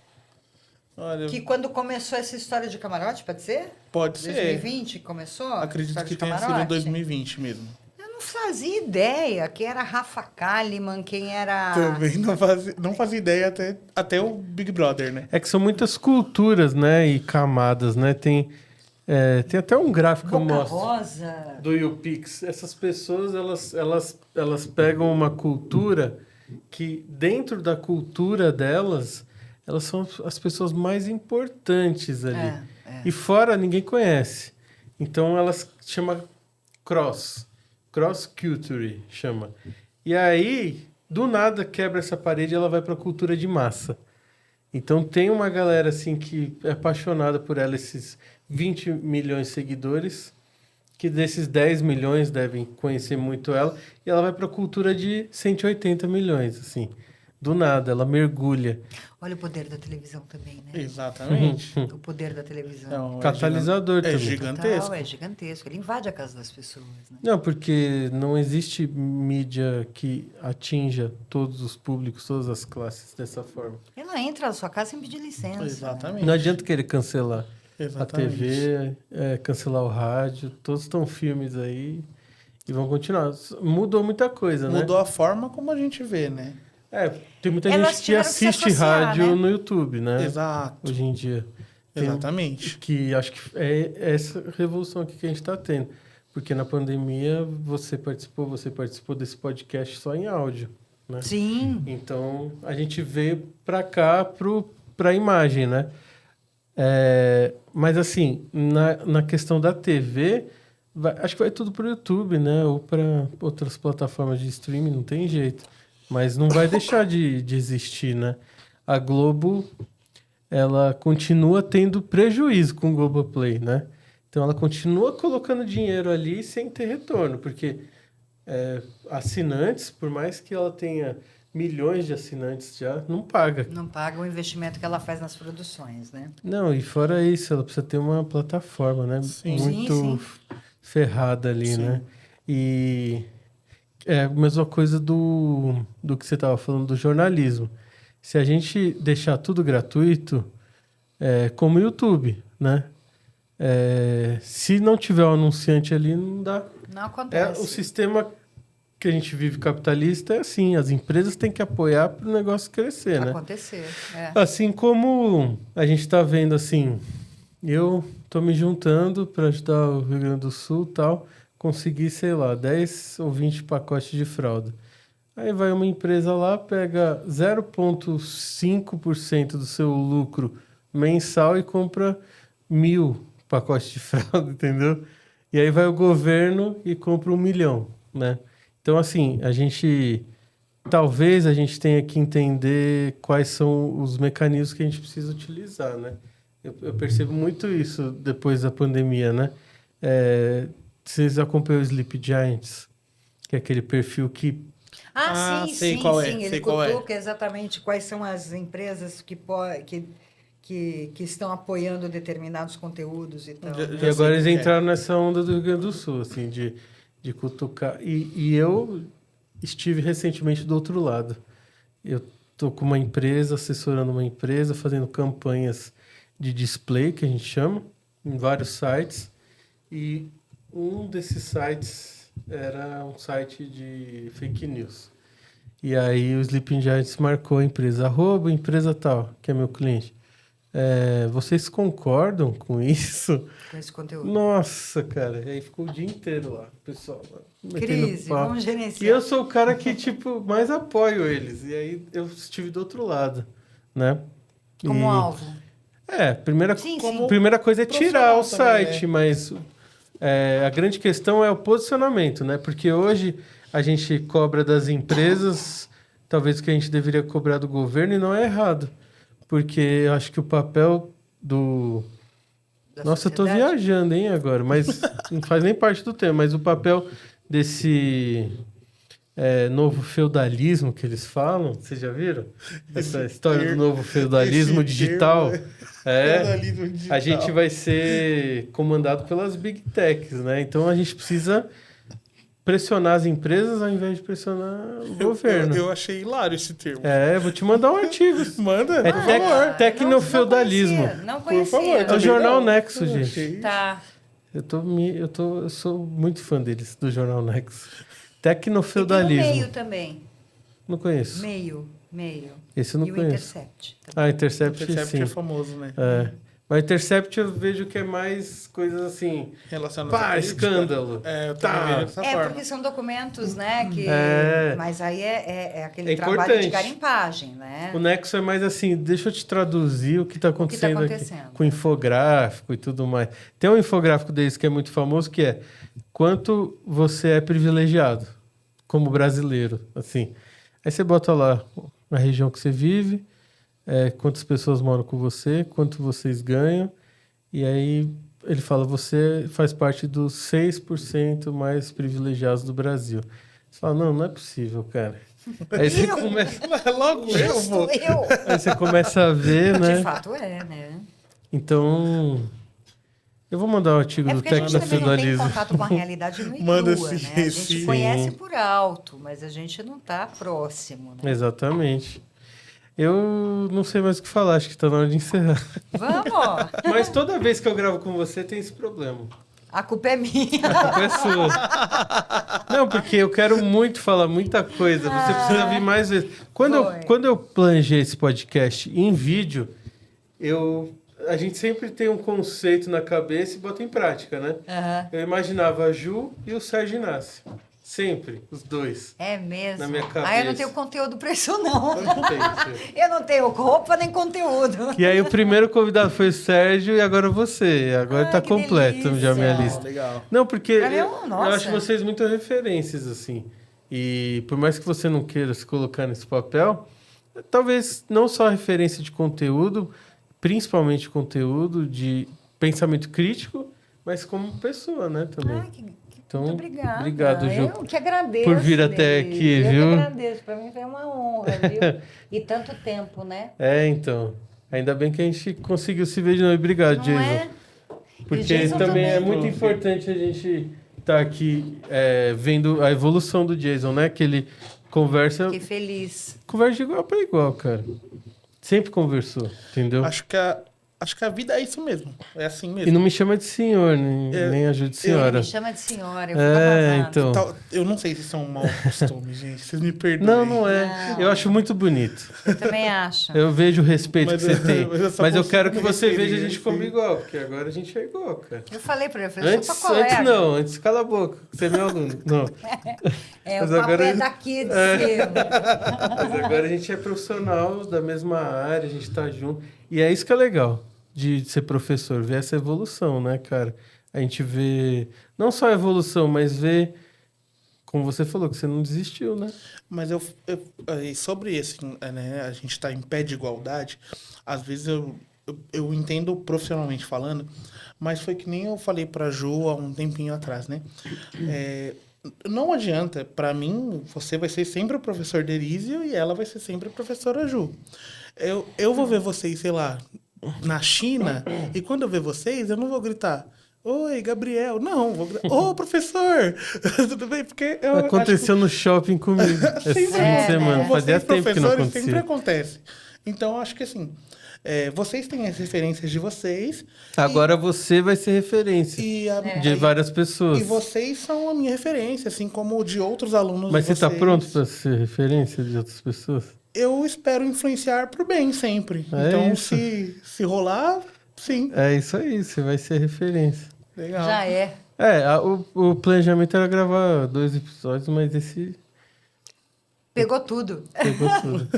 Olha, Que quando começou essa história de camarote, pode ser? pode ser. 2020 começou? a Acredito história que de tenha sido camarote? 2020 mesmo. Eu não fazia ideia quem era Rafa Kalimann, quem era... Também não fazia ideia até o Big Brother, né? É que são muitas culturas, né? E camadas, né? Tem até um gráfico que eu Boca mostro Rosa. do YouPix. Essas pessoas, elas pegam uma cultura que, dentro da cultura delas, elas são as pessoas mais importantes ali. É. E fora, ninguém conhece. Então, elas chamam cross culture, chama. E aí, do nada, quebra essa parede e ela vai para a cultura de massa. Então, tem uma galera, assim, que é apaixonada por ela, esses 20 milhões de seguidores, que desses 10 milhões devem conhecer muito ela, e ela vai para a cultura de 180 milhões, assim. Do nada, ela mergulha. Olha o poder da televisão também, né? Exatamente. O poder da televisão. Então, Catalisador é também. gigantesco. Total, é gigantesco. Ele invade a casa das pessoas, né? Não, porque não existe mídia que atinja todos os públicos, todas as classes dessa forma. Ela entra na sua casa sem pedir licença. Né? Exatamente. Não adianta querer cancelar Exatamente. a TV, cancelar o rádio, todos estão firmes aí e vão continuar. Mudou muita coisa, né? Mudou a forma como a gente vê, né? Tem muita Elas gente que tiveram que se assiste associar, rádio né? no YouTube, né? Exato. Hoje em dia. Exatamente. Que acho que é essa revolução aqui que a gente está tendo. Porque na pandemia você participou desse podcast só em áudio, né? Sim. Então a gente veio para cá para a imagem, né? Mas assim, na questão da TV, acho que vai tudo para o YouTube, né? Ou para outras plataformas de streaming, não tem jeito. Mas não vai deixar de existir, né? A Globo, ela continua tendo prejuízo com o Globoplay, né? Então ela continua colocando dinheiro ali sem ter retorno, porque assinantes, por mais que ela tenha milhões de assinantes já, não paga. Não paga o investimento que ela faz nas produções, né? Não, e fora isso, ela precisa ter uma plataforma, né? Sim. Muito Sim. ferrada ali, Sim. né? E é a mesma coisa do que você estava falando do jornalismo. Se a gente deixar tudo gratuito, como o YouTube, né? Se não tiver um anunciante ali, não dá. Não acontece. O sistema que a gente vive capitalista é assim, as empresas têm que apoiar para o negócio crescer, né? Acontecer, Assim como a gente está vendo assim, eu estou me juntando para ajudar o Rio Grande do Sul e tal, conseguir, sei lá, 10 ou 20 pacotes de fralda. Aí vai uma empresa lá, pega 0,5% do seu lucro mensal e compra 1.000 pacotes de fralda, entendeu? E aí vai o governo e compra 1 milhão, né? Então, assim, talvez a gente tenha que entender quais são os mecanismos que a gente precisa utilizar, né? Eu percebo muito isso depois da pandemia, né? Vocês acompanham o Sleep Giants? Que é aquele perfil que... sim, sei sim, qual sim. é, Ele sei qual é. cutuca exatamente quais são as empresas que estão apoiando determinados conteúdos e tal. Já- né? E agora eles sei quem é. entraram nessa onda do Rio Grande do Sul, assim, de cutucar. E eu estive recentemente do outro lado. Eu estou com uma empresa, assessorando uma empresa, fazendo campanhas de display, que a gente chama, em vários sites. E um desses sites era um site de fake news. E aí o Sleeping Giants marcou a empresa, @empresa tal, que é meu cliente. Vocês concordam com isso? Com esse conteúdo. Nossa, cara. E aí ficou o dia inteiro lá, pessoal. Metendo Crise, pau. vamos E gerenciar. eu sou o cara que, tipo, mais apoio eles. E aí eu estive do outro lado, né? Como E- alvo. Primeira Sim, Como- primeira coisa é tirar o profissional também, site, mas a grande questão é o posicionamento, né? Porque hoje a gente cobra das empresas, talvez o que a gente deveria cobrar do governo, e não é errado. Porque eu acho que o papel do... Da Nossa, eu tô sociedade. viajando, hein, agora, mas não faz nem parte do tema. Mas o papel desse novo feudalismo que eles falam, vocês já viram? Essa história do novo feudalismo esse digital. termo A Feudalismo digital. gente vai ser comandado pelas big techs, né? Então a gente precisa pressionar as empresas ao invés de pressionar o governo. Eu achei hilário esse termo. É, vou te mandar um artigo. Manda, É por favor. tecnofeudalismo. Não Por conhecia. favor, É o Jornal Nexo, Eu gente. achei- Tá. Eu sou muito fã deles, do Jornal Nexo. E tem o Tecnofeudalismo. Meio também. Não conheço. Meio. Esse eu não E o conheço. Intercept. Ah, Intercept, Intercept sim. é famoso, né? É. Mas Intercept eu vejo que é mais coisas assim. Relacionado Pá, à política. escândalo. É, eu Tá. também vejo dessa É, forma. porque são documentos, né? Que... É. Mas aí é aquele É trabalho importante. de garimpagem, né? O Nexo é mais assim, deixa eu te traduzir o que está acontecendo, acontecendo. aqui, com infográfico e tudo mais. Tem um infográfico deles que é muito famoso, que é quanto você é privilegiado como brasileiro, assim. Aí você bota lá a região que você vive, quantas pessoas moram com você, quanto vocês ganham, e aí ele fala, você faz parte dos 6% mais privilegiados do Brasil. Você fala, não é possível, cara. Aí você começa... Logo eu Justo vou. eu. Aí você começa a ver, né? De fato é, né? Então, eu vou mandar um artigo É do porque a gente também não tem Tecnofeudalismo. contato com a realidade nua e Manda crua, sim, né? A gente sim. conhece por alto, mas a gente não está próximo, né? Exatamente. Eu não sei mais o que falar, acho que está na hora de encerrar. Vamos! Mas toda vez que eu gravo com você tem esse problema. A culpa é minha. A culpa é sua. Não, porque eu quero muito falar muita coisa. Você precisa vir mais vezes. Foi. Quando eu planejei esse podcast em vídeo, a gente sempre tem um conceito na cabeça e bota em prática, né? Aham. Eu imaginava a Ju e o Sérgio Inácio. Sempre, os dois. É mesmo. Na minha Ah, eu não cabeça. tenho conteúdo para isso, não. Eu não tenho. Eu não tenho roupa nem conteúdo. E aí o primeiro convidado foi o Sérgio e agora você. Agora Ai, tá que completo já a minha delícia. lista. Legal. Não, porque Pra mim é eu nossa. acho vocês muito referências, assim. E por mais que você não queira se colocar nesse papel, talvez não só referência de conteúdo, principalmente conteúdo de pensamento crítico, mas como pessoa, né, também. Ai, Então, muito obrigada. obrigado, Ju, Eu que agradeço. por vir até Denise. aqui, eu viu? Eu que agradeço. Para mim foi uma honra, viu? E tanto tempo, né? Então. Ainda bem que a gente conseguiu se ver de novo. Obrigado, Não Jason. é? Porque E Jason também é também. muito importante a gente estar aqui vendo a evolução do Jason, né? Que ele conversa Fiquei feliz. de igual para igual, cara. Sempre conversou, entendeu? Acho que a vida é isso mesmo. É assim E mesmo. não me chama de senhor, nem ajude de senhora. Me chama de senhora, eu fico arrasada. Então. Eu não sei se são mau costume, gente. Vocês me perdoem. Não é. Não. Eu acho muito bonito. Eu também acho. Eu vejo o respeito Mas que você tem. mas eu só Mas eu consigo quero que me você referir veja a gente assim. como igual, porque agora a gente é igual, cara. Eu falei pra ele, eu falei, eu Antes, sou tua colega. antes não, antes cala a boca, você é meu aluno. Não. É, Mas o papo agora é ele- daqui de cima. Mas agora a gente é profissional da mesma área, a gente tá junto. E é isso que é legal de ser professor, ver essa evolução, né, cara? A gente vê não só a evolução, mas vê, como você falou, que você não desistiu, né? Mas sobre esse, né, a gente tá em pé de igualdade, às vezes eu entendo profissionalmente falando, mas foi que nem eu falei pra Ju há um tempinho atrás, né? Não adianta, pra mim, você vai ser sempre o professor Derísio e ela vai ser sempre a professora Ju. Eu vou ver vocês, sei lá, na China, e quando eu ver vocês, eu não vou gritar: oi, Gabriel. Não, vou gritar: ô, professor! Tudo bem? Porque eu Aconteceu no shopping comigo esse fim de semana. com Fazia vocês, tempo que não professores, sempre acontecia. acontece. Então, acho que assim, vocês têm as referências de vocês. Agora você vai ser referência de várias pessoas. E vocês são a minha referência, assim como de outros alunos Mas de você tá vocês. pronto para ser referência de outras pessoas? Eu espero influenciar pro bem sempre. É então, isso. se rolar, sim. É isso aí, você vai ser referência. Legal. Já é. O planejamento era gravar 2 episódios, mas esse Pegou tudo. pegou tudo.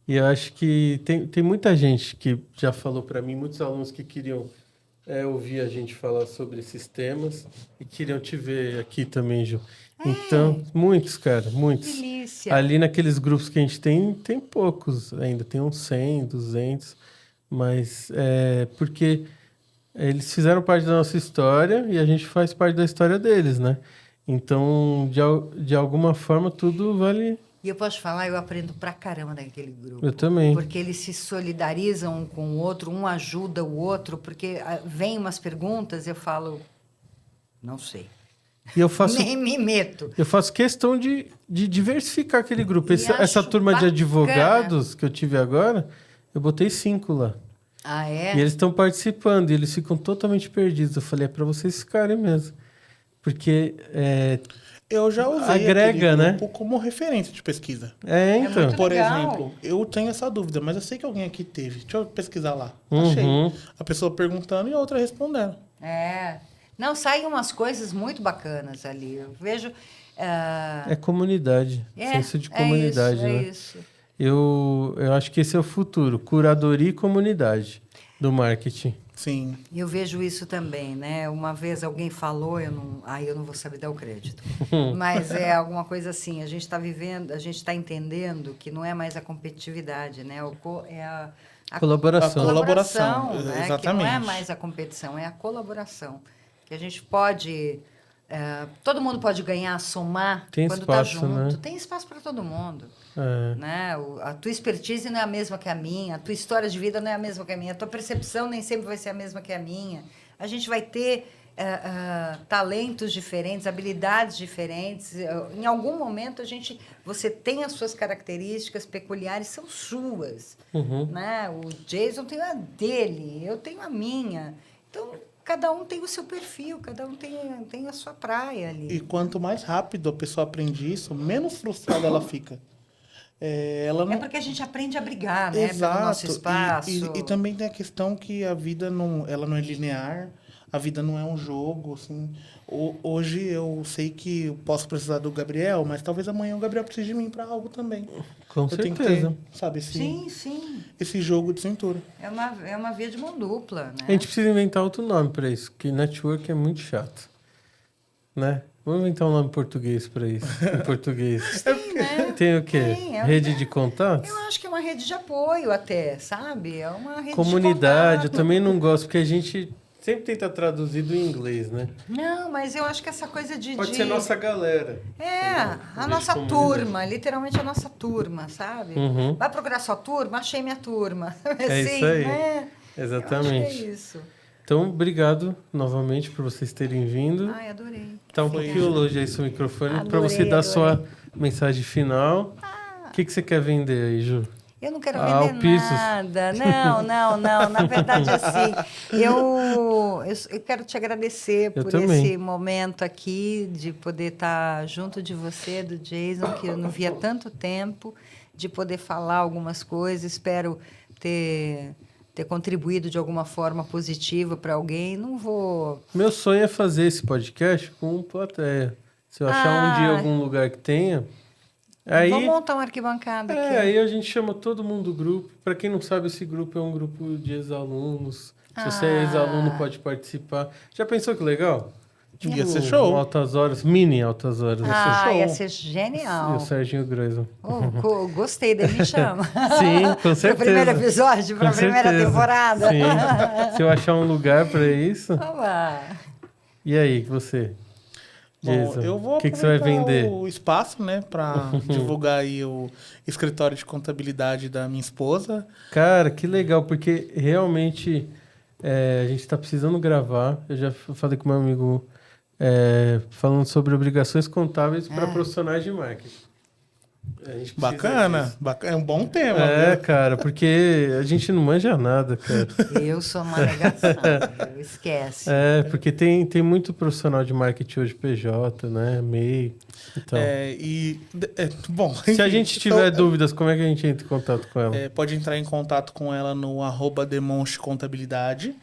E eu acho que tem muita gente que já falou para mim, muitos alunos que queriam ouvir a gente falar sobre esses temas e queriam te ver aqui também, Ju. Então, muitos, cara, muitos. Delícia. Ali naqueles grupos que a gente tem poucos ainda, tem uns 100, 200, mas porque eles fizeram parte da nossa história e a gente faz parte da história deles, né? Então, de alguma forma, tudo vale... E eu posso falar, eu aprendo pra caramba daquele grupo. Eu também. Porque eles se solidarizam um com o outro, um ajuda o outro, porque vem umas perguntas e eu falo, não sei. E eu faço, Nem me meto. eu faço questão de diversificar aquele grupo. E Essa acho turma de bacana. advogados que eu tive agora, eu botei 5 lá. Ah, E é? eles estão participando, e eles ficam totalmente perdidos. Eu falei, é para vocês ficarem mesmo. Porque Eu já usei agrega, aquele né? grupo como referência de pesquisa. então. muito Por legal. exemplo, eu tenho essa dúvida, mas eu sei que alguém aqui teve. Deixa eu pesquisar lá. Uhum. Achei. A pessoa perguntando e a outra respondendo. É. Não, saem umas coisas muito bacanas ali. Eu vejo... É comunidade. Senso de comunidade, isso, né? É isso. Eu acho que esse é o futuro. Curadoria e comunidade do marketing. Sim. Eu vejo isso também, né? Uma vez alguém falou, eu não vou saber dar o crédito. Mas é alguma coisa assim, a gente está vivendo, a gente está entendendo que não é mais a competitividade, né? É a Colaboração. A colaboração, né? Que não é exatamente. mais a competição, é a colaboração. Que a gente pode... todo mundo pode ganhar, somar Tem quando está espaço, junto. né? Tem espaço para todo mundo. É. Né? A tua expertise não é a mesma que a minha, a tua história de vida não é a mesma que a minha, a tua percepção nem sempre vai ser a mesma que a minha. A gente vai ter talentos diferentes, habilidades diferentes. Em algum momento você tem as suas características peculiares, são suas. Uhum. Né? O Jason tem a dele, eu tenho a minha. Então, cada um tem o seu perfil, cada um tem a sua praia ali. E quanto mais rápido a pessoa aprende isso, menos frustrada ela fica. Ela não... É porque a gente aprende a brigar, né? Exato. Pelo nosso espaço. E também tem a questão que a vida ela não é linear, a vida não é um jogo, assim. Hoje eu sei que eu posso precisar do Gabriel, mas talvez amanhã o Gabriel precise de mim para algo também. Com Eu tenho que certeza. ter, sabe, Sim. esse jogo de cintura. É uma via de mão dupla, né? A gente precisa inventar outro nome para isso, porque network é muito chato. Né? Vamos inventar um nome português para isso. Em português. Tem, né? Tem o quê? Tem, Rede de contatos? Eu acho que é uma rede de apoio até, sabe? É uma rede Comunidade, de eu contato. também não gosto, porque a gente sempre tenta traduzir do inglês, né? Não, mas eu acho que essa coisa Pode ser nossa galera. a nossa turma, literalmente a nossa turma, sabe? Uhum. Vai procurar sua turma? Achei minha turma. É isso aí. Né? Exatamente. Eu acho que é isso. Então, obrigado novamente por vocês terem vindo. Ai, adorei. Tá um pouquinho longe aí seu microfone para Adorei, você dar adorei. sua mensagem final. O que você quer vender aí, Ju? Eu não quero Ah, vender Alpiços. nada. Não. Na verdade, assim, eu quero te agradecer Eu por também. esse momento aqui, de poder estar junto de você, do Jason, que eu não via há tanto tempo, de poder falar algumas coisas. Espero ter contribuído de alguma forma positiva para alguém. Não vou... Meu sonho é fazer esse podcast com plateia. Se eu achar um dia algum lugar que tenha, aí Vou montar uma arquibancada aqui. aí a gente chama todo mundo do grupo. Para quem não sabe, esse grupo é um grupo de ex-alunos. Se você é ex-aluno, pode participar. Já pensou que legal? Ia ser show. Altas horas, mini altas horas. Ia ser show. Ia ser E genial. o Serginho Groisman. Gostei dele, me chama. Sim, com Para o certeza. primeiro episódio, para a Com primeira certeza. temporada. Sim. Se eu achar um lugar para isso. Oba. E aí, você? Bom, Jason, eu vou o que você vai aproveitar vender? o espaço, né, para divulgar aí o escritório de contabilidade da minha esposa. Cara, que legal, porque realmente a gente está precisando gravar. Eu já falei com meu amigo falando sobre obrigações contábeis para profissionais de marketing. A gente precisa Bacana, disso. é um bom tema. É, viu? cara, porque a gente não manja nada, cara. Eu sou uma negação, viu? Esquece. Porque tem muito profissional de marketing hoje, PJ, né? MEI. Então, Bom, se a enfim, gente tiver então, dúvidas, como é que a gente entra em contato com ela? pode entrar em contato com ela no @demonstrecontabilidade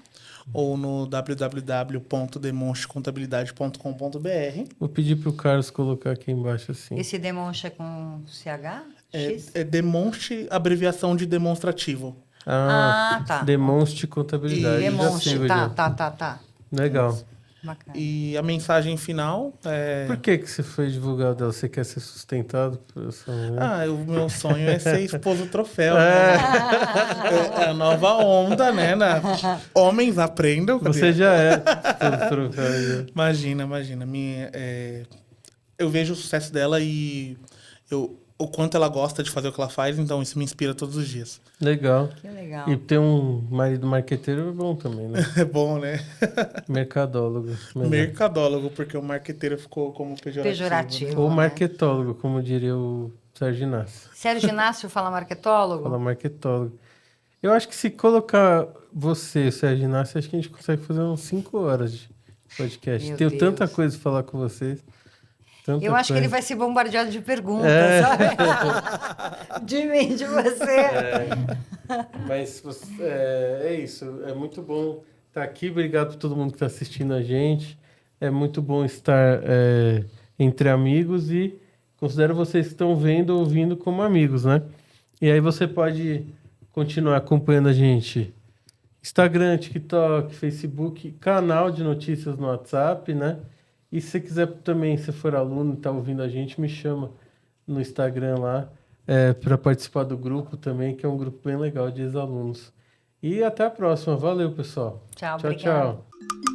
ou no www.demonstrecontabilidade.com.br. Vou pedir pro Carlos colocar aqui embaixo assim. Esse demonstra com CH? X? Demonstre, abreviação de demonstrativo. Tá. Demonstre contabilidade. Já Demonstra. sigo já. Tá. Legal. Bacana. E a mensagem final é... Por que você foi divulgar dela? Você quer ser sustentado por essa mulher? o meu sonho é ser esposo troféu. Né? É a nova onda, né? Homens aprendam. Você já é todo troféu. Imagina. Eu vejo o sucesso dela e o quanto ela gosta de fazer o que ela faz, então isso me inspira todos os dias. Legal. Que legal. E ter um marido marqueteiro é bom também, né? É bom, né? Mercadólogo. melhor. Mercadólogo, porque o marqueteiro ficou como pejorativo. Pejorativo. Ou né? marketólogo, como diria o Sérgio Inácio. Sérgio Inácio fala marketólogo? Fala marketólogo. Eu acho que se colocar você, Sérgio Inácio, acho que a gente consegue fazer uns 5 horas de podcast. Meu Tenho tanta Deus. coisa pra falar com vocês. Tanta Eu acho que coisa. ele vai ser bombardeado de perguntas, É. sabe? De mim, de você. Mas é isso. É muito bom estar aqui. Obrigado por todo mundo que está assistindo a gente. É muito bom estar entre amigos e considero vocês que estão vendo ou ouvindo como amigos, né? E aí você pode continuar acompanhando a gente. Instagram, TikTok, Facebook, canal de notícias no WhatsApp, né? E se você quiser também, se for aluno e está ouvindo a gente, me chama no Instagram lá para participar do grupo também, que é um grupo bem legal de ex-alunos. E até a próxima. Valeu, pessoal. Tchau, Tchau, obrigada. tchau.